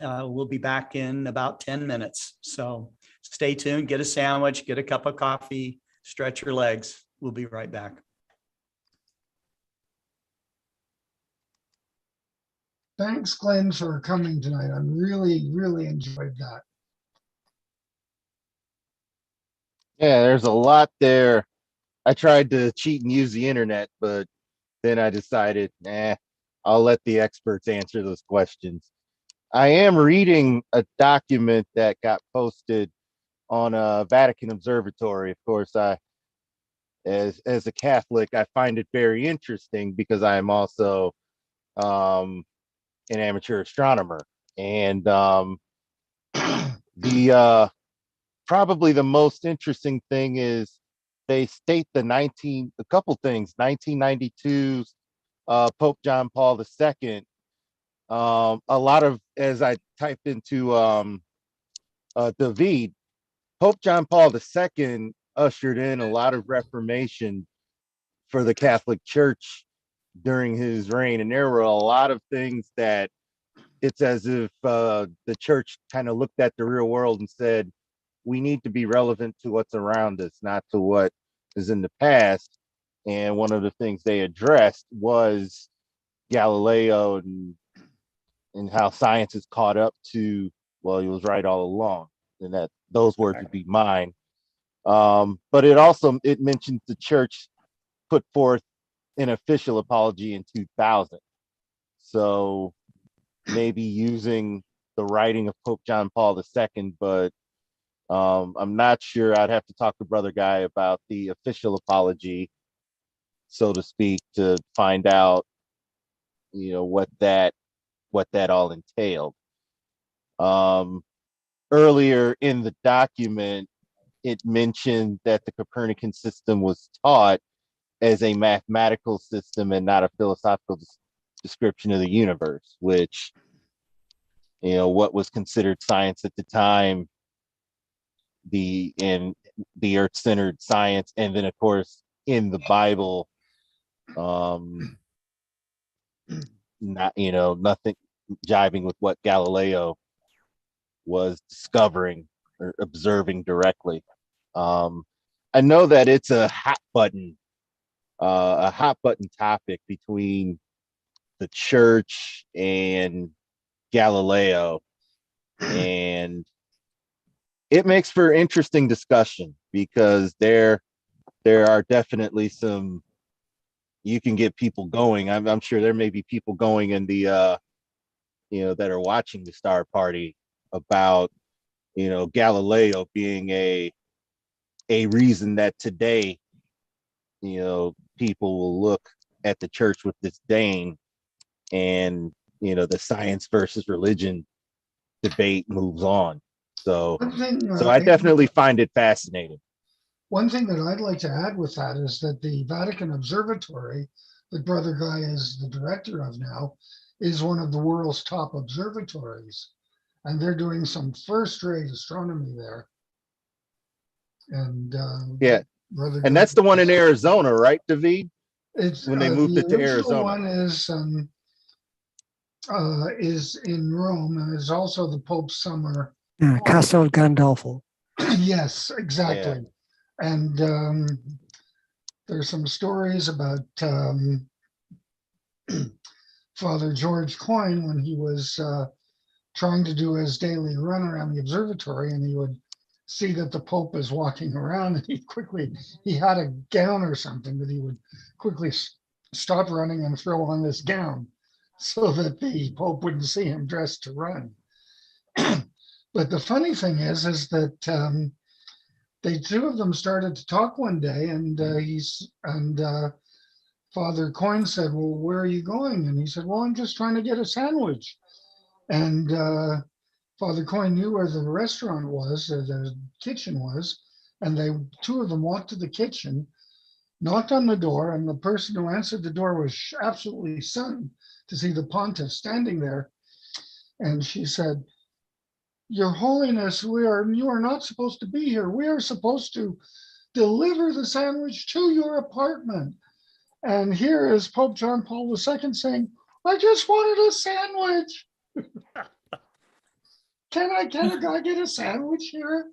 we'll be back in about 10 minutes. So stay tuned, get a sandwich, get a cup of coffee, stretch your legs. We'll be right back. Thanks, Glenn, for coming tonight. I really, really enjoyed that. Yeah, there's a lot there. I tried to cheat and use the internet, but then I decided, I'll let the experts answer those questions. I am reading a document that got posted on a Vatican Observatory. Of course, as a Catholic, I find it very interesting because I am also an amateur astronomer, and the probably the most interesting thing is they state a couple things. 1992's Pope John Paul II. A lot of, as I typed into David, Pope John Paul II ushered in a lot of reformation for the Catholic Church during his reign, and there were a lot of things that it's as if the church kind of looked at the real world and said, we need to be relevant to what's around us, not to what is in the past. And one of the things they addressed was Galileo and how science is caught up to, well, he was right all along. and that those words would be mine. But it mentions the church put forth an official apology in 2000. So maybe using the writing of Pope John Paul II, but I'm not sure. I'd have to talk to Brother Guy about the official apology, so to speak, to find out, what that all entailed. Earlier in the document, it mentioned that the Copernican system was taught as a mathematical system and not a philosophical description of the universe, which, what was considered science at the time, the earth-centered science, and then of course in the Bible, not nothing jiving with what Galileo was discovering or observing directly. I know that it's a hot button topic between the church and Galileo, and it makes for interesting discussion because there are definitely some, you can get people going. I'm sure there may be people going in the that are watching the Star Party about Galileo being a reason that today people will look at the church with disdain, and the science versus religion debate moves on. So I definitely find it fascinating. One thing that I'd like to add with that is that the Vatican Observatory, that Brother Guy is the director of now, is one of the world's top observatories. And they're doing some first-rate astronomy there. And yeah, Brother and Guy, that's the one in Arizona, right, David? it's when they moved the it to original Arizona. one is in Rome, and is also the Pope's summer. Yeah, Castel Gandolfo. Yes, exactly. Yeah. And there's some stories about Father George Coyne when he was trying to do his daily run around the observatory, and he would see that the Pope is walking around, and he had a gown or something that he would quickly stop running and throw on this gown so that the Pope wouldn't see him dressed to run. But the funny thing is that the two of them started to talk one day, and Father Coyne said, "Well, where are you going?" And he said, "Well, I'm just trying to get a sandwich." And Father Coyne knew where the restaurant was, or the kitchen was, and two of them walked to the kitchen, knocked on the door, and the person who answered the door was absolutely stunned to see the pontiff standing there. And she said, "Your Holiness, you are not supposed to be here. We are supposed to deliver the sandwich to your apartment." And here is Pope John Paul II saying, "I just wanted a sandwich. Can a guy get a sandwich here?"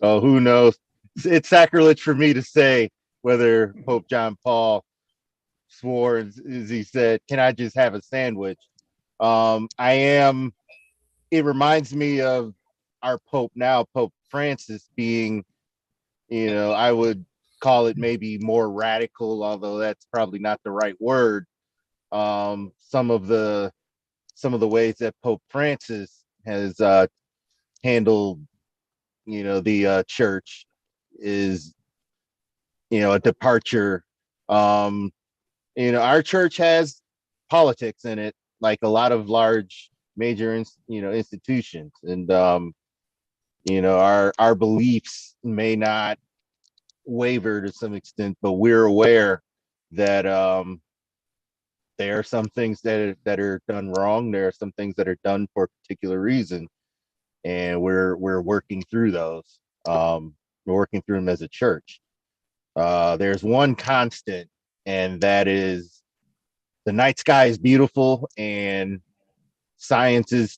Oh, who knows? It's sacrilege for me to say whether Pope John Paul swore as he said, "Can I just have a sandwich?" It reminds me of our Pope now, Pope Francis, being, I would call it maybe more radical, although that's probably not the right word. Some of the ways that Pope Francis has handled, the church is, a departure. Our church has politics in it, like a lot of large major institutions, and our beliefs may not waver to some extent, but we're aware that there are some things that are done wrong. There are some things that are done for a particular reason, and we're working through those. We're working through them as a church. There's one constant, and that is the night sky is beautiful, and science is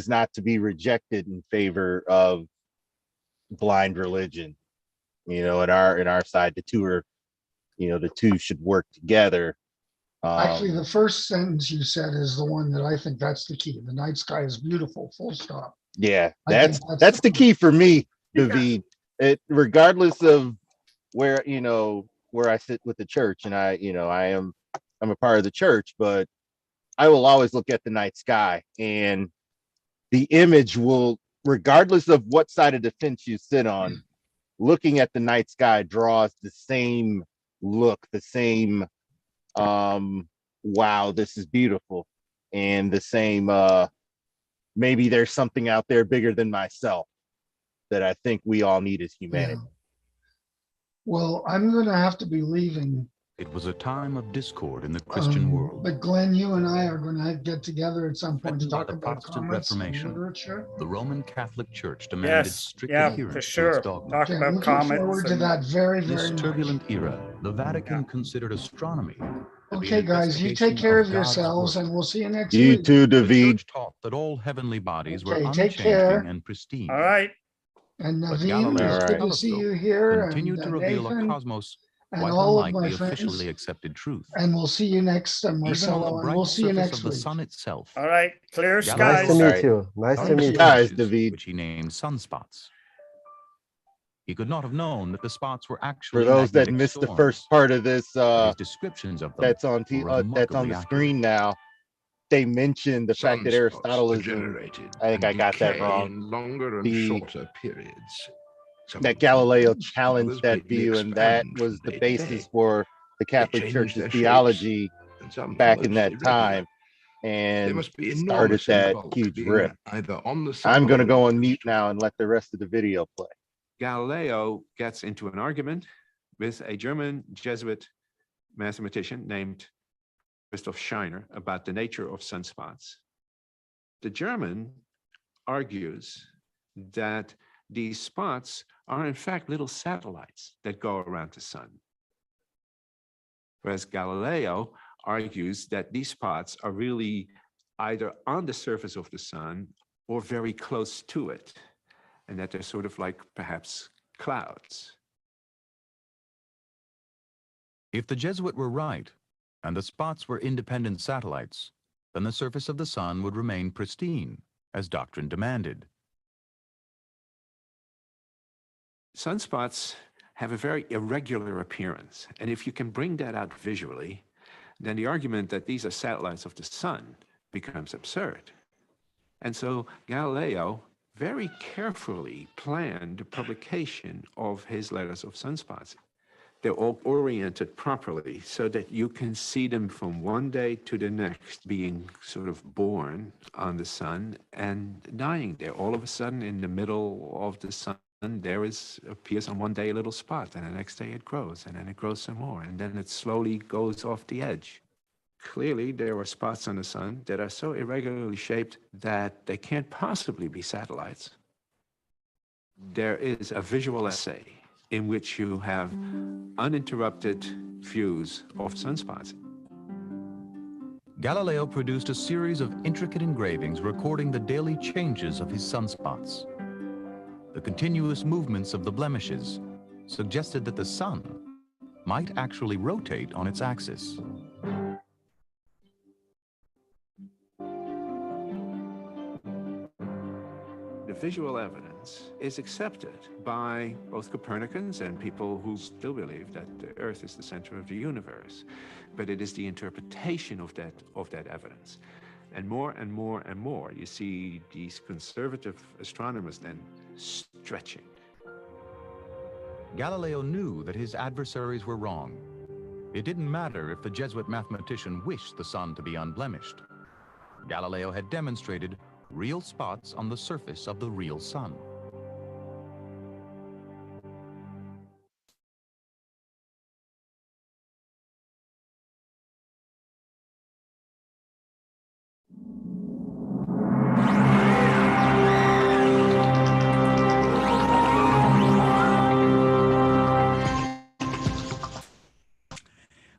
not to be rejected in favor of blind religion. In our side, the two should work together. Actually, Um, the first sentence you said is the one that I think that's the key. The night sky is beautiful, full stop. yeah, I think that's the key for me, David. It regardless of where where I sit with the church, and I'm a part of the church, but I will always look at the night sky, and the image will, regardless of what side of the fence you sit on, looking at the night sky draws the same look, the same wow, this is beautiful, and the same maybe there's something out there bigger than myself that I think we all need as humanity. Yeah. Well, I'm going to have to be leaving. It was a time of discord in the Christian world. But Glenn, you and I are going to get together at some point to Threatened by talk the about Protestant comets and Reformation, literature. the Roman Catholic Church demanded Yes, strict yeah, adherence for to sure. its dogma. Talk Okay, about looking comets. forward to and- that very, In this very much. turbulent era, the Vatican considered astronomy to be Okay, an guys, you investigation take care of God's yourselves, work. and we'll see you next You week. too, The David. church taught that all heavenly bodies were Okay, take unchanging care. and pristine. All right. And But Navin, Galileo's it's good to see telescope you here, continued and to reveal a Nathan, cosmos and quite all of unlike my the friends. officially accepted truth. And we'll see you next, Even on the Marcelo, and bright we'll see you surface next of the week. sun itself, All right. Clear Galileo skies. Nice to meet you. Nice to meet you. Guys, David. Which he named sunspots. He could not have known that the spots were actually For those that magnetic missed the storms. first part of this, His descriptions of them that's on that's on the screen now. They mentioned the fact that Aristotle is I think I got that wrong. In longer and The- shorter periods. Some that of them Galileo change, challenged others that greatly view, and that expand was from the day to basis day. for the Catholic change Church's their shapes, theology and some back in almost that time, They and must be started enormous in that bulk, huge being rift. either on the sun I'm going to or go on mute now and let the rest of the video play. Galileo gets into an argument with a German Jesuit mathematician named Christoph Scheiner about the nature of sunspots. The German argues that these spots are in fact little satellites that go around the sun. Whereas Galileo argues that these spots are really either on the surface of the sun or very close to it, and that they're sort of like perhaps clouds. If the Jesuit were right, and the spots were independent satellites, then the surface of the sun would remain pristine, as doctrine demanded. Sunspots have a very irregular appearance, and if you can bring that out visually, then the argument that these are satellites of the sun becomes absurd. And so Galileo very carefully planned the publication of his letters of sunspots. They're all oriented properly so that you can see them from one day to the next, being sort of born on the sun and dying there. All of a sudden, in the middle of the sun, there appears on one day a little spot, and the next day it grows, and then it grows some more, and then it slowly goes off the edge. Clearly, there are spots on the sun that are so irregularly shaped that they can't possibly be satellites. There is a visual essay in which you have uninterrupted views of sunspots. Galileo produced a series of intricate engravings recording the daily changes of his sunspots. The continuous movements of the blemishes suggested that the sun might actually rotate on its axis. The visual evidence is accepted by both Copernicans and people who still believe that the Earth is the center of the universe. But it is the interpretation of that evidence. And more and more and more, you see these conservative astronomers then stretching. Galileo knew that his adversaries were wrong. It didn't matter if the Jesuit mathematician wished the sun to be unblemished. Galileo had demonstrated real spots on the surface of the real sun.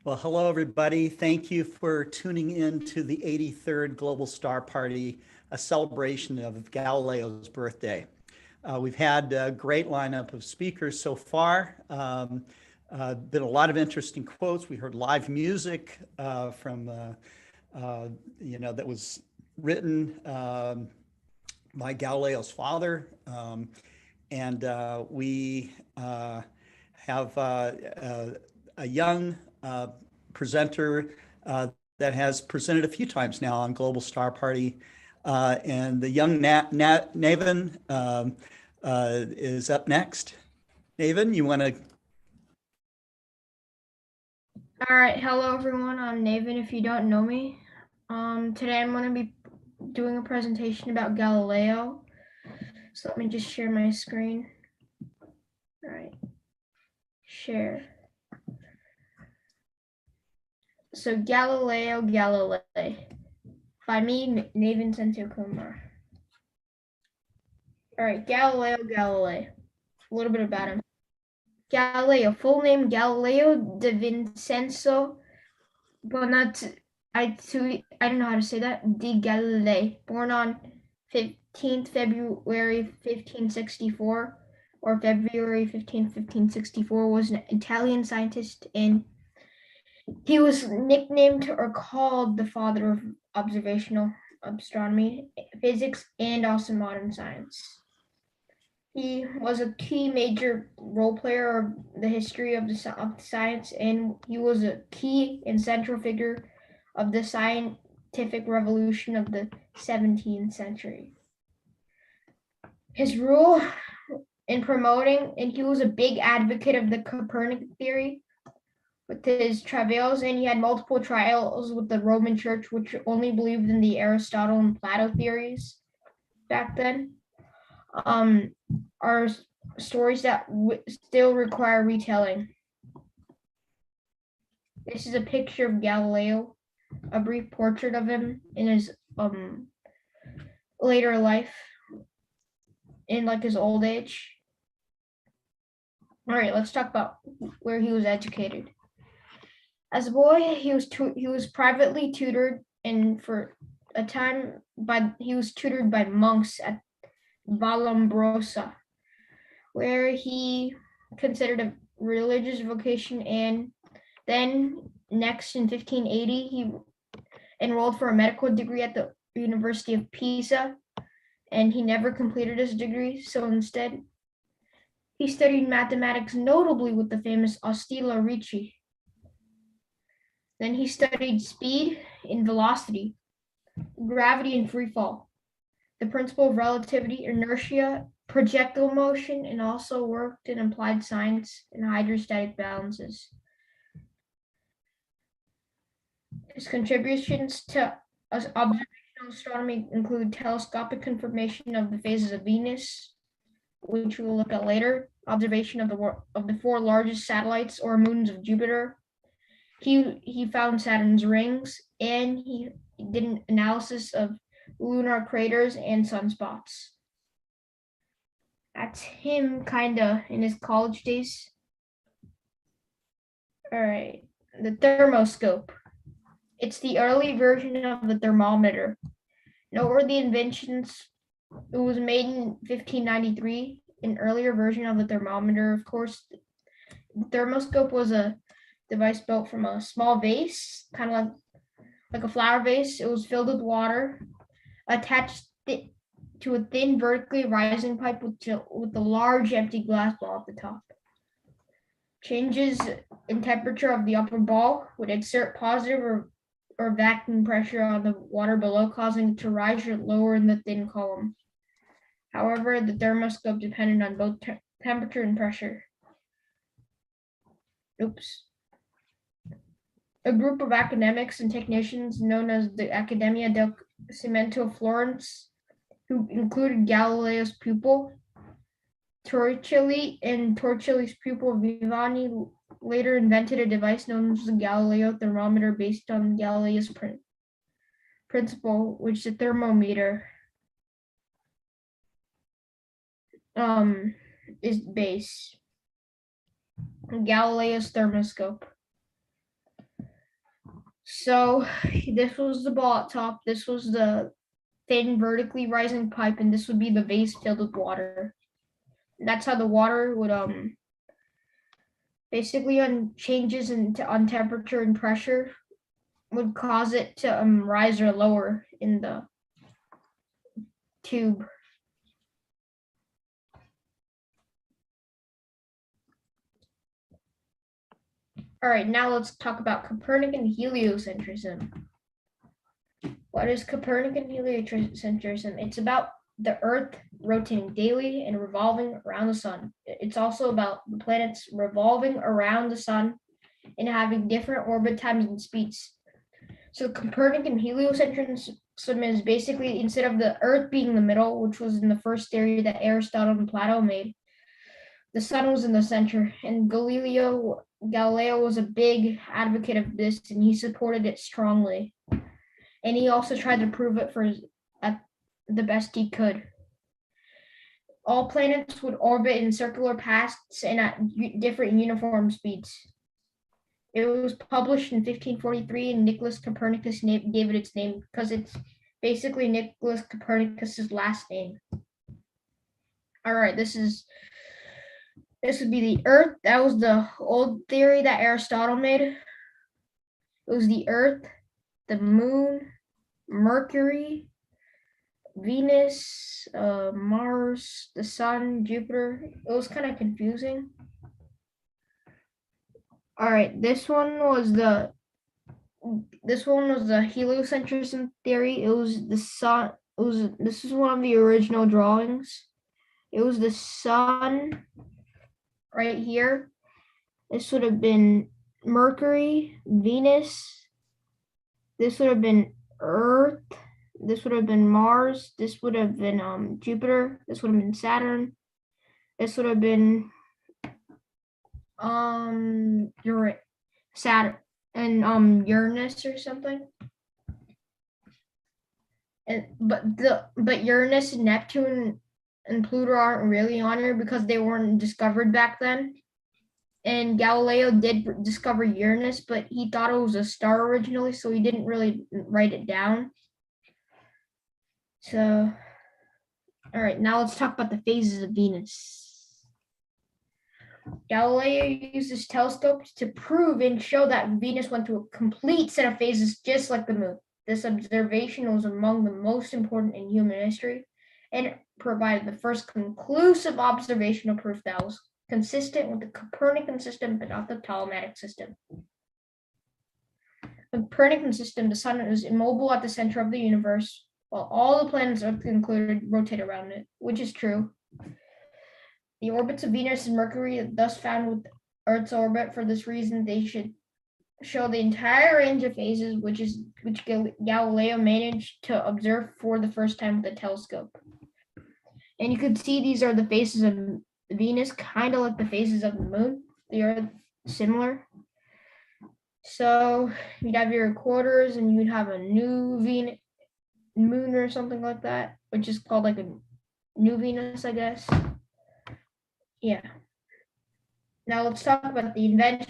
Well, hello, everybody. Thank you for tuning in to the 83rd Global Star Party, a celebration of Galileo's birthday. We've had a great lineup of speakers so far. been a lot of interesting quotes. We heard live music from, that was written by Galileo's father. And we have a young presenter that has presented a few times now on Global Star Party. And the young Navin is up next. Navin, you want to? All right, hello everyone. I'm Navin. If you don't know me, today I'm going to be doing a presentation about Galileo. So let me just share my screen. All right, share. So Galileo Galilei, by me, Vincenzo. All right, Galileo Galilei. A little bit about him. Galileo, full name Galileo de Vincenzo Bonat. I don't know how to say that. Di Galilei, born on 15th February 1564 or February 15th, 1564, was an Italian scientist, and he was nicknamed or called the father of observational astronomy, physics, and also modern science. He was a key major role player of the history of the science, and he was a key and central figure of the scientific revolution of the 17th century. His role in promoting, and he was a big advocate of the Copernican theory with his travails, and he had multiple trials with the Roman Church, which only believed in the Aristotle and Plato theories back then. Are stories that still require retelling. This is a picture of Galileo, a brief portrait of him in his later life, in like his old age. All right, let's talk about where he was educated. As a boy, he was privately tutored, and for a time he was tutored by monks at Vallombrosa, where he considered a religious vocation, and then next in 1580 he enrolled for a medical degree at the University of Pisa, and he never completed his degree, so instead he studied mathematics, notably with the famous Ostila Ricci. Then he studied speed and velocity, gravity and free fall, the principle of relativity, inertia, projectile motion, and also worked in applied science and hydrostatic balances. His contributions to observational astronomy include telescopic confirmation of the phases of Venus, which we will look at later, observation of the four largest satellites or moons of Jupiter. He found Saturn's rings, and he did an analysis of lunar craters and sunspots. That's him kinda in his college days. All right, the thermoscope. It's the early version of the thermometer. Noteworthy inventions. It was made in 1593, an earlier version of the thermometer. Of course, the thermoscope was a device built from a small vase, kind of like a flower vase. It was filled with water, attached to a thin vertically rising pipe with a large empty glass ball at the top. Changes in temperature of the upper ball would exert positive or vacuum pressure on the water below, causing it to rise or lower in the thin column. However, the thermoscope depended on both temperature and pressure. A group of academics and technicians known as the Accademia del Cimento of Florence, who included Galileo's pupil, Torricelli, and Torricelli's pupil Vivani, later invented a device known as the Galileo thermometer based on Galileo's principle, which the thermometer is base. Galileo's thermoscope. So this was the ball at top, this was the thin vertically rising pipe, and this would be the vase filled with water. That's how the water would basically on changes on temperature and pressure would cause it to rise or lower in the tube. All right, now let's talk about Copernican heliocentrism. What is Copernican heliocentrism? It's about the Earth rotating daily and revolving around the sun. It's also about the planets revolving around the sun and having different orbit times and speeds. So Copernican heliocentrism is basically, instead of the Earth being in the middle, which was in the first theory that Aristotle and Plato made, the sun was in the center, and Galileo was a big advocate of this, and he supported it strongly. And he also tried to prove it at the best he could. All planets would orbit in circular paths and at different uniform speeds. It was published in 1543, and Nicholas Copernicus gave it its name because it's basically Nicholas Copernicus's last name. All right, this would be the Earth. That was the old theory that Aristotle made. It was the Earth, the Moon, Mercury, Venus, Mars, the Sun, Jupiter. It was kind of confusing. All right, this one was the heliocentrism theory. It was the sun. This is one of the original drawings. It was the sun right here. This would have been Mercury, Venus. This would have been Earth. This would have been Mars. This would have been Jupiter. This would have been Saturn. This would have been Saturn and Uranus or something. And but Uranus and Neptune and Pluto aren't really on here because they weren't discovered back then. And Galileo did discover Uranus, but he thought it was a star originally, so he didn't really write it down. So, all right, now let's talk about the phases of Venus. Galileo used his telescopes to prove and show that Venus went through a complete set of phases just like the moon. This observation was among the most important in human history, and it provided the first conclusive observational proof that was consistent with the Copernican system but not the Ptolemaic system. The Copernican system, the sun is immobile at the center of the universe, while all the planets, Earth included, rotate around it, which is true. The orbits of Venus and Mercury are thus found with Earth's orbit. For this reason, they should show the entire range of phases, which Galileo managed to observe for the first time with a telescope. And you can see these are the phases of Venus, kind of like the phases of the moon. They are similar. So you'd have your quarters, and you'd have a new moon or something like that, which is called like a new Venus, I guess. Yeah. Now let's talk about the invention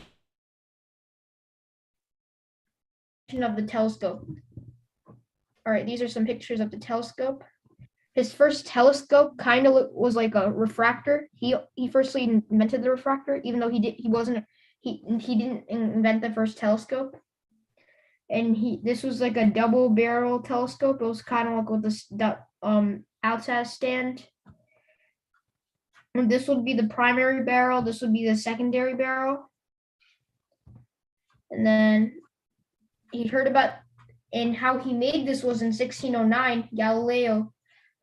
of the telescope. All right, these are some pictures of the telescope. His first telescope kind of was like a refractor. He firstly invented the refractor, even though he didn't invent the first telescope. And this was like a double barrel telescope. It was kind of like with the outside stand. And this would be the primary barrel. This would be the secondary barrel. And then he heard about, and how he made this was in 1609. Galileo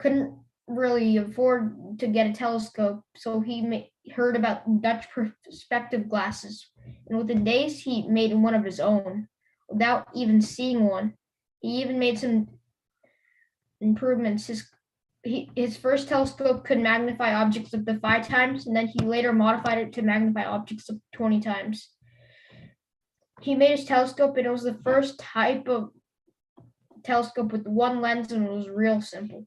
couldn't really afford to get a telescope, so he heard about Dutch perspective glasses. And within days, he made one of his own without even seeing one. He even made some improvements. His first telescope could magnify objects up to 5 times, and then he later modified it to magnify objects up to 20 times. He made his telescope, and it was the first type of telescope with one lens, and it was real simple.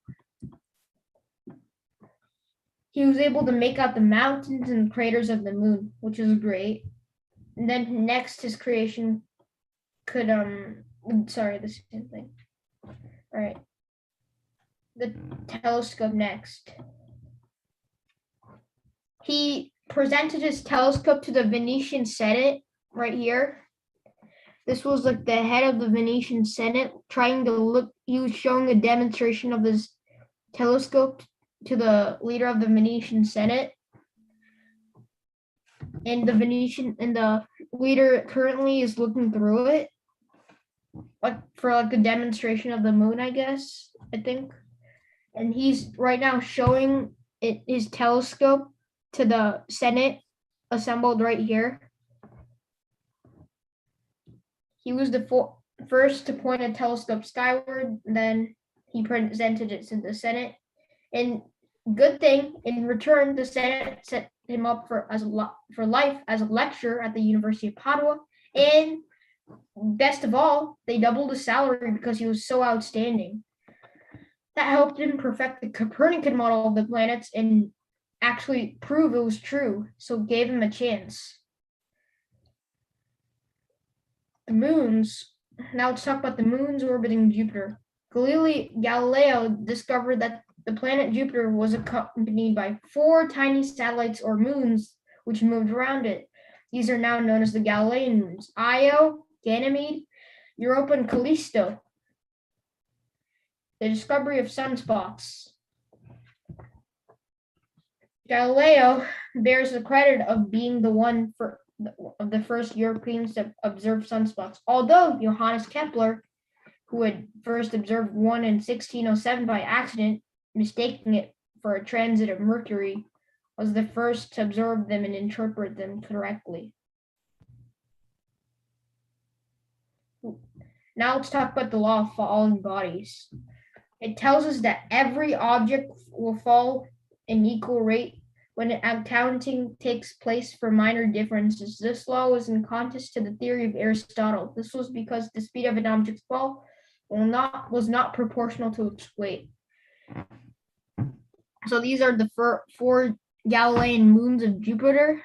He was able to make out the mountains and craters of the moon, which is great. And then next, his creation could, the same thing. All right. The telescope next. He presented his telescope to the Venetian Senate right here. This was like the head of the Venetian Senate trying to look, he was showing a demonstration of his telescope to the leader of the Venetian Senate. And the leader currently is looking through it, like for like a demonstration of the moon, I guess, I think. And he's right now showing his telescope to the Senate assembled right here. He was the first to point a telescope skyward, then he presented it to the Senate. And good thing, in return, the Senate set him up for life as a lecturer at the University of Padua. And best of all, they doubled his salary because he was so outstanding. That helped him perfect the Copernican model of the planets and actually prove it was true, so gave him a chance. The moons. Now let's talk about the moons orbiting Jupiter. Galileo discovered that the planet Jupiter was accompanied by 4 tiny satellites or moons which moved around it. These are now known as the Galilean moons: Io, Ganymede, Europa, and Callisto. The discovery of sunspots. Galileo bears the credit of being the one of the first Europeans to observe sunspots, although Johannes Kepler, who had first observed one in 1607 by accident, mistaking it for a transit of Mercury, was the first to observe them and interpret them correctly. Now let's talk about the law of falling bodies. It tells us that every object will fall in equal rate when accounting takes place for minor differences. This law was in contrast to the theory of Aristotle. This was because the speed of an object's fall was not proportional to its weight. So these are the 4 Galilean moons of Jupiter,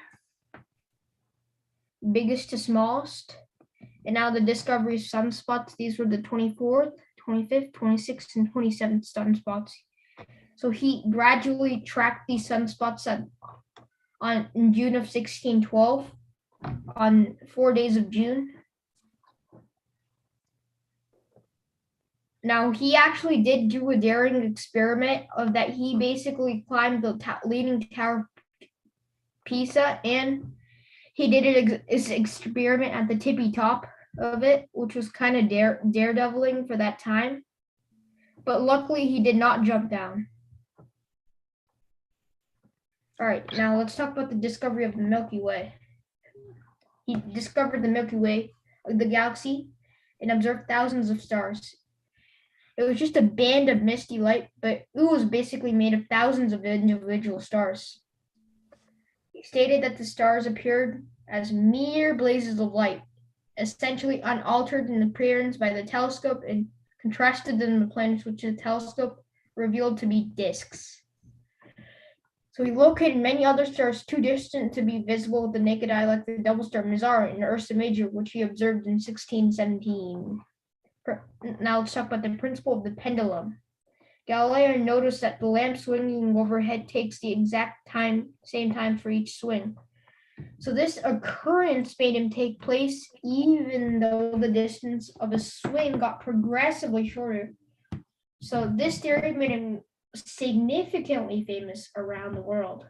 biggest to smallest. And now the discovery of sunspots. These were the 24th, 25th, 26th, and 27th sunspots. So he gradually tracked these sunspots in June of 1612, on 4 days of June. Now, he actually did do a daring experiment of that. He basically climbed the leaning tower of Pisa, and he did his experiment at the tippy top of it, which was kind of daredeviling for that time. But luckily, he did not jump down. All right, now let's talk about the discovery of the Milky Way. He discovered the Milky Way, the galaxy, and observed thousands of stars. It was just a band of misty light, but it was basically made of thousands of individual stars. He stated that the stars appeared as mere blazes of light, essentially unaltered in appearance by the telescope, and contrasted them with the planets which the telescope revealed to be disks. So he located many other stars too distant to be visible with the naked eye, like the double star Mizar and Ursa Major, which he observed in 1617. Now let's talk about the principle of the pendulum. Galileo noticed that the lamp swinging overhead takes the exact same time for each swing. So this occurrence made him take place even though the distance of a swing got progressively shorter. So this theory made him significantly famous around the world.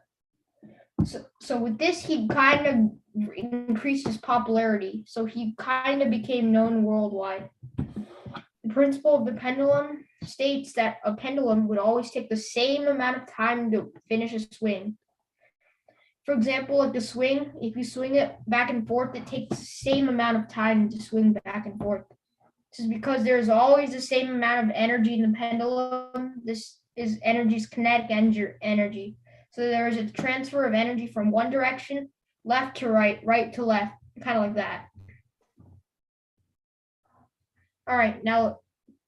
So with this, he kind of increased his popularity. So he kind of became known worldwide. The principle of the pendulum states that a pendulum would always take the same amount of time to finish a swing. For example, like the swing, if you swing it back and forth, it takes the same amount of time to swing back and forth. This is because there's always the same amount of energy in the pendulum. This is energy's kinetic energy. So there is a transfer of energy from one direction, left to right, right to left, kind of like that. All right, now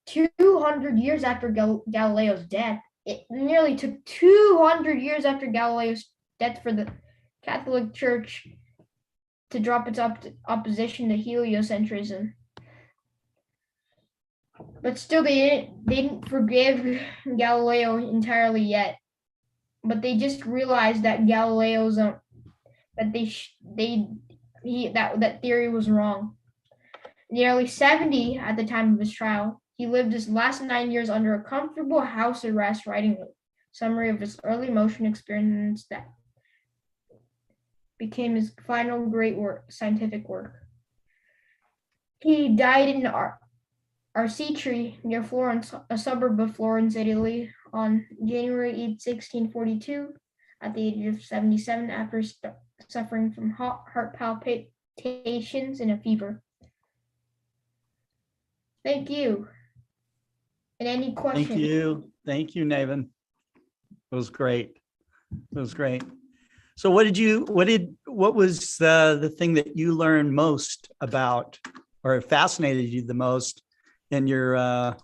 200 years after Galileo's death, it nearly took 200 years after Galileo's death for the Catholic Church to drop its opposition to heliocentrism. But still, they didn't forgive Galileo entirely yet. But they just realized that Galileo's that that theory was wrong. Nearly 70 at the time of his trial, he lived his last 9 years under a comfortable house arrest, writing a summary of his early motion experiments that became his final great scientific work. He died in Arcetri near Florence, a suburb of Florence, Italy, on January 8, 1642, at the age of 77, after suffering from heart palpitations and a fever. Thank you. And any questions? Thank you, Navin. It was great. It was great. So what was the thing that you learned most about, or fascinated you the most in your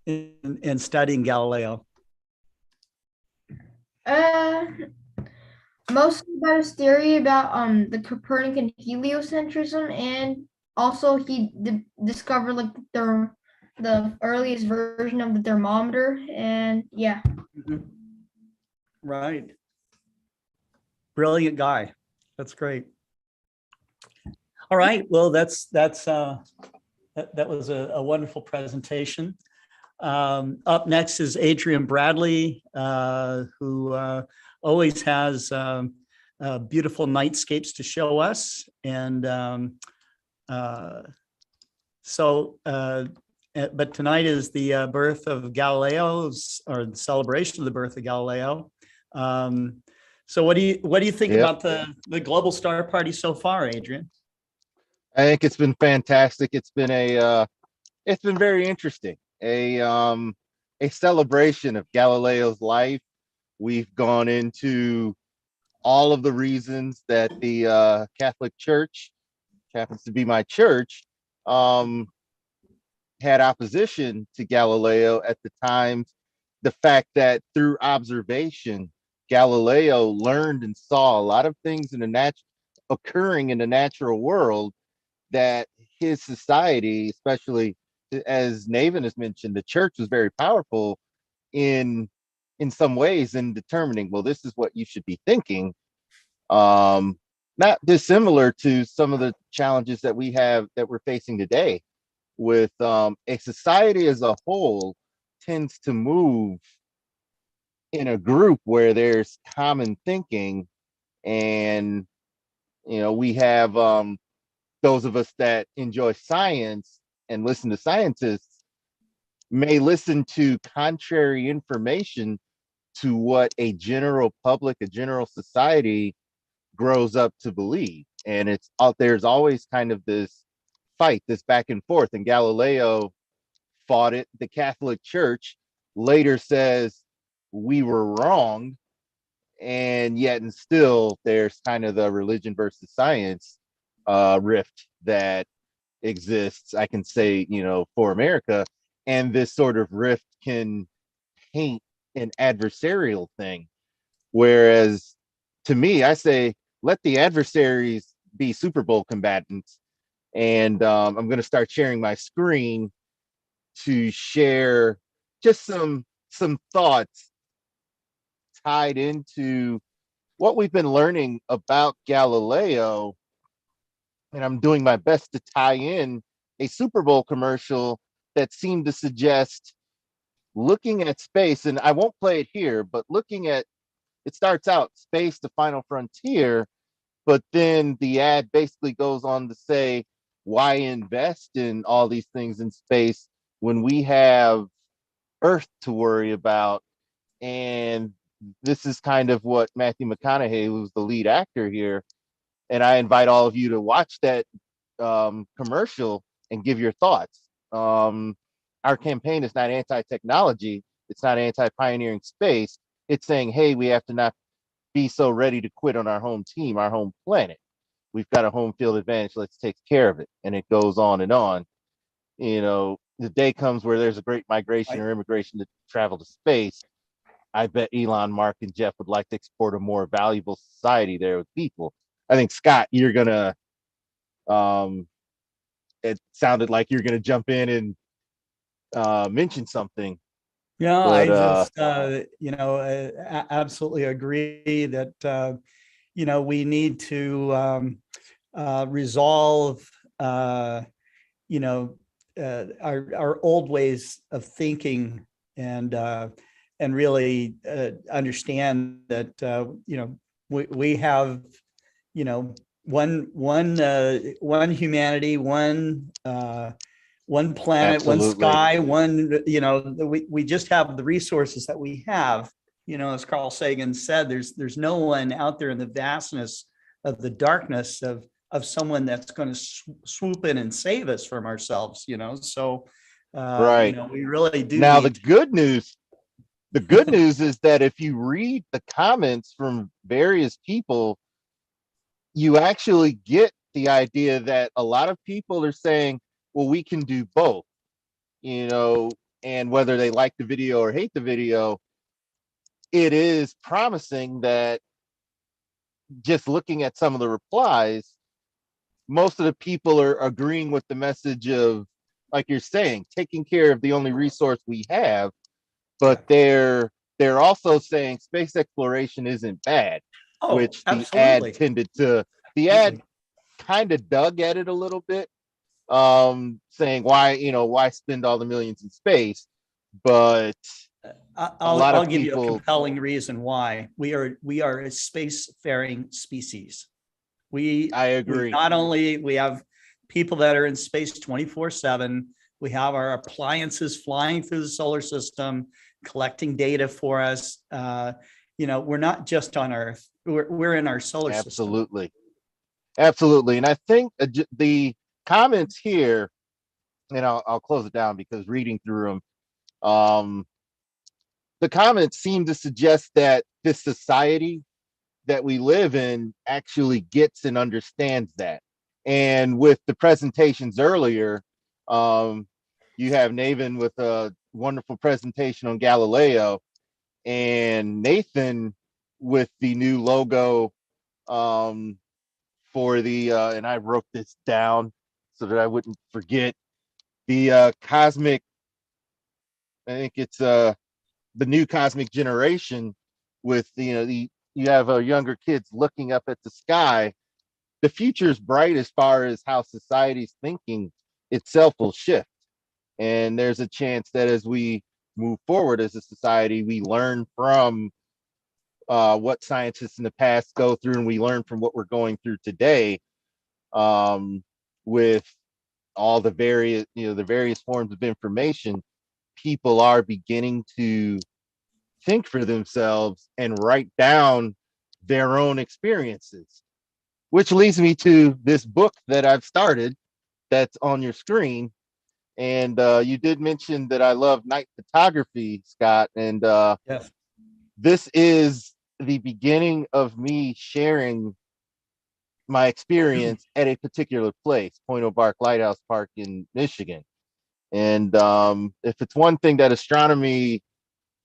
in studying Galileo? Mostly about his theory about the Copernican heliocentrism, and also he discovered like the earliest version of the thermometer, and yeah. Right. Brilliant guy. That's great. All right. Well, that was a wonderful presentation. Up next is Adrian Bradley, who always has beautiful nightscapes to show us. And but tonight is the birth of Galileo's, or the celebration of the birth of Galileo. So what do you think about the global star party so far, Adrian? I think it's been fantastic. It's been very interesting. A celebration of Galileo's life. We've gone into all of the reasons that the Catholic Church, which happens to be my church, had opposition to Galileo at the time. The fact that through observation, Galileo learned and saw a lot of things occurring in the natural world that his society, especially as Navin has mentioned, the church was very powerful in some ways in determining, well, this is what you should be thinking. Not dissimilar to some of the challenges that we're facing today, with a society as a whole tends to move in a group where there's common thinking. And we have those of us that enjoy science and listen to scientists may listen to contrary information to what a general public, a general society grows up to believe. And there's always kind of this fight, this back and forth. And Galileo fought it. The Catholic Church later says we were wrong, and yet and still there's kind of the religion versus science rift that exists, I can say, for America. And this sort of rift can paint an adversarial thing, whereas to me, I say let the adversaries be Super Bowl combatants. And I'm going to start sharing my screen to share just some thoughts tied into what we've been learning about Galileo. And I'm doing my best to tie in a Super Bowl commercial that seemed to suggest looking at space, and I won't play it here, but it starts out space, the final frontier, but then the ad basically goes on to say, why invest in all these things in space when we have Earth to worry about? And this is kind of what Matthew McConaughey, who's the lead actor here, and I invite all of you to watch that commercial and give your thoughts. Our campaign is not anti-technology. It's not anti-pioneering space. It's saying, hey, we have to not be so ready to quit on our home team, our home planet. We've got a home field advantage. Let's take care of it. And it goes on and on. The day comes where there's a great migration or immigration to travel to space. I bet Elon, Mark, and Jeff would like to export a more valuable society there with people. I think, Scott, you're going to, it sounded like you're going to jump in and mention something. Yeah, but, I just, absolutely agree that, we need to resolve, our old ways of thinking, and really understand that we have one humanity, one planet, one Absolutely. sky, we just have the resources that we have. As Carl Sagan said, there's no one out there in the vastness of the darkness of someone that's going to swoop in and save us from ourselves. So Right. we really do now need the good news is that if you read the comments from various people, you actually get the idea that a lot of people are saying, well, we can do both, and whether they like the video or hate the video, it is promising that just looking at some of the replies, most of the people are agreeing with the message of, like you're saying, taking care of the only resource we have, but they're also saying space exploration isn't bad, which the ad tended to, the ad kind of dug at it a little bit, saying why spend all the millions in space, but I'll give you a compelling reason why. We are a spacefaring species. I agree. We have people that are in space 24/7. We have our appliances flying through the solar system, collecting data for us. We're not just on Earth. We're in our solar system. Absolutely. And I think the comments here, and I'll close it down because reading through them, the comments seem to suggest that this society that we live in actually gets and understands that. And with the presentations earlier, you have Navin with a wonderful presentation on Galileo, and Nathan with the new logo for the, and I wrote this down so that I wouldn't forget, the cosmic, I think it's the new cosmic generation, with you have younger kids looking up at the sky. The future is bright as far as how society's thinking itself will shift, and there's a chance that as we move forward as a society, we learn from what scientists in the past go through, and we learn from what we're going through today, with all the various forms of information. People are beginning to think for themselves and write down their own experiences, which leads me to this book that I've started that's on your screen. And you did mention that I love night photography, Scott, and yes, this is the beginning of me sharing my experience at a particular place, Point O'Bark Lighthouse Park in Michigan. And if it's one thing that astronomy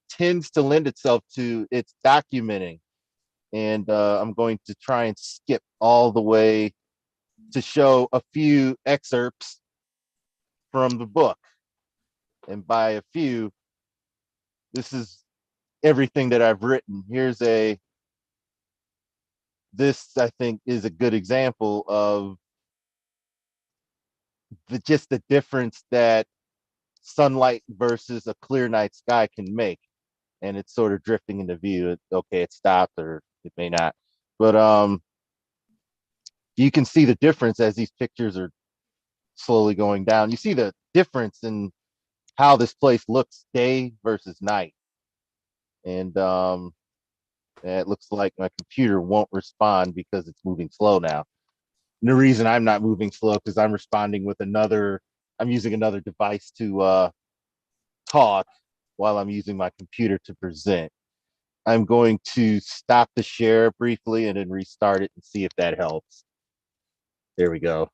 tends to lend itself to, it's documenting. And I'm going to try and skip all the way to show a few excerpts from the book. And by a few, this is everything that I've written. This I think is a good example of just the difference that sunlight versus a clear night sky can make. And it's sort of drifting into view. Okay, it stopped, or it may not. But you can see the difference as these pictures are slowly going down. You see the difference in how this place looks day versus night. And it looks like my computer won't respond because it's moving slow now. And the reason I'm not moving slow because I'm responding with I'm using another device to talk while I'm using my computer to present. I'm going to stop the share briefly and then restart it and see if that helps. There we go.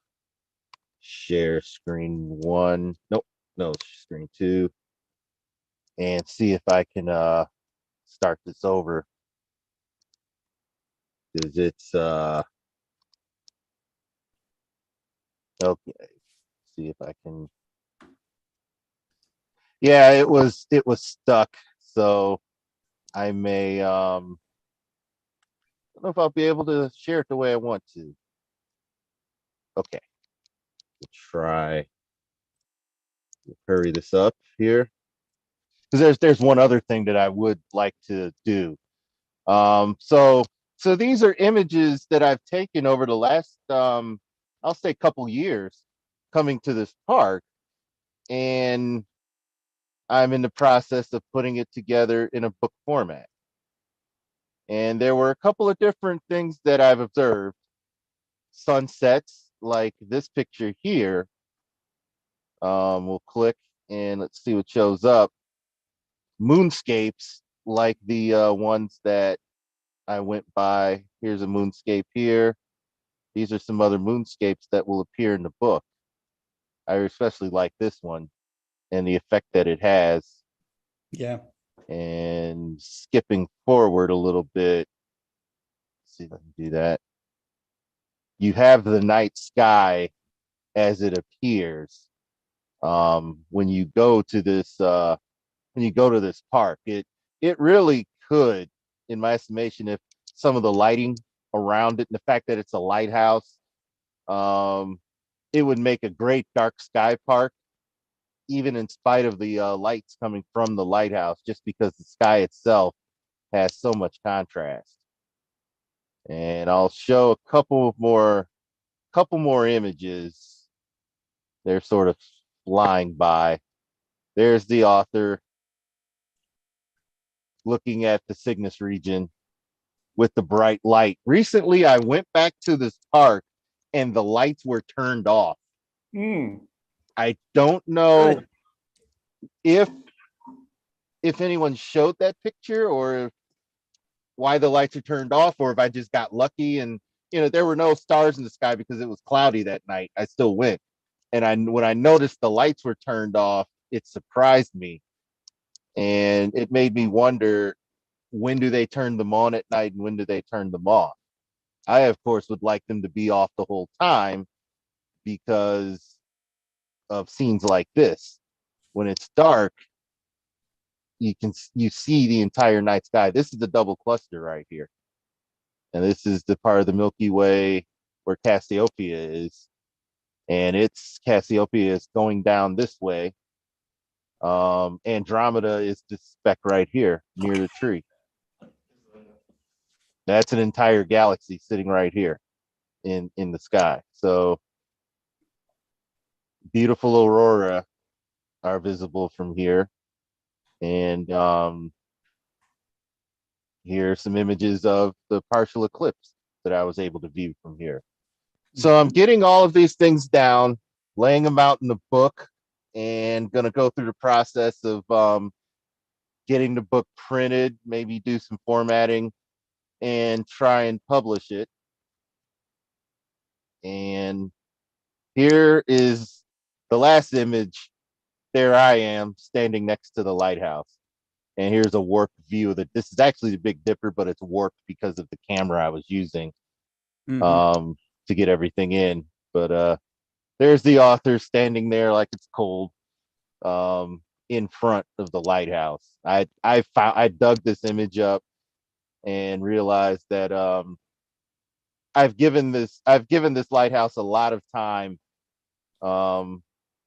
Share screen 1. Nope, no, screen 2. And see if I can start this over. Because it's okay. See if I can. Yeah, it was stuck. So I may don't know if I'll be able to share it the way I want to. Okay, we'll try to hurry this up here, because there's one other thing that I would like to do. So these are images that I've taken over the last I'll say couple years coming to this park, and I'm in the process of putting it together in a book format. And there were a couple of different things that I've observed. Sunsets, like this picture here. We'll click and let's see what shows up. Moonscapes, like the ones that I went by. Here's a moonscape here. These are some other moonscapes that will appear in the book. I especially like this one and the effect that it has. Yeah. And skipping forward a little bit, let's see if I can do that. You have the night sky as it appears. When you go to this park, it really could, in my estimation, if some of the lighting around it and the fact that it's a lighthouse, it would make a great dark sky park, even in spite of the lights coming from the lighthouse, just because the sky itself has so much contrast. And I'll show a couple more images. They're sort of flying by. There's the author looking at the Cygnus region with the bright light. Recently, I went back to this park and the lights were turned off. I don't know if anyone showed that picture or why the lights are turned off, or if I just got lucky and there were no stars in the sky because it was cloudy that night. I still went. And when I noticed the lights were turned off, it surprised me. And it made me wonder, when do they turn them on at night and when do they turn them off? I, of course, would like them to be off the whole time because of scenes like this. When it's dark, you see the entire night sky. This is the double cluster right here. And this is the part of the Milky Way where Cassiopeia is. And Cassiopeia is going down this way. Andromeda is this speck right here near the tree. That's an entire galaxy sitting right here in the sky. So beautiful aurora are visible from here. And here are some images of the partial eclipse that I was able to view from here. So I'm getting all of these things down, laying them out in the book, and going to go through the process of getting the book printed, maybe do some formatting, and try and publish it. And here is the last image. There I am standing next to the lighthouse. And here's a warped view of it. This is actually the Big Dipper, but it's warped because of the camera I was using to get everything in. But there's the author standing there like it's cold in front of the lighthouse. I dug this image up and realized that I've given this lighthouse a lot of time,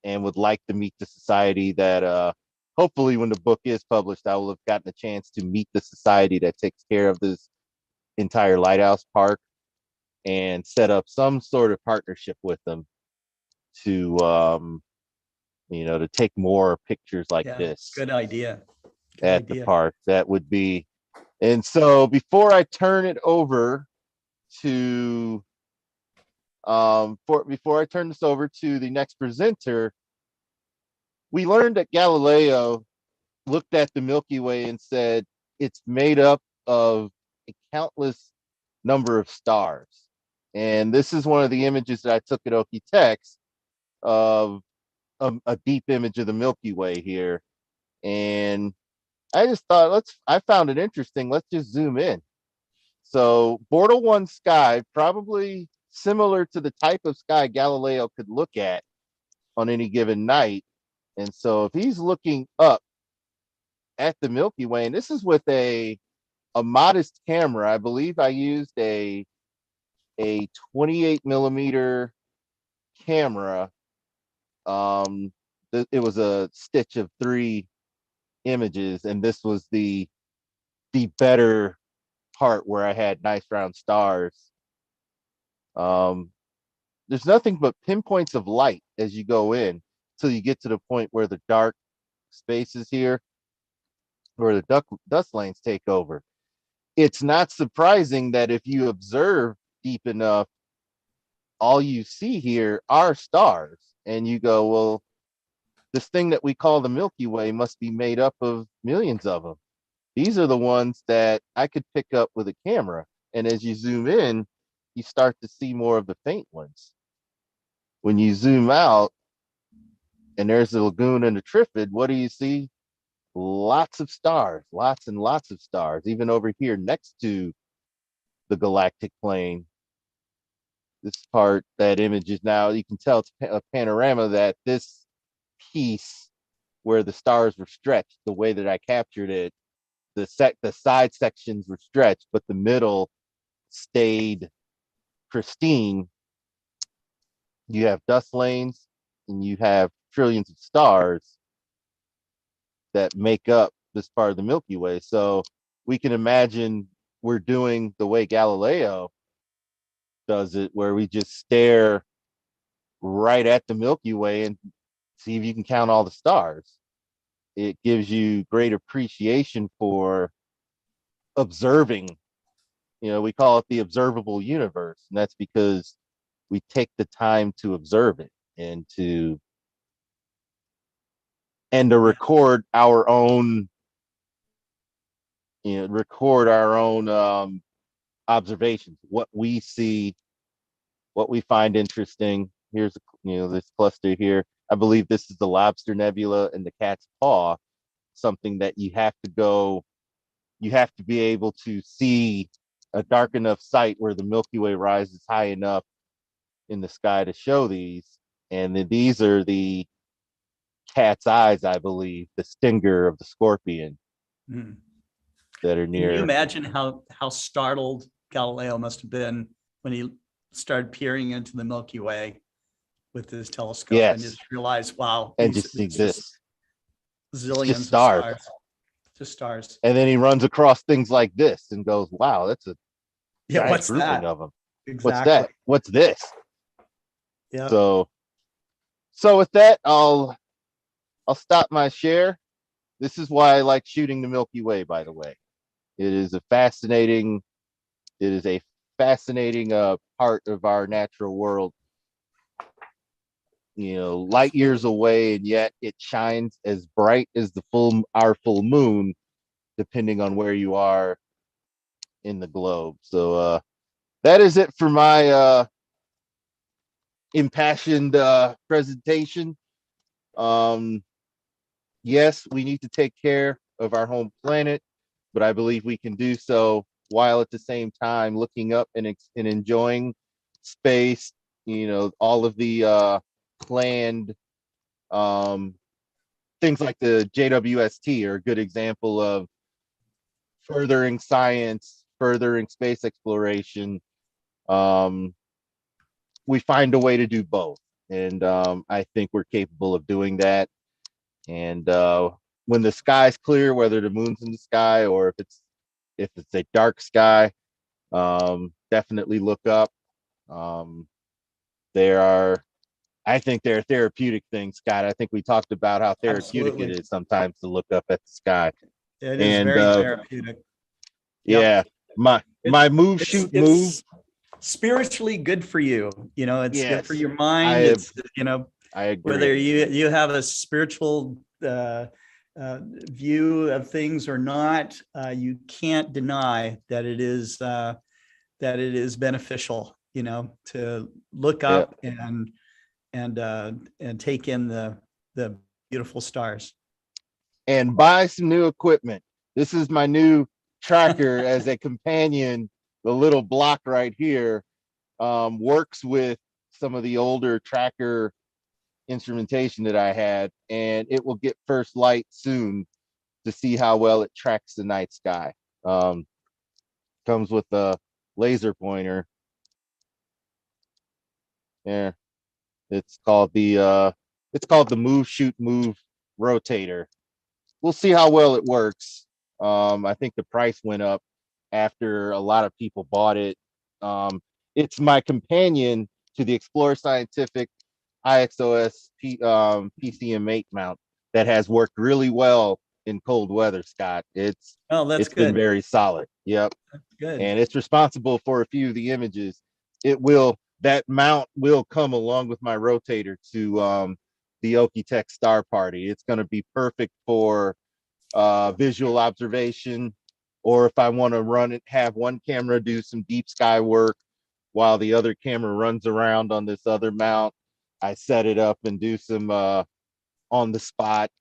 and would like to meet the society that hopefully when the book is published, I will have gotten a chance to meet the society that takes care of this entire lighthouse park and set up some sort of partnership with them to to take more pictures like this. Good idea. At the park. That would be. And so before I turn it over to before I turn this over to the next presenter, we learned that Galileo looked at the Milky Way and said it's made up of a countless number of stars. And this is one of the images that I took at Okie Tex of a deep image of the Milky Way here. And I just thought, I found it interesting. Let's just zoom in. So Bortle 1 sky, probably similar to the type of sky Galileo could look at on any given night. And so if he's looking up at the Milky Way, and this is with a a modest camera. I believe I used a 28 millimeter camera. It was a stitch of 3 images, and this was the better part where I had nice round stars. There's nothing but pinpoints of light as you go in till you get to the point where the dark spaces here, where the dust lanes take over. It's not surprising that if you observe deep enough, all you see here are stars, and you go, well, this thing that we call the Milky Way must be made up of millions of them. These are the ones that I could pick up with a camera. And as you zoom in, you start to see more of the faint ones. When you zoom out and there's the lagoon and the Trifid, what do you see? Lots of stars, lots and lots of stars, even over here next to the galactic plane. This part, that image is now, you can tell it's a panorama, that this piece where the stars were stretched, the way that I captured it, the side sections were stretched, but the middle stayed pristine. You have dust lanes and you have trillions of stars that make up this part of the Milky Way. So we can imagine we're doing the way Galileo does it, where we just stare right at the Milky Way and see if you can count all the stars. It gives you great appreciation for observing. You know, we call it the observable universe, and that's because we take the time to observe it and to record our own, observations, what we see, what we find interesting. Here's this cluster here. I believe this is the Lobster Nebula and the Cat's Paw, something that you have to be able to see a dark enough site where the Milky Way rises high enough in the sky to show these. And these are the cat's eyes, I believe, the stinger of the scorpion that are near. Can you imagine how startled Galileo must have been when he started peering into the Milky Way with his telescope and just realized, wow, and just see this. Zillions just stars. of stars. Just stars. And then he runs across things like this and goes, wow, that's a giant what's grouping that? of them. Exactly. What's that? What's this? Yeah. So with that, I'll stop my share. This is why I like shooting the Milky Way, by the way. It is a fascinating part of our natural world. Light years away, and yet it shines as bright as our full moon, depending on where you are in the globe. So that is it for my impassioned presentation. Yes, we need to take care of our home planet, but I believe we can do so while at the same time looking up and enjoying space. All of the planned things like the JWST are a good example of furthering science, furthering space exploration. We find a way to do both, and I think we're capable of doing that. And when the sky's clear, whether the moon's in the sky or if it's a dark sky, definitely look up. I think there are therapeutic things, Scott. I think we talked about how therapeutic it is sometimes to look up at the sky. It is very therapeutic. Yeah, my move, shoot, move. Spiritually good for you. It's good for your mind. I agree. Whether you have a spiritual view of things or not, you can't deny that it is beneficial. To look up and take in the beautiful stars. And buy some new equipment. This is my new tracker as a companion. The little block right here works with some of the older tracker instrumentation that I had, and it will get first light soon to see how well it tracks the night sky. comes with a laser pointer. Yeah, it's called the move, shoot, move rotator. We'll see how well it works. I think the price went up after a lot of people bought it. It's my companion to the Explorer Scientific IXOS PCM8 mount that has worked really well in cold weather, Scott. It's been very solid. Yep. Good. And it's responsible for a few of the images. That mount will come along with my rotator to the Okie-Tex Star Party. It's going to be perfect for visual observation, or if I want to have one camera do some deep sky work while the other camera runs around on this other mount. I set it up and do some on the spot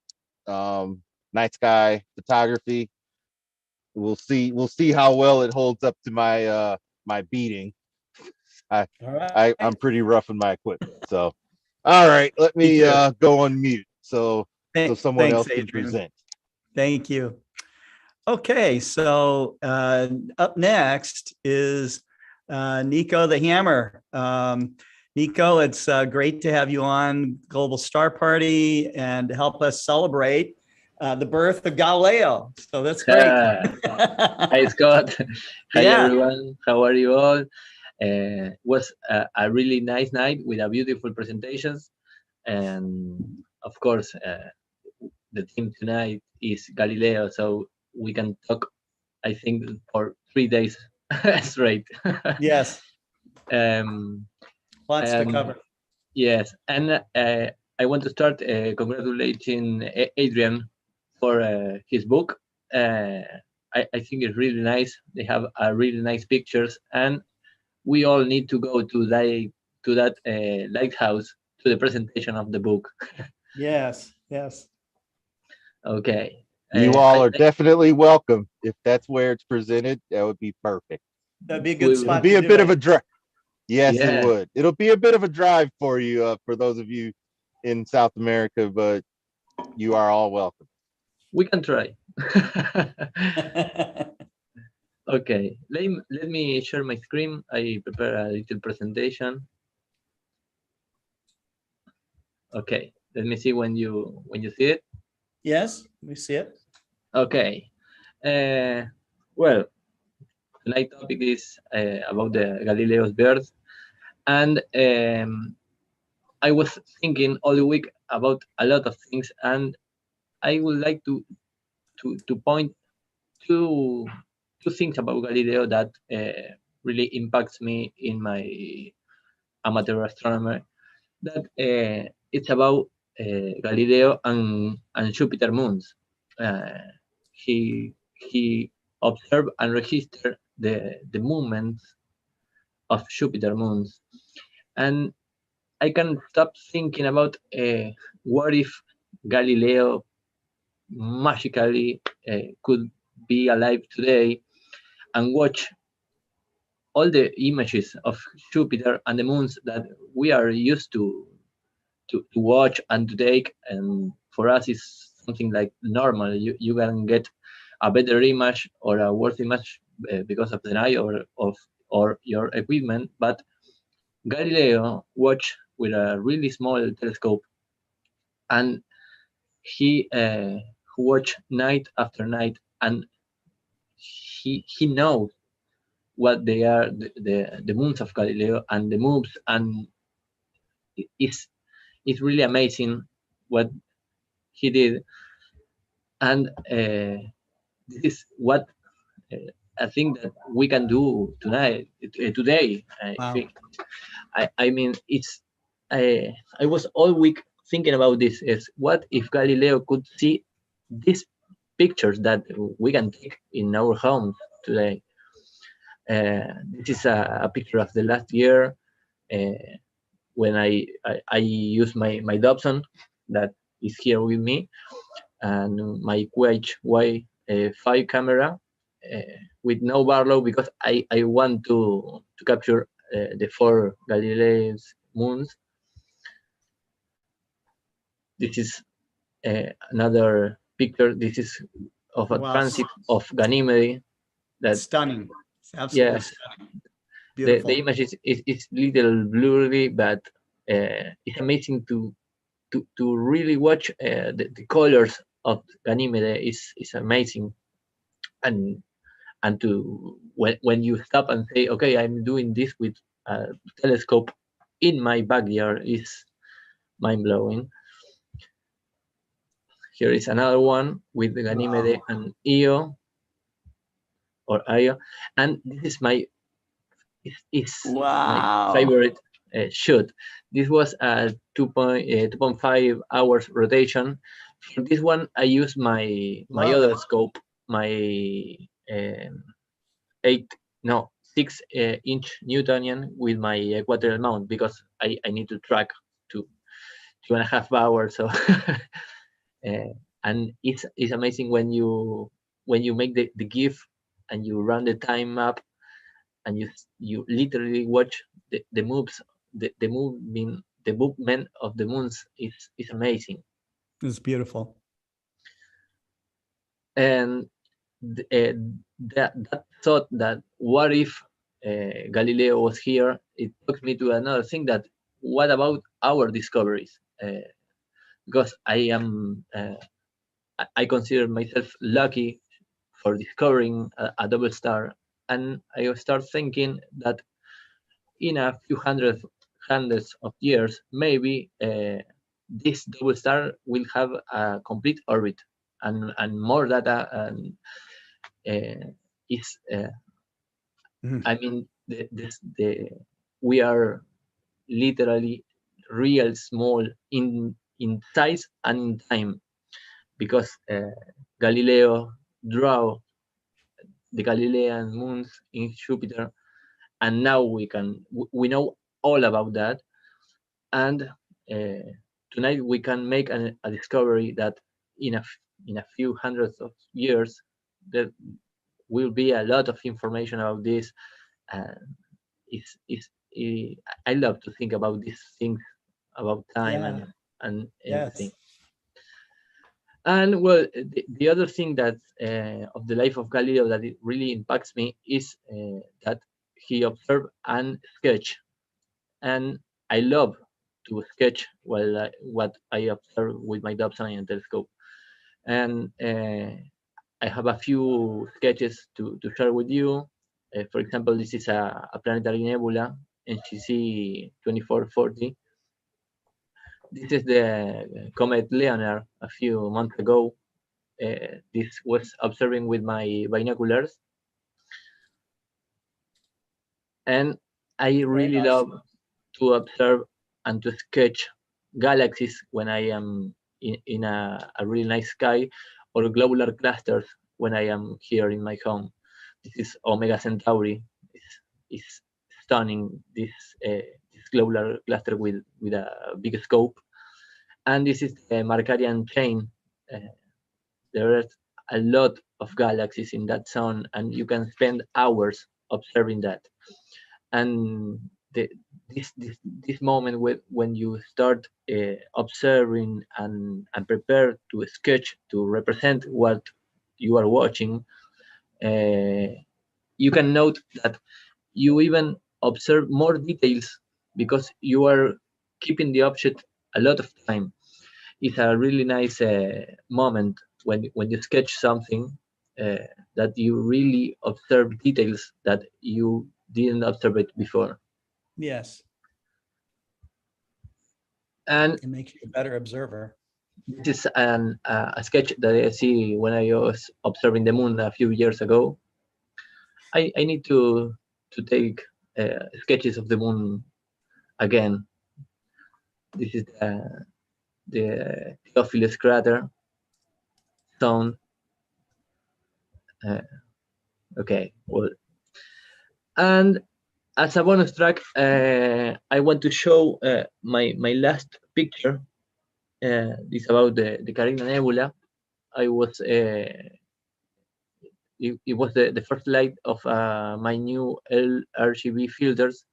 night sky photography. We'll see how well it holds up to my my beating. I'm pretty rough in my equipment. So all right, let me go on mute so someone else can present. Thank you. Okay, so up next is Nico the Hammer. Nico, it's great to have you on Global Star Party and help us celebrate the birth of Galileo. So that's great. Hi, Scott. Hi, everyone. How are you all? Was a really nice night with a beautiful presentations. And of course, the theme tonight is Galileo. So we can talk, I think, for 3 days straight. Yes. Lots to cover. Yes, and I want to start congratulating Adrian for his book. I think it's really nice. They have really nice pictures, and we all need to go to that lighthouse to the presentation of the book. Yes. Okay. You all are definitely welcome. If that's where it's presented, that would be perfect. That'd be a good spot. It'll be a bit of a drive. Yes, Yeah. it would. It'll be a bit of a drive for you, for those of you in South America, but you are all welcome. We can try. Okay, let me share my screen. I prepare a little presentation. Okay, let me see when you see it. Yes, we see it. Okay. Well, tonight's topic is about the Galileo's birth, and I was thinking all the week about a lot of things, and I would like to point two things about Galileo that really impacts me in my amateur astronomer. That it's about Galileo and Jupiter moons. He observed and registered the movements of Jupiter moons, and I can stop thinking about what if Galileo magically could be alive today and watch all the images of Jupiter and the moons that we are used to watch and to take, and for us it's something like normal. You can get a better image or a worse image because of the night or your equipment, but Galileo watched with a really small telescope, and he watched night after night, and he knows what they are, the moons of Galileo and the moves, and it's really amazing what he did. And this is what I think that we can do today. I think. I mean, it's. I was all week thinking about this. Is what if Galileo could see these pictures that we can take in our homes today? This is a picture of the last year when I use my Dobson that is here with me, and my Quake Y5 camera with no Barlow, because I want to capture the 4 Galileo's moons. This is another picture. This is of a transit of Ganymede. That's stunning. Absolutely Yeah, stunning. the Beautiful. image is little blurry, but it's amazing to really watch the colors of Ganymede is amazing, and to when you stop and say, okay, I'm doing this with a telescope in my backyard is mind blowing. Here is another one with the Ganymede and Io or Io, and this is my my favorite shoot. This was a 2.5 hours rotation. For this one, I used my other scope, my 6-inch Newtonian with my equatorial mount, because I need to track to 2.5 hours. So and it's amazing when you make the GIF and you run the time up, and you literally watch the moves, the movement of the moons is amazing. It's beautiful. And that thought that what if Galileo was here, it took me to another thing, that what about our discoveries? Because I consider myself lucky for discovering a double star, and I start thinking that in a few hundreds of years, maybe this double star will have a complete orbit, and more data, and is I mean, we are literally real small in size and in time, because Galileo drew the Galilean moons in Jupiter, and now we know all about that, and tonight we can make a discovery that in a few hundreds of years there will be a lot of information about this. I love to think about these things, about time and everything. And well, the other thing that of the life of Galileo that it really impacts me is that he observed and sketched, and I love to sketch what I observe with my Dobsonian telescope. And I have a few sketches to share with you. For example, this is a planetary nebula, NGC 2440. This is the comet Leonard a few months ago. This was observing with my binoculars. And I really love to observe and to sketch galaxies when I am in a really nice sky, or globular clusters when I am here in my home. This is Omega Centauri. It's stunning, this globular cluster with a big scope. And this is the Markarian chain. There are a lot of galaxies in that zone, and you can spend hours observing that. And this moment when you start observing and prepare to sketch to represent what you are watching, you can note that you even observe more details because you are keeping the object a lot of time. It's a really nice moment when you sketch something that you really observe details that you didn't observe it before. Yes. And it makes you a better observer. This is a sketch that I see when I was observing the moon a few years ago. I need to take sketches of the moon again. This is the Theophilus crater zone. Okay, well, and as a bonus track, I want to show my last picture. It's about the Karim Nebula. I was it was the first light of my new RGB filters,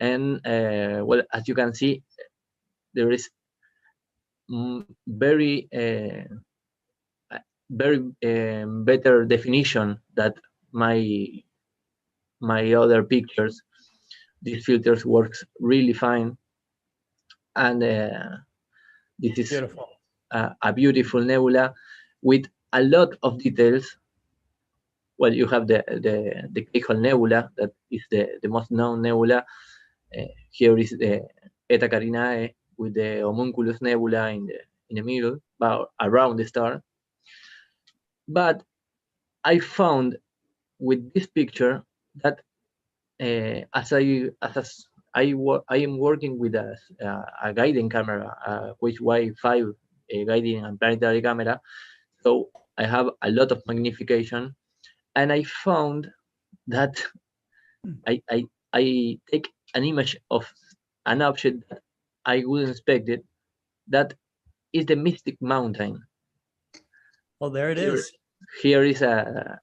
and well, as you can see, there is very better definition that my my other pictures, these filters works really fine. And this is Beautiful. A beautiful nebula with a lot of details. Well, you have the Kegel Nebula, that is the most known nebula. Here is the Eta Carinae with the Homunculus Nebula in the middle, about around the star. But I found with this picture that as I am working with a guiding camera, which Y5 guiding and planetary camera, so I have a lot of magnification, and I found that I take an image of an object that I wouldn't expect it. That is the Mystic Mountain. Well, there it is. Here is the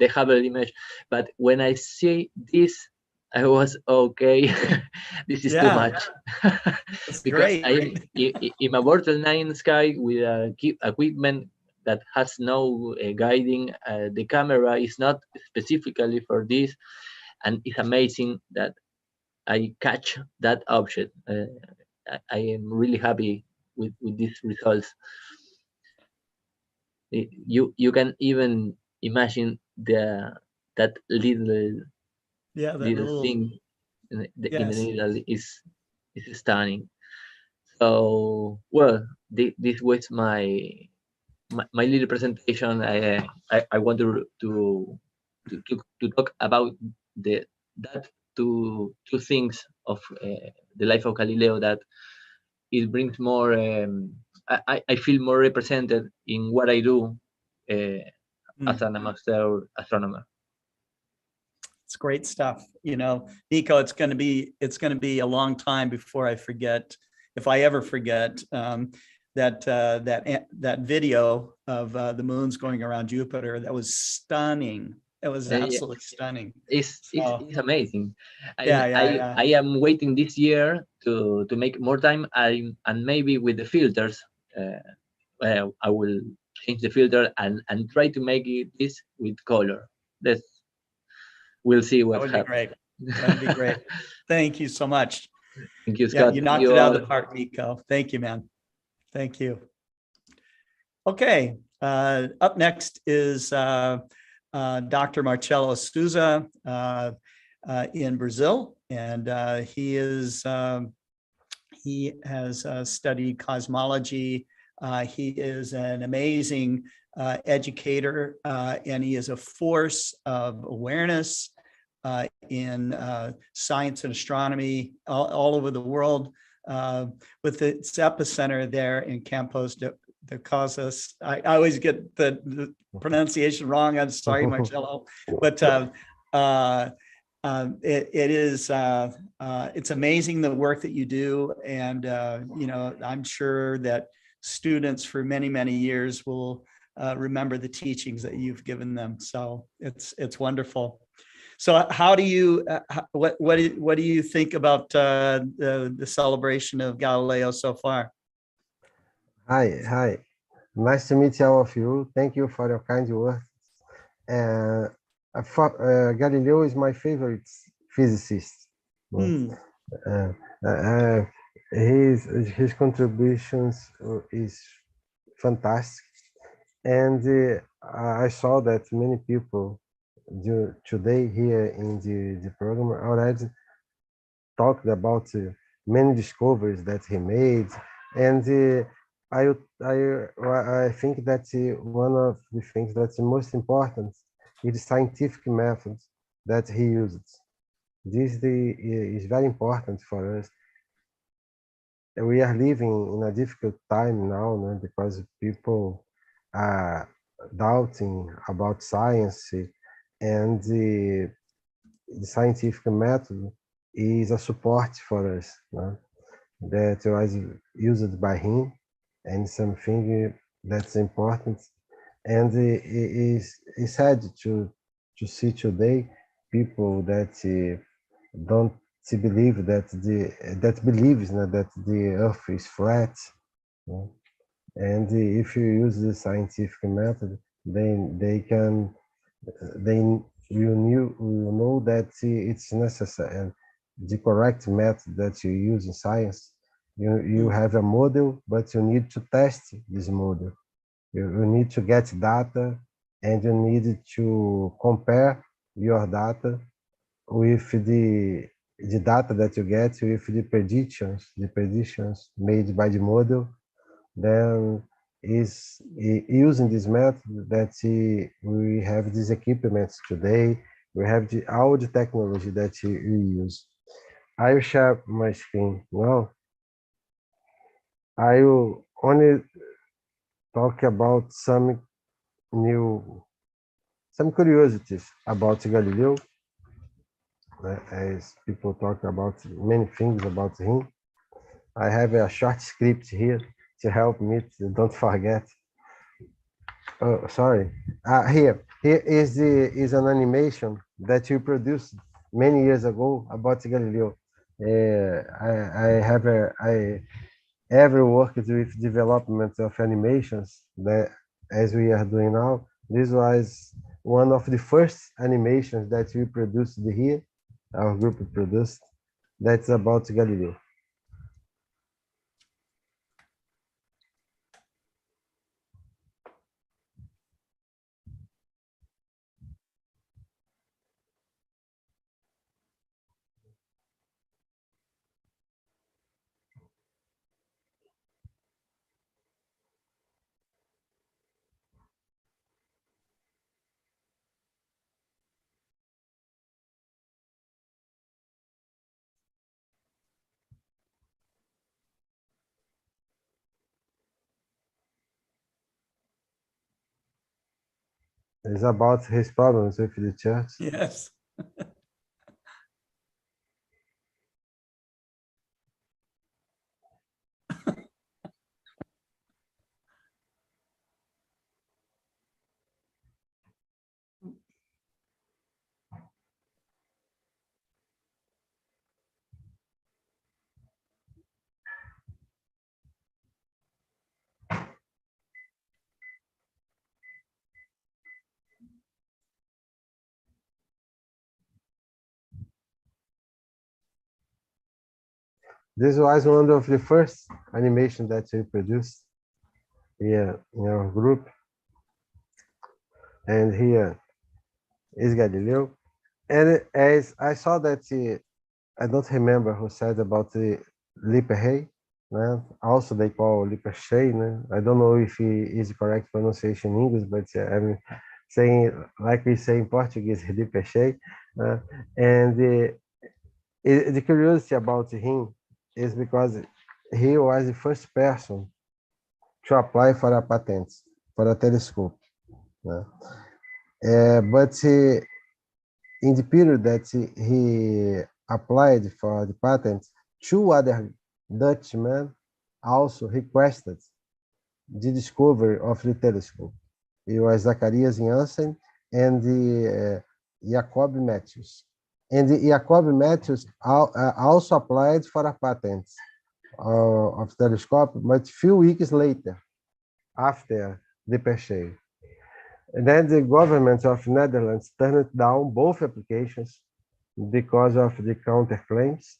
Hubbell image, but when I see this, I was okay. This is too much. Because great. I am in a Mortal 9 sky with equipment that has no guiding. The camera is not specifically for this, and it's amazing that I catch that object. I am really happy with these results. You can even imagine that little little thing in the middle is stunning. So well, this was my little presentation. I want to talk about that two things of the life of Galileo, that it brings more. I feel more represented in what I do as an amateur astronomer. It's great stuff. You know, Nico, it's going to be a long time before I forget, if I ever forget, that video of the moons going around Jupiter. That was stunning. It was absolutely stunning. It's amazing. Yeah. I am waiting this year to make more time. And maybe with the filters, I will change the filter and try to make this with color. We'll see what happens. Great. That would be great. Thank you so much. Thank you, Scott. You knocked it out of the park, Nico. Thank you, man. Thank you. Okay. Up next is Dr. Marcelo Souza in Brazil, and he has studied cosmology. He is an amazing educator, and he is a force of awareness in science and astronomy all over the world, with its epicenter there in Campos de Cosas. I always get the pronunciation wrong. I'm sorry, Marcelo, but it's amazing the work that you do, and I'm sure that students for many years will remember the teachings that you've given them. So it's wonderful. So how do you what do you think about the celebration of Galileo so far? Hi. Nice to meet all of you. Thank you for your kind words. Galileo is my favorite physicist. His contributions is fantastic, and I saw that many people today here in the program already talked about many discoveries that he made, and I think that one of the things that's most important is the scientific methods that he used. This is very important for us. We are living in a difficult time now, no? Because people are doubting about science, and the scientific method is a support for us, no? That was used by him, and something that's important. And it is sad to see today people that don't believe that believes that the Earth is flat. And if you use the scientific method, then they you know that it's necessary and the correct method that you use in science. You have a model, but you need to test this model. You need to get data, and you need to compare your data with the data that you get with the predictions made by the model. Then is using this method that we have these equipments today. We have all the technology that we use. I will share my screen now. I will only talk about some curiosities about Galileo, as people talk about many things about him. I have a short script here to help me to don't forget. Oh, sorry. Here is an animation that you produced many years ago about Galileo. I ever worked with development of animations that, as we are doing now. This was one of the first animations that we produced here. Our group produced. That's about Galileo. It's about his problems with the church. Yes. This was one of the first animation that we produced here in our group. And here is Galileo. And as I saw that, I don't remember who said about the Lippershey. Also, they call Lippershey. I don't know if it is correct pronunciation in English, but I'm saying like we say in Portuguese, Lippershey. And the curiosity about him is because he was the first person to apply for a patent for a telescope. But in the period that he applied for the patent, two other Dutchmen also requested the discovery of the telescope. It was Zacharias Janssen and the Jacob Matthews. And the Jacob Matthews also applied for a patent of telescope, but a few weeks later, after the Lippershey. And then the government of Netherlands turned down both applications because of the counterclaims.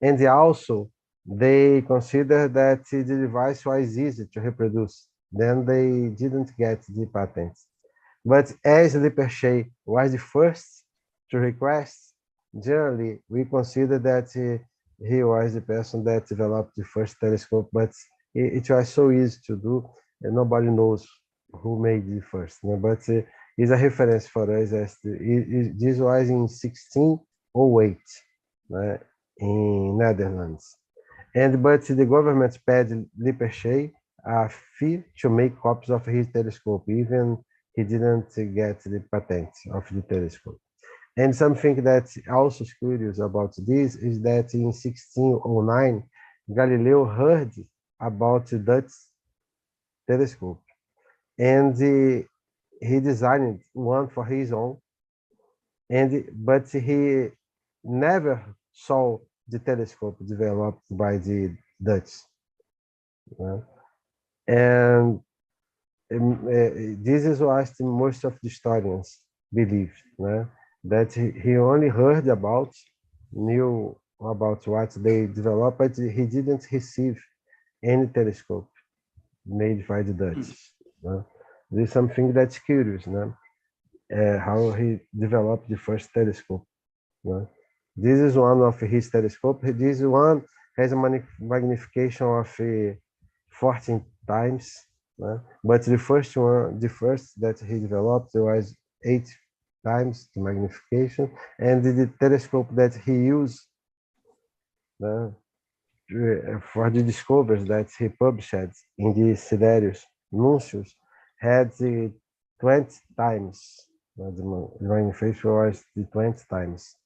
And also, they considered that the device was easy to reproduce. Then they didn't get the patent. But as Lippershey was the first to request, generally, we consider that he was the person that developed the first telescope, but it was so easy to do, and nobody knows who made it first. But it's a reference for us. As this was in 1608 in Netherlands. But the government paid Lippershey a fee to make copies of his telescope, even he didn't get the patent of the telescope. And something that's also curious about this is that in 1609, Galileo heard about the Dutch telescope, and he designed one for his own. But he never saw the telescope developed by the Dutch. And this is what most of the historians believed, that he only heard about, knew about what they developed, but he didn't receive any telescope made by the Dutch. This is something that's curious, how he developed the first telescope. This is one of his telescopes. This one has a magnification of 14 times, but the first that he developed was 8 times the magnification, and the telescope that he used for the discoveries that he published in the Siderius Nuncius had 20 times. The magnification was the 20 times.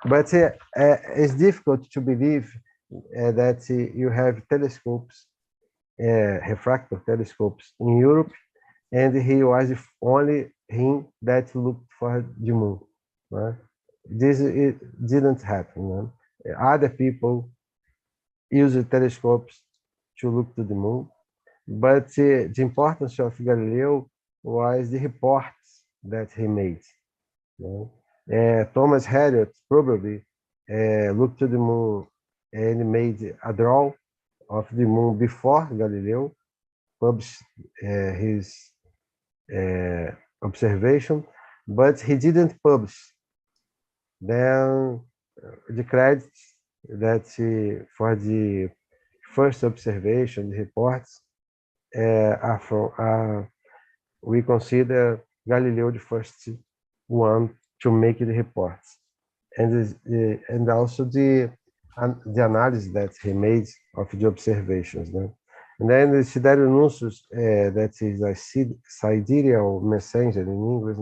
But it's difficult to believe that you have telescopes, refractor telescopes in Europe, and he was only him that looked for the moon. This didn't happen. Other people used telescopes to look to the moon, but the importance of Galileo was the reports that he made. Thomas Harriot probably looked to the moon and made a draw of the moon before Galileo published his observation, but he didn't publish. Then the credit that for the first observation, the reports are from, we consider Galileo the first one to make the reports, and also the analysis that he made of the observations. And then the Siderius Nuncius, that is a sidereal messenger in English,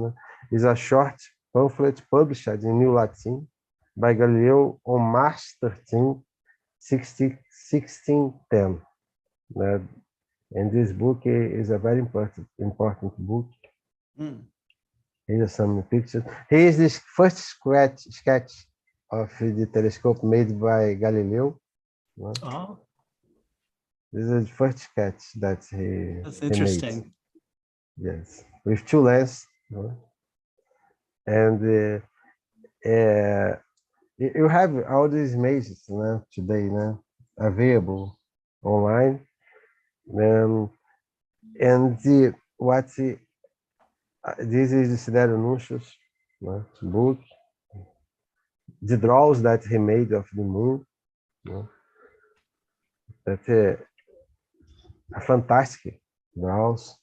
is a short pamphlet published in New Latin by Galileo on March 13, 1610. And this book is a very important book. Here are some pictures. Here is this first sketch of the telescope made by Galileo. This is the first sketch that That's interesting. Made. Yes, with 2 lenses. And you have all these images today available online. And this is the Siderius Nuncius book. The draws that he made of the moon. That are fantastic draws.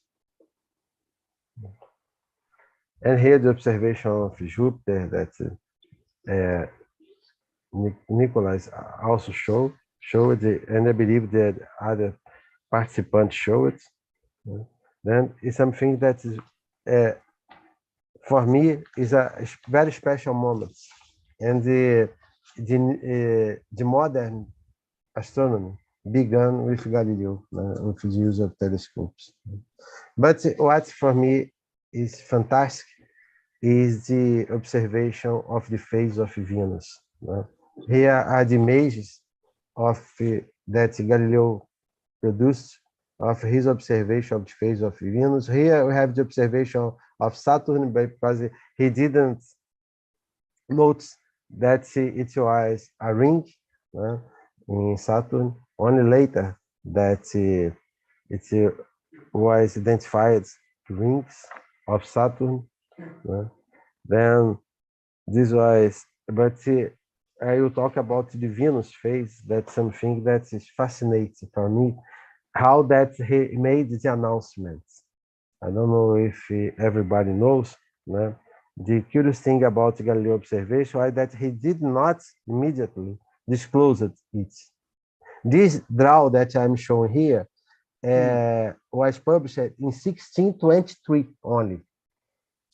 And here the observation of Jupiter that Nicholas also showed it, and I believe that other participants show it. Then it's something that is, for me, is a very special moment. And the modern astronomy began with Galileo, with the use of telescopes. But what for me is fantastic is the observation of the phase of Venus. Here are the images of that Galileo produced of his observation of the phase of Venus. Here we have the observation of Saturn, because he didn't notice that it was a ring in Saturn. Only later that it was identified rings of Saturn. Then this was, but I will talk about the Venus phase. That's something that is fascinating for me, how that he made the announcements. I don't know if everybody knows. The curious thing about Galileo observation is that he did not immediately disclose it. This draw that I'm showing here was published in 1623 only.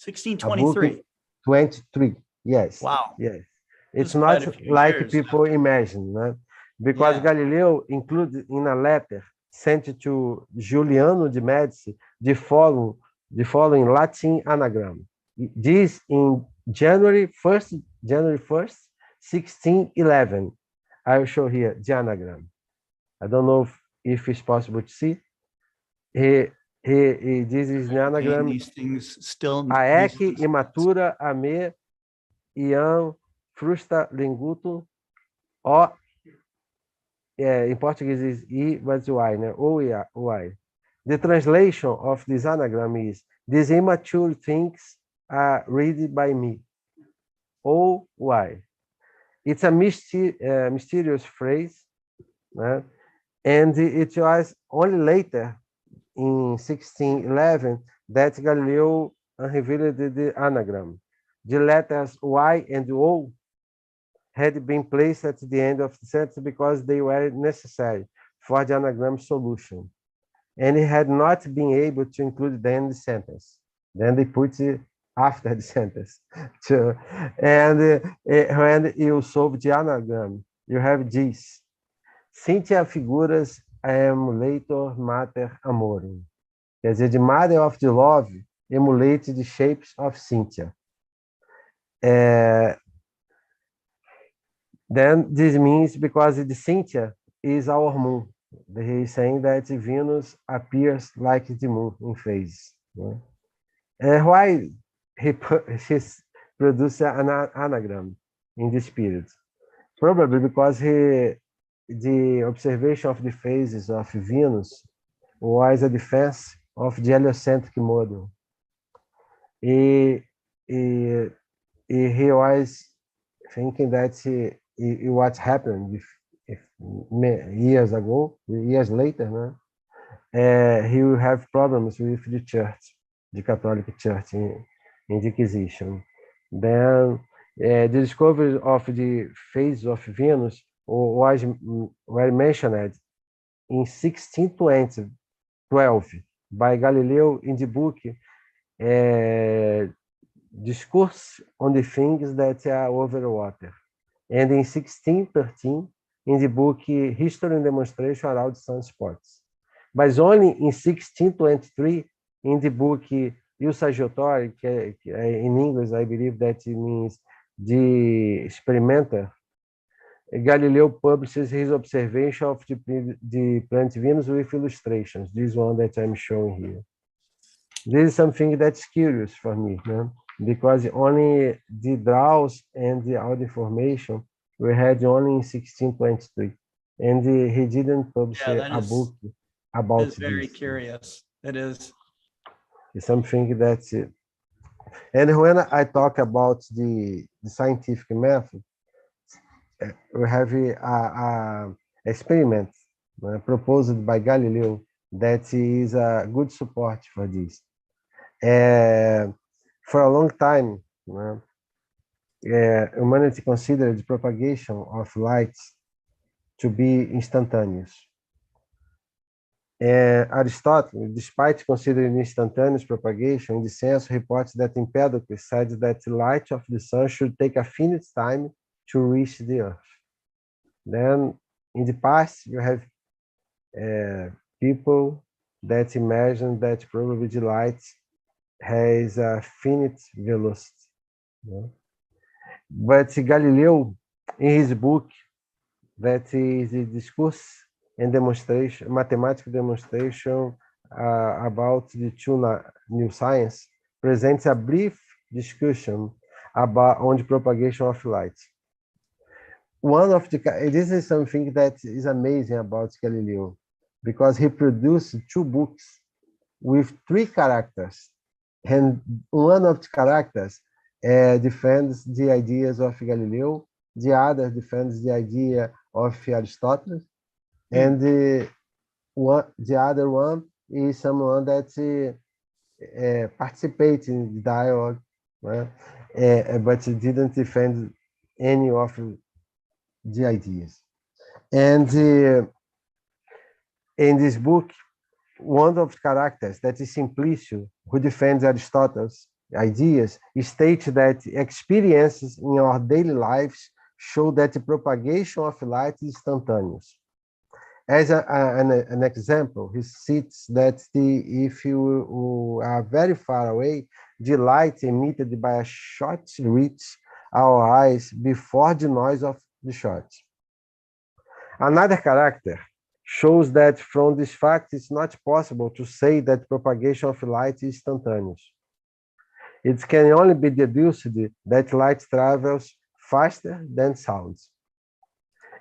1623. 23. Yes. Wow. Yes. It's not like people imagine, because Galileo included in a letter sent to Juliano de Medici the following Latin anagram. This in January 1st, 1611. I will show here the anagram. I don't know if it's possible to see. This is the Again, anagram these things still. aec imatura a me iam frusta lingutum o in Portuguese is I, but Y, né? O Y. The translation of this anagram is these immature things are read by me. O Y. It's a mysterious phrase, né? And it was only later in 1611 that Galileo unveiled the anagram. The letters Y and O had been placed at the end of the sentence because they were necessary for the anagram solution. And he had not been able to include them in the sentence. Then they put it after the sentence. And when you solve the anagram, you have this. Cynthia figuras emulator mater amorum. Quer dizer, the mother of the love emulates the shapes of Cynthia. Then this means because the Cynthia is our moon. He is saying that Venus appears like the moon in phase. Why he produced an anagram in this period? Probably because the observation of the phases of Venus was a defense of the heliocentric model. He was thinking that what happened if years later, he will have problems with the church, the Catholic Church in the Inquisition. Then the discovery of the phase of Venus were mentioned in 1612 by Galileo in the book Discourse on the Things That Are Over Water, and in 1613 in the book History and Demonstration Around Sunspots. But only in 1623 in the book Usagiotori, in English I believe that it means the experimenter, Galileo publishes his observation of the planet Venus with illustrations, this one that I'm showing here. This is something that's curious for me, because only the draws and all the information we had only in 1623, and he didn't publish a book about this. It's very curious. It is. It's something that's it. And when I talk about the scientific method, we have a experiment proposed by Galileo that is a good support for this. For a long time, humanity considered the propagation of light to be instantaneous. Aristotle, despite considering instantaneous propagation, in the sense reports that Empedocles said that the light of the sun should take a finite time to reach the earth. Then, in the past, you have people that imagine that probably the light has a finite velocity. But Galileo, in his book, that is the discourse and demonstration, mathematical demonstration about the two new science, presents a brief discussion on the propagation of light. This is something that is amazing about Galileo, because he produced two books with 3 characters, and one of the characters defends the ideas of Galileo, the other defends the idea of Aristotle, and the other one is someone that participates in the dialogue, but didn't defend any of the ideas. And in this book, one of the characters, that is Simplicio, who defends Aristotle's ideas, states that experiences in our daily lives show that the propagation of light is instantaneous. As an example, he cites that if you are very far away, the light emitted by a shot reaches our eyes before the noise of the shot. Another character shows that from this fact, it's not possible to say that propagation of light is instantaneous. It can only be deduced that light travels faster than sound.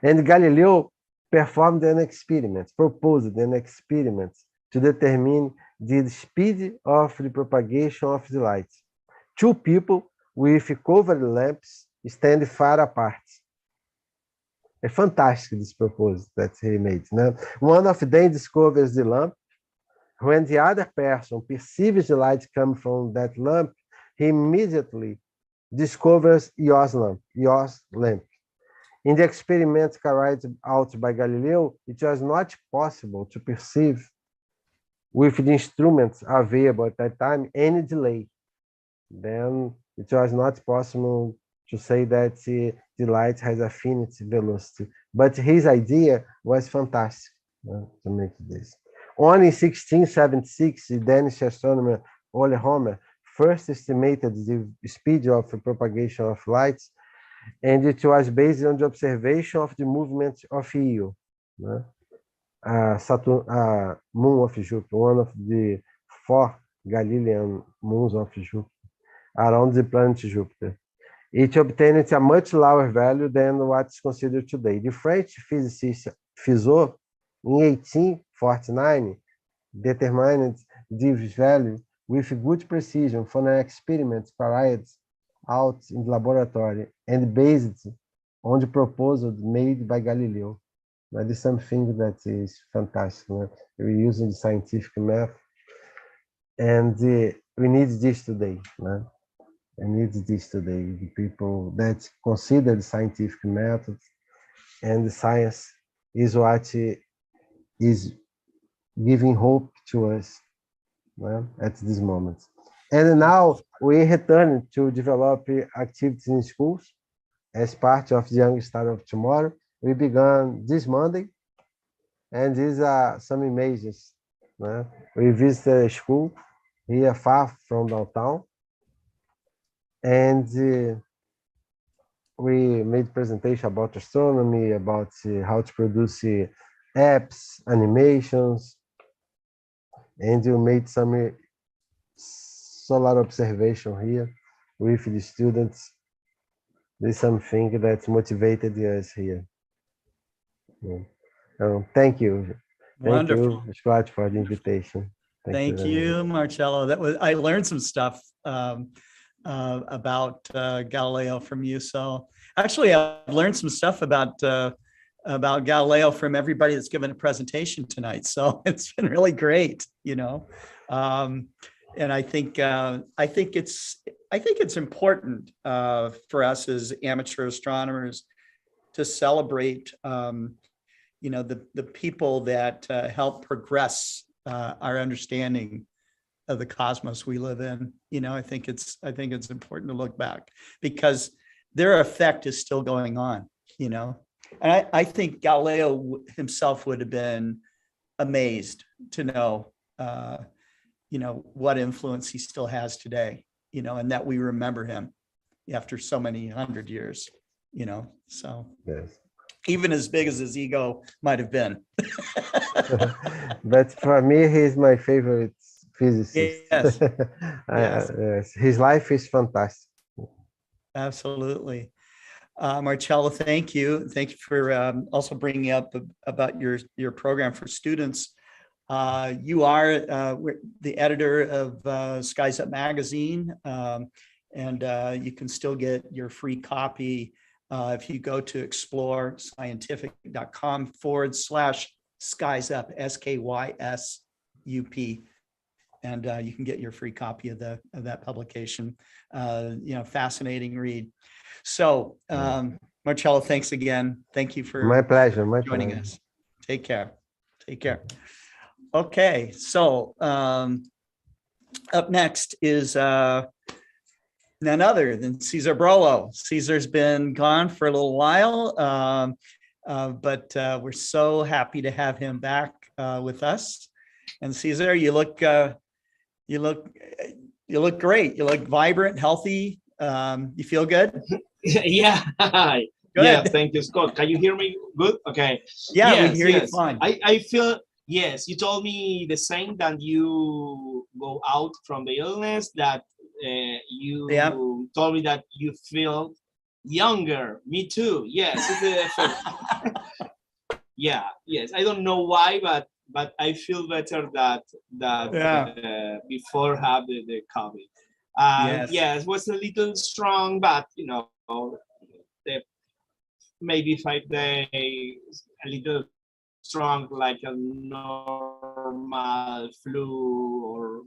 And Galileo performed an experiment, proposed an experiment to determine the speed of the propagation of the light. Two people with covered lamps stand far apart. É fantastic, this proposal that he made. Né? One of them discovers the lamp. When the other person perceives the light coming from that lamp, he immediately discovers yours lamp. In the experiment carried out by Galileo, it was not possible to perceive with the instruments available at that time any delay. Then it was not possible to say that the light has affinity velocity. But his idea was fantastic to make this. Only in 1676, the Danish astronomer Ole Homer first estimated the speed of propagation of light, and it was based on the observation of the movement of Io, Saturn, moon of Jupiter, one of the 4 Galilean moons of Jupiter, around the planet Jupiter. It obtained a much lower value than what is considered today. The French physicist Fizeau, in 1849, determined this value with good precision for an experiment carried out in the laboratory and based on the proposal made by Galileo. That is something that is fantastic. We're using the scientific method, and we need this today. We need this today. The people that consider the scientific method and the science is what is giving hope to us at this moment. And now we return to develop activities in schools as part of the Young Star of Tomorrow. We began this Monday, and these are some images. We visited a school here far from downtown, and we made presentation about astronomy, about how to produce apps, animations, and we made some solar observation here with the students. This is something that motivated us here. Thank you. Wonderful. Thank you, Scott, for the invitation. Thank you, Marcello. I learned some stuff about Galileo from you. So actually, I've learned some stuff about Galileo from everybody that's given a presentation tonight. So it's been really great, and I think it's important for us as amateur astronomers to celebrate, the people that help progress our understanding of the cosmos we live in. I think it's important to look back because their effect is still going on. And I think Galileo himself would have been amazed to know, what influence he still has today, and that we remember him after so many 100 years, so yes. Even as big as his ego might have been. But for me, he's my favorite physicist. Yes. Yes. His life is fantastic. Absolutely. Marcello, thank you. Thank you for also bringing up about your program for students. You are the editor of Skies Up magazine, and you can still get your free copy if you go to explorescientific.com/skies up, SKYSUP, and you can get your free copy of that publication. Fascinating read. So, Marcello, thanks again. Thank you for my pleasure. joining us. Take care. Okay, so up next is none other than Cesar Brolo. Cesar's been gone for a little while, but we're so happy to have him back with us. And Cesar, you look great. You look vibrant, healthy. You feel good? Yeah, Good. Yeah, thank you, Scott. Can you hear me good? Okay. Yeah, yes, we hear you yes. fine. I feel, yes, you told me the same, that you go out from the illness, that you told me that you feel younger. Me too. Yes, it's the effect. Yeah, yes. I don't know why, but I feel better that before have the COVID. Yes, was a little strong, but you know, the, maybe 5 days a little strong, like a normal flu, or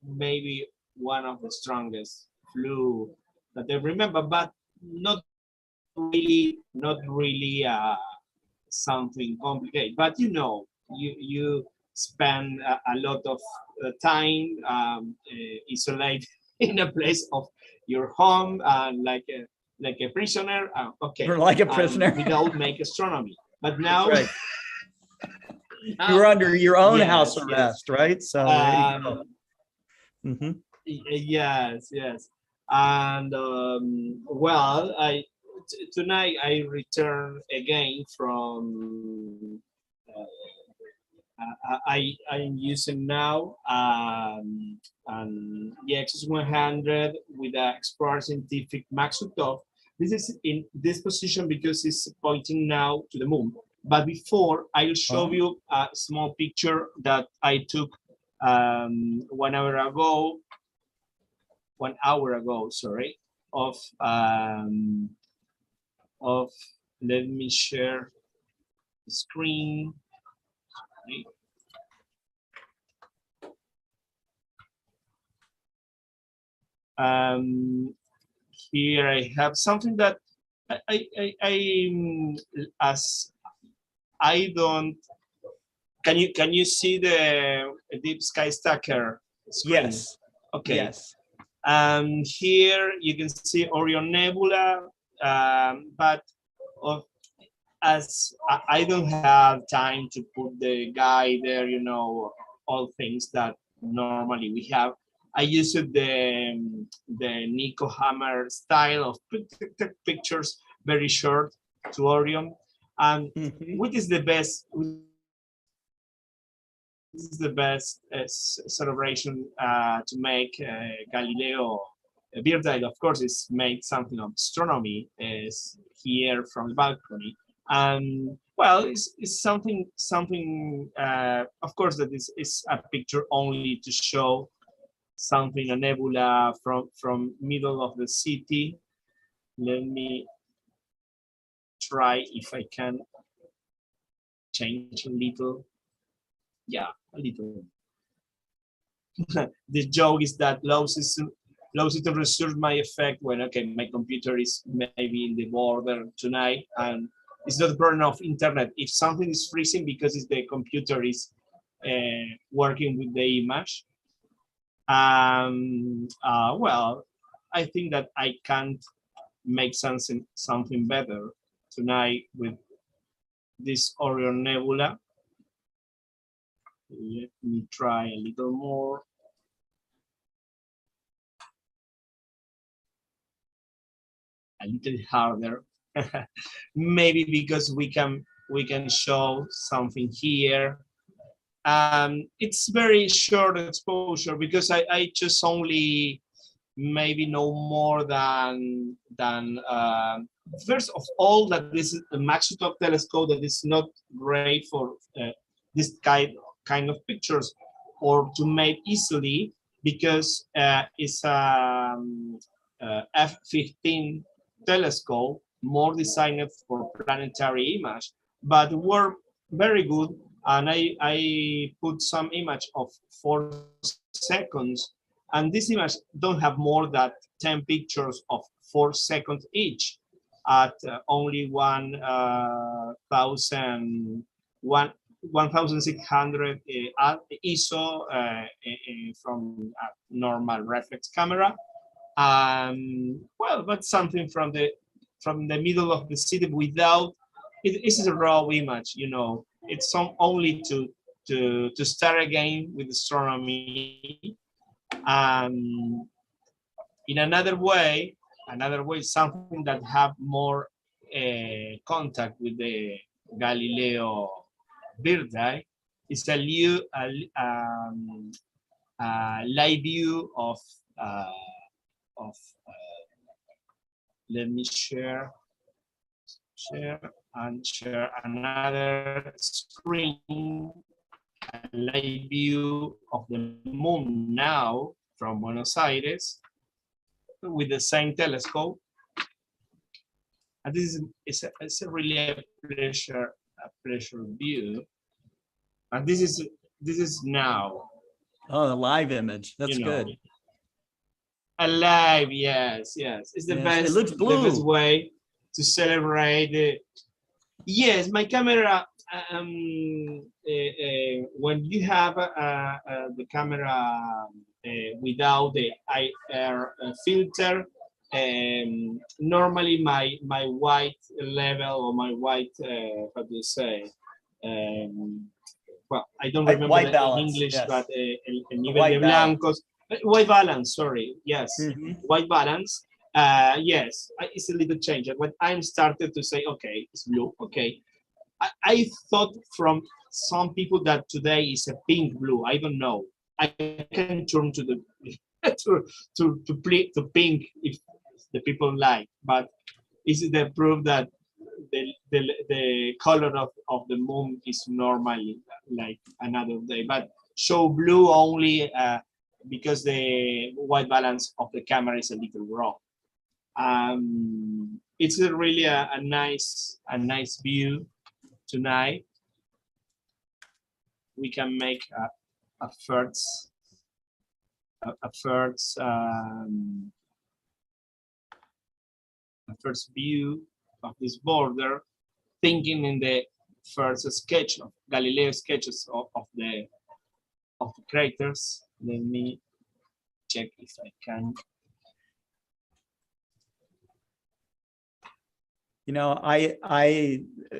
maybe one of the strongest flu that I remember, but not really something complicated. But you know, you spend a lot of time isolated in a place of your home, like a prisoner. Okay, Or like a prisoner. Without make astronomy. But now, right. You're under your own yes, house arrest, right? So there you go. Mm-hmm. Yes, yes. And well, tonight I return again from I'm using now an X100 with a Explorer Scientific Maxutov. This is in this position because it's pointing now to the moon. But before, I'll show you a small picture that I took 1 hour ago. 1 hour ago, sorry, of let me share the screen. Here I have something that as I don't. Can you see the Deep Sky Stacker screen? Yes. Okay. Yes. Here you can see Orion Nebula, but as I don't have time to put the guide there, you know, all things that normally we have. I used the Nico Hammer style of pictures, very short to Orion, and what is the best? This is the best celebration to make Galileo Birthday. Of course, is make something of astronomy is here from the balcony, and well, it's something. Of course, that is a picture only to show something, a nebula from middle of the city. Let me try if I can change a little. Yeah, a little. The joke is that allows it to reserve my effect when my computer is maybe in the border tonight, and it's not the problem of internet. If something is freezing because the computer is working with the image, well, I think that I can't make something better tonight with this Orion Nebula. Let me try a little more. A little harder. Maybe because we can show something here. It's very short exposure because I just only maybe no more than first of all, that this is a Maxutov telescope that is not great for this kind of pictures, or to make easily, because it's a F-15 telescope, more designed for planetary image, but were very good. And I put some image of 4 seconds, and this image don't have more than 10 pictures of 4 seconds each at only 1,600 ISO from a normal reflex camera. Well, but something from the middle of the city without it is a raw image, you know. It's only to start again with astronomy. In another way, something that have more contact with the Galileo birthday is a live view of let me share another screen, a live view of the moon now from Buenos Aires with the same telescope. And this is it's a really a pleasure view. And this is now. Oh, the live image. That's You know, good. Alive, yes. It's the Yes, best. it looks The blue. best way to celebrate the. Yes, my camera. When you have the camera without the Eicher filter, normally my white level or my white how do you say? Well, I don't remember White the balance, English, yes. but el nivel White de balance. blancos. White balance, sorry. Yes, Mhm. white balance. Yes, it's a little change. When I'm started to say, okay, it's blue. Okay, I thought from some people that today is a pink blue. I don't know. I can turn to the to pink if the people like, but is the proof that the color of the moon is normally like another day, but show blue only because the white balance of the camera is a little wrong. It's really a nice view tonight. We can make a first view of this border, thinking in the first sketch of Galileo sketches of the craters. Let me check if I can. You know, I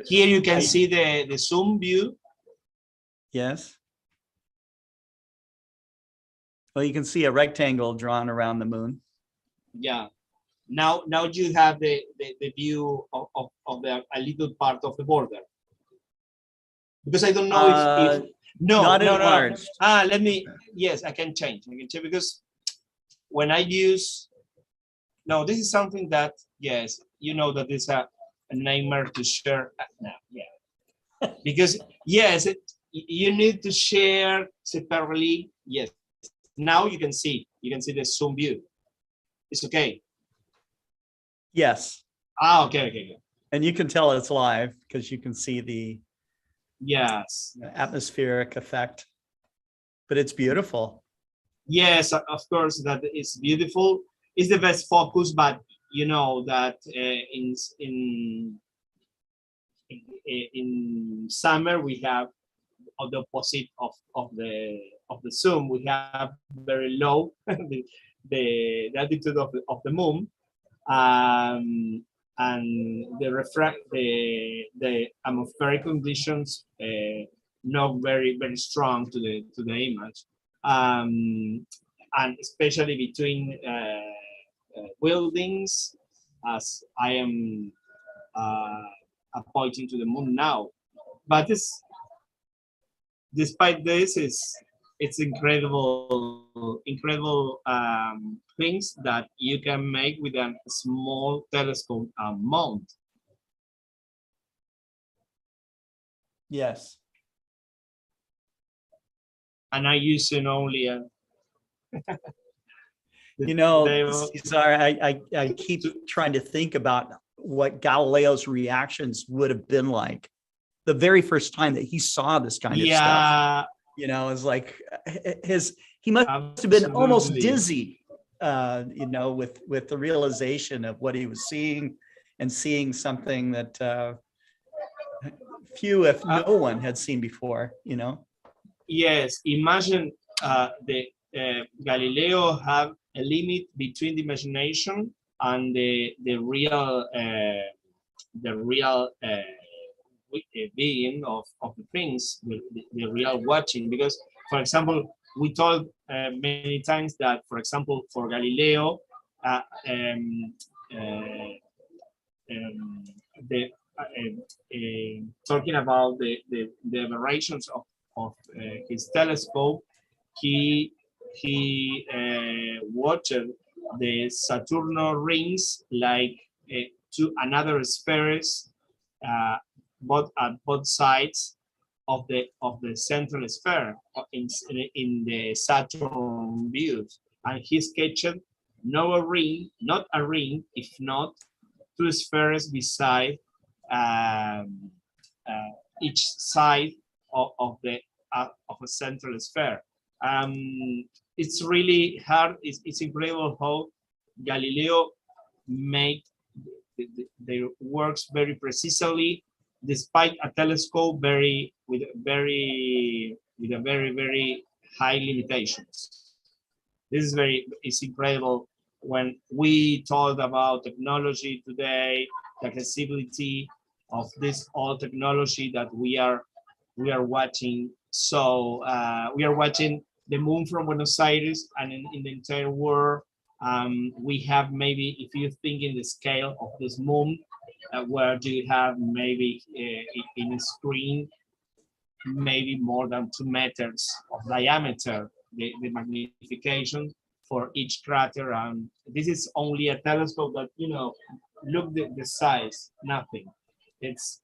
here you can see the zoom view. Yes. Well, you can see a rectangle drawn around the moon. Yeah. Now you have the view of a little part of the border. Because I don't know if not enlarged. Let me, yes, I can change because when I use, no, this is something that, yes, you know that it's a nightmare to share now, yeah. Because, yes, you need to share separately, yes. Now you can see the zoom view. It's okay. Yes. Okay. And you can tell it's live because you can see the atmospheric effect. But it's beautiful. Yes, of course, that is beautiful. It's the best focus, but you know that in summer we have the opposite of the zoom. We have very low the altitude of the moon. And the atmospheric conditions not very strong to the image, and especially between buildings, as I am pointing to the moon now. But despite this, it's incredible things that you can make with a small telescope mount. Yes. And I use it only you know, Cesar, I keep trying to think about what Galileo's reactions would have been like the very first time that he saw this kind of stuff. You know, it's like he must have been almost dizzy, you know, with the realization of what he was seeing and seeing something that few, if no one, had seen before, you know? Yes, imagine the Galileo have a limit between the imagination and the real being of the things, the real watching. Because, for example, we told many times that, for example, for talking about the aberrations of his telescope, he watched the Saturn rings like to another spheres, both at both sides of the central sphere in the Saturn views, and he sketched not a ring, if not two spheres beside each side of a central sphere. It's really hard. It's incredible how Galileo made their works very precisely, despite a telescope with very high limitations. This is it's incredible when we talk about technology today, the accessibility of this old technology that we are watching. So we are watching the moon from Buenos Aires, and in the entire world, we have maybe, if you think in the scale of this moon, where do you have maybe in a screen, maybe more than 2 meters of diameter, the magnification for each crater. And this is only a telescope that, look the size, nothing. It's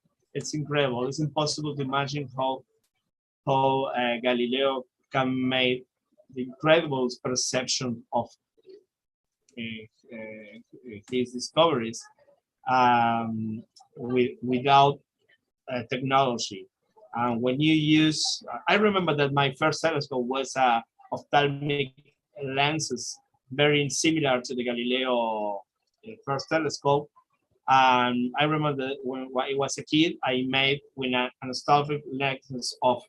incredible. It's impossible to imagine how Galileo can make the incredible perception of his discoveries without technology. And when you use, I remember that my first telescope was ophthalmic lenses, very similar to the Galileo first telescope. And I remember that when I was a kid, I made with an ophthalmic lenses of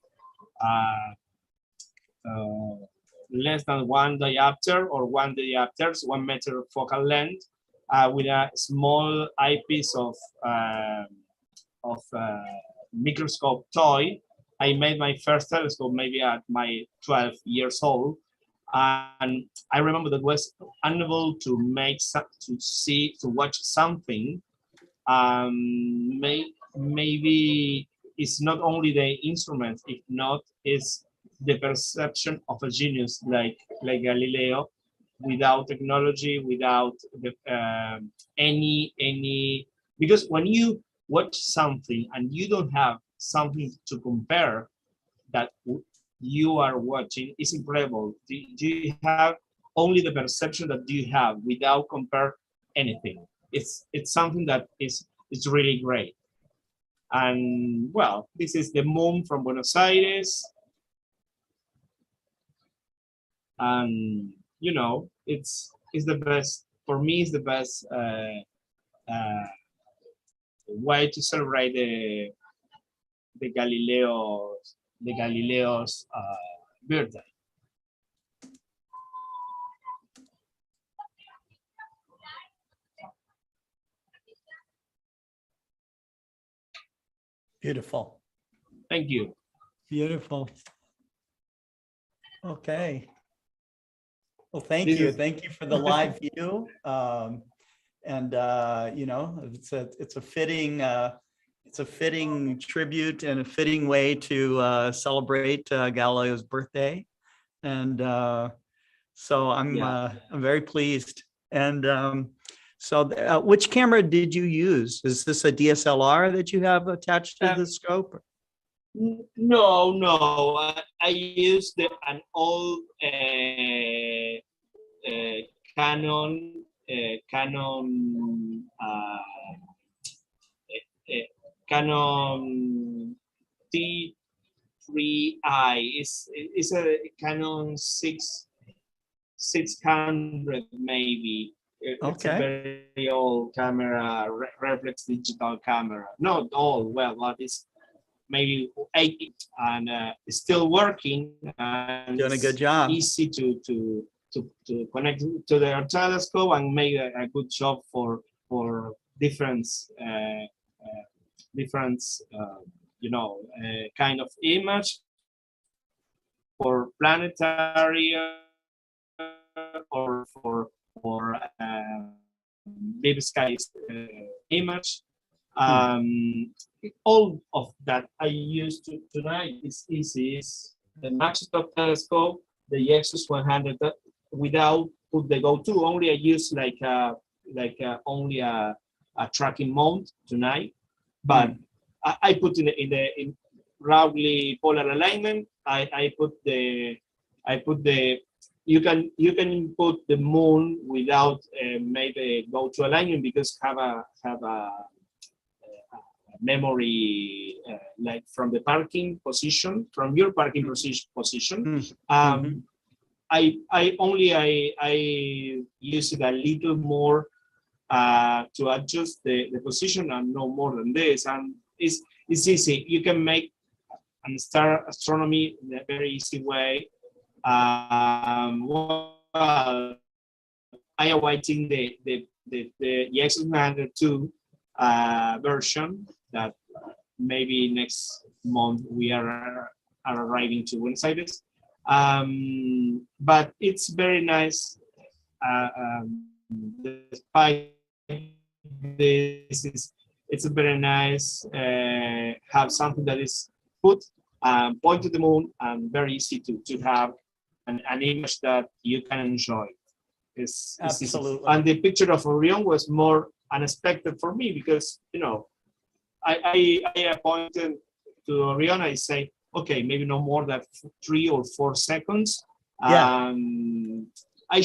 less than 1 diopter or 1 diopters, 1 meter focal length, with a small eyepiece of microscope toy. I made my first telescope maybe at my 12 years old, and I remember that was unable to watch something. Maybe it's not only the instrument, if not, it's the perception of a genius like Galileo, without technology, without any, because when you watch something and you don't have something to compare that you are watching, it's incredible. You have only the perception that you have without compare anything. It's something that is really great. And well, this is the moon from Buenos Aires. And it's the best, for me, it's the best way to celebrate the Galileo's birthday. Beautiful. Thank you. Beautiful. Okay. Well, thank you. Thank you for the live view. It's a fitting tribute and a fitting way to celebrate Galileo's birthday. And so I'm very pleased. And which camera did you use? Is this a DSLR that you have attached to the scope? No. I used an old Canon T3i. It's a Canon 600 maybe. It's a very old camera, reflex digital camera. Not old, well, but it's maybe 80, and it's still working. And doing a good job. Easy to connect to their telescope and make a good job for different kind of image for planetary or for deep sky image. All of that I used tonight is easy. Is the Maxtop telescope, the Exus 100 without put the go-to. Only I use only a tracking mount tonight, but I put in roughly polar alignment. I put the you can put the moon without maybe go to alignment because have a memory like from the parking position, from your parking position. I use it a little more to adjust the position and no more than this. And it's easy. You can make and start astronomy in a very easy way. Well, I am waiting the X102 version that maybe next month we are arriving to Buenos Aires. But it's very nice. Despite this, it's very nice. Have something that is put point to the moon and very easy to have an image that you can enjoy. It's Absolutely. And the picture of Orion was more unexpected for me because I pointed to Orion. I say, okay, maybe no more than 3 or 4 seconds. Yeah. I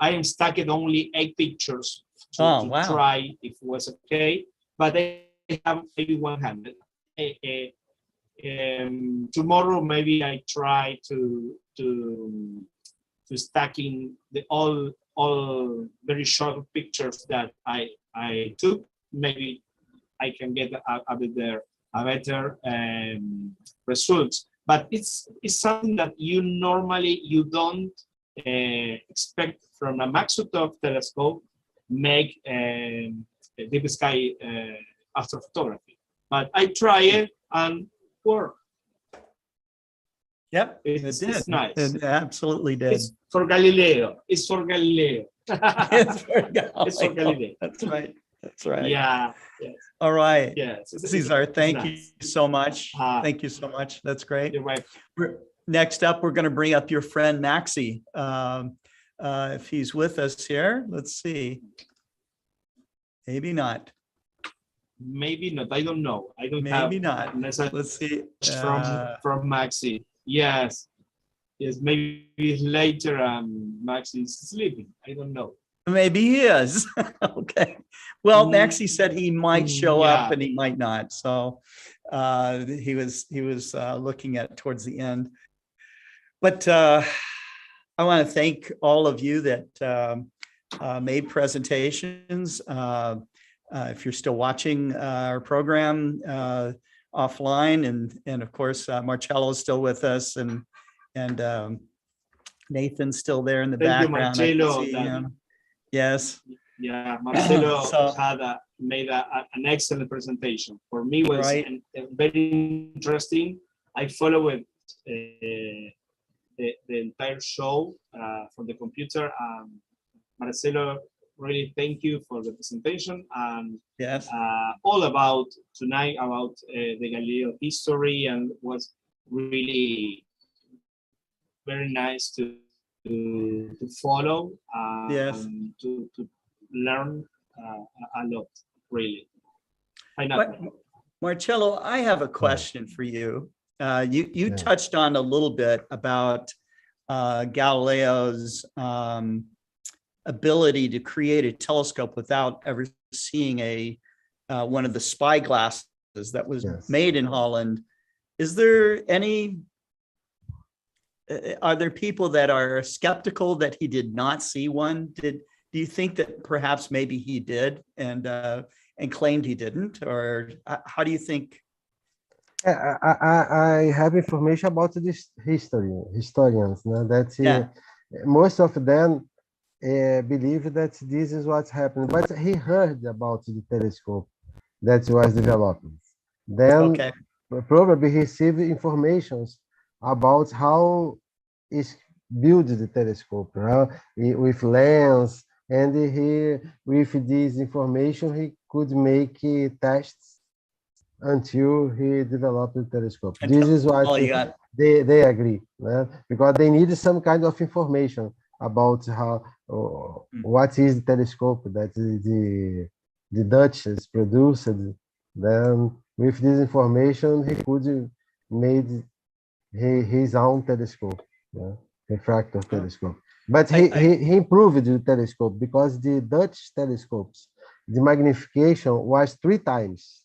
am stuck at only 8 pictures to try if it was okay, but I have maybe 100. Tomorrow maybe I try to stack in the all very short pictures that I took. Maybe I can get a better results. But it's something that you normally don't expect from a Maxtop telescope make deep sky astrophotography. But I try it and work. Yep, it's nice. It absolutely did. It's for Galileo. It's for Galileo. It's for Galileo. It's for Galileo. That's right. That's right. Yeah. Yes. All right. Yes. Cesar, thank nice. you so much. Thank you so much. That's great. You're right. Next up, we're going to bring up your friend Maxi. If he's with us here, let's see. Maybe not. Maybe not. I don't know. I don't Maybe have not. Let's see. From Maxi. Yes. Yes. Maybe later. Maxi is sleeping. I don't know. Maybe he is. Okay. Well, Maxi said he might show up and he might not. So he was looking at towards the end. But I want to thank all of you that made presentations. If you're still watching our program offline, and of course Marcello is still with us, and Nathan's still there in the background. I can see him. Yes. Yeah, Marcelo made an excellent presentation. For me, was very interesting. I followed the entire show from the computer. Marcelo, really thank you for the presentation and all about tonight about the Galileo history, and was really very nice to follow to learn a lot, really. Marcello, I have a question for you. You touched on a little bit about Galileo's ability to create a telescope without ever seeing one of the spyglasses that was made in Holland. Is there are there people that are skeptical that he did not see one? Do you think that perhaps maybe he did and claimed he didn't, or how do you think? I have information about this historians, that most of them believe that this is what's happening, but he heard about the telescope that was developed. Then probably he received information about how is built the telescope, with lens, and he, with this information, he could make tests until he developed the telescope. This is what they agree, because they need some kind of information about how what is the telescope that the Dutch has produced. Then with this information, he could made his own telescope, refractor telescope. But he improved the telescope, because the Dutch telescopes, the magnification was 3 times.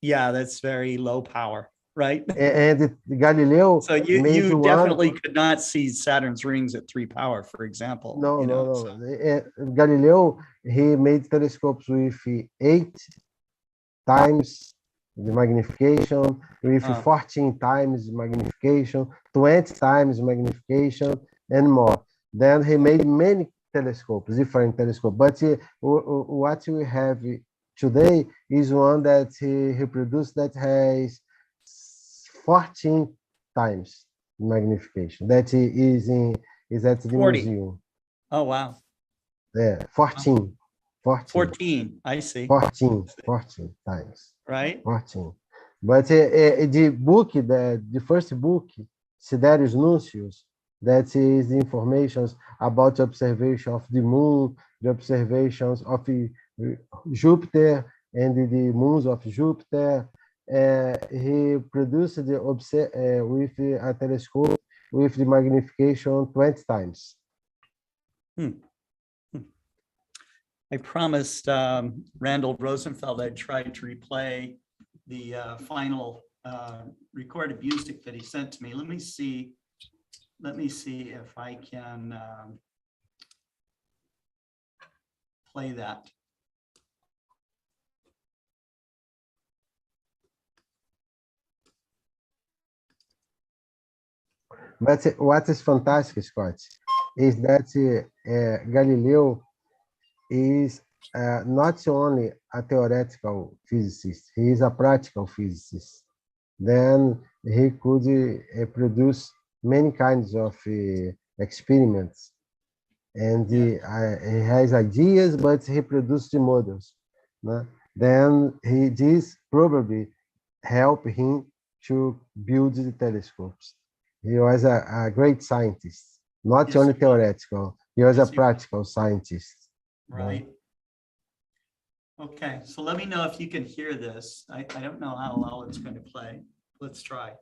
Yeah, that's very low power, right? And Galileo. So you definitely could not see Saturn's rings at 3 power, for example. No. Galileo, he made telescopes with 8 times the magnification, with 14 times magnification, 20 times magnification, and more. Then he made many telescopes, different telescopes. But what we have today is one that he produced that has 14 times magnification. That is at the 40. museum. Oh, wow. Yeah, 14. 14, I see. 14 times. Right. 14. But the book, the first book, Sidereus Nuncius, that is the information about the observation of the moon, the observations of Jupiter and the moons of Jupiter. He produced with a telescope with the magnification 20 times. I promised Randall Rosenfeld I'd try to replay the final recorded music that he sent to me. Let me see if I can play that. But what is fantastic, Scott, is that Galileo is not only a theoretical physicist, he is a practical physicist. Then he could produce many kinds of experiments, and he has ideas, but he produced the models. Then this probably helped him to build the telescopes. He was a great scientist, not only theoretical, he was a practical scientist. Right. Okay, so let me know if you can hear this. I don't know how well it's going to play. Let's try.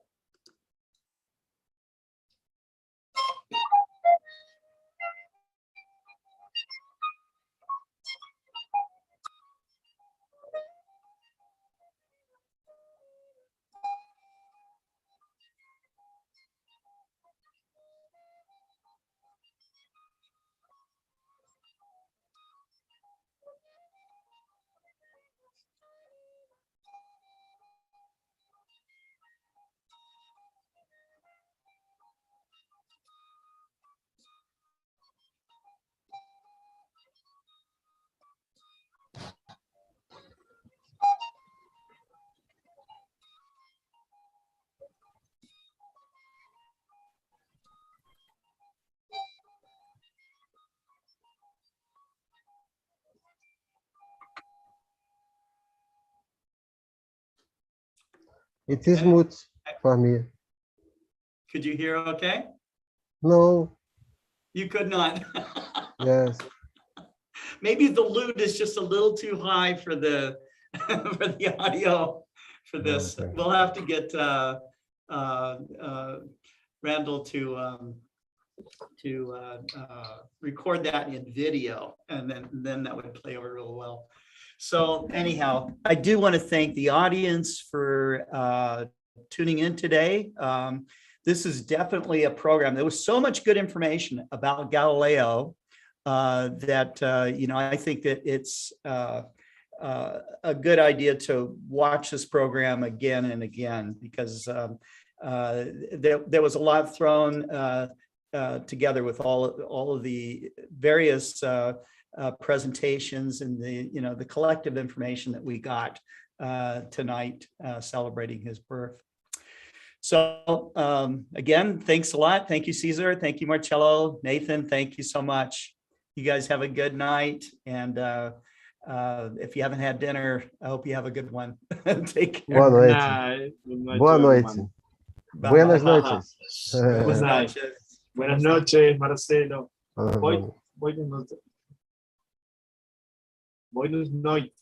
It is mute for me. Could you hear okay? No. You could not. Yes. Maybe the lute is just a little too high for the for the audio for this. Okay. We'll have to get Randall to record that in video, and then that would play over real well. So anyhow, I do want to thank the audience for tuning in today. This is definitely a program. There was so much good information about Galileo that I think that it's a good idea to watch this program again and again, because there was a lot thrown together with all of the various presentations and the collective information that we got tonight celebrating his birth. So again, thanks a lot. Thank you, Caesar. Thank you, Marcello. Nathan, thank you so much. You guys have a good night. And if you haven't had dinner, I hope you have a good one. Take care. Boa Good noite. night. Good night Boa to noite. everyone. Buenas Bye-bye. noches. Good night. Buenas noches, Marcelo. Buenas noches. Buenas noches.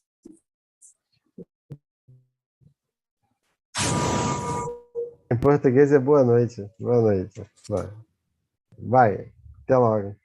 Em português é boa noite. Boa noite. Vai. Vai. Até logo.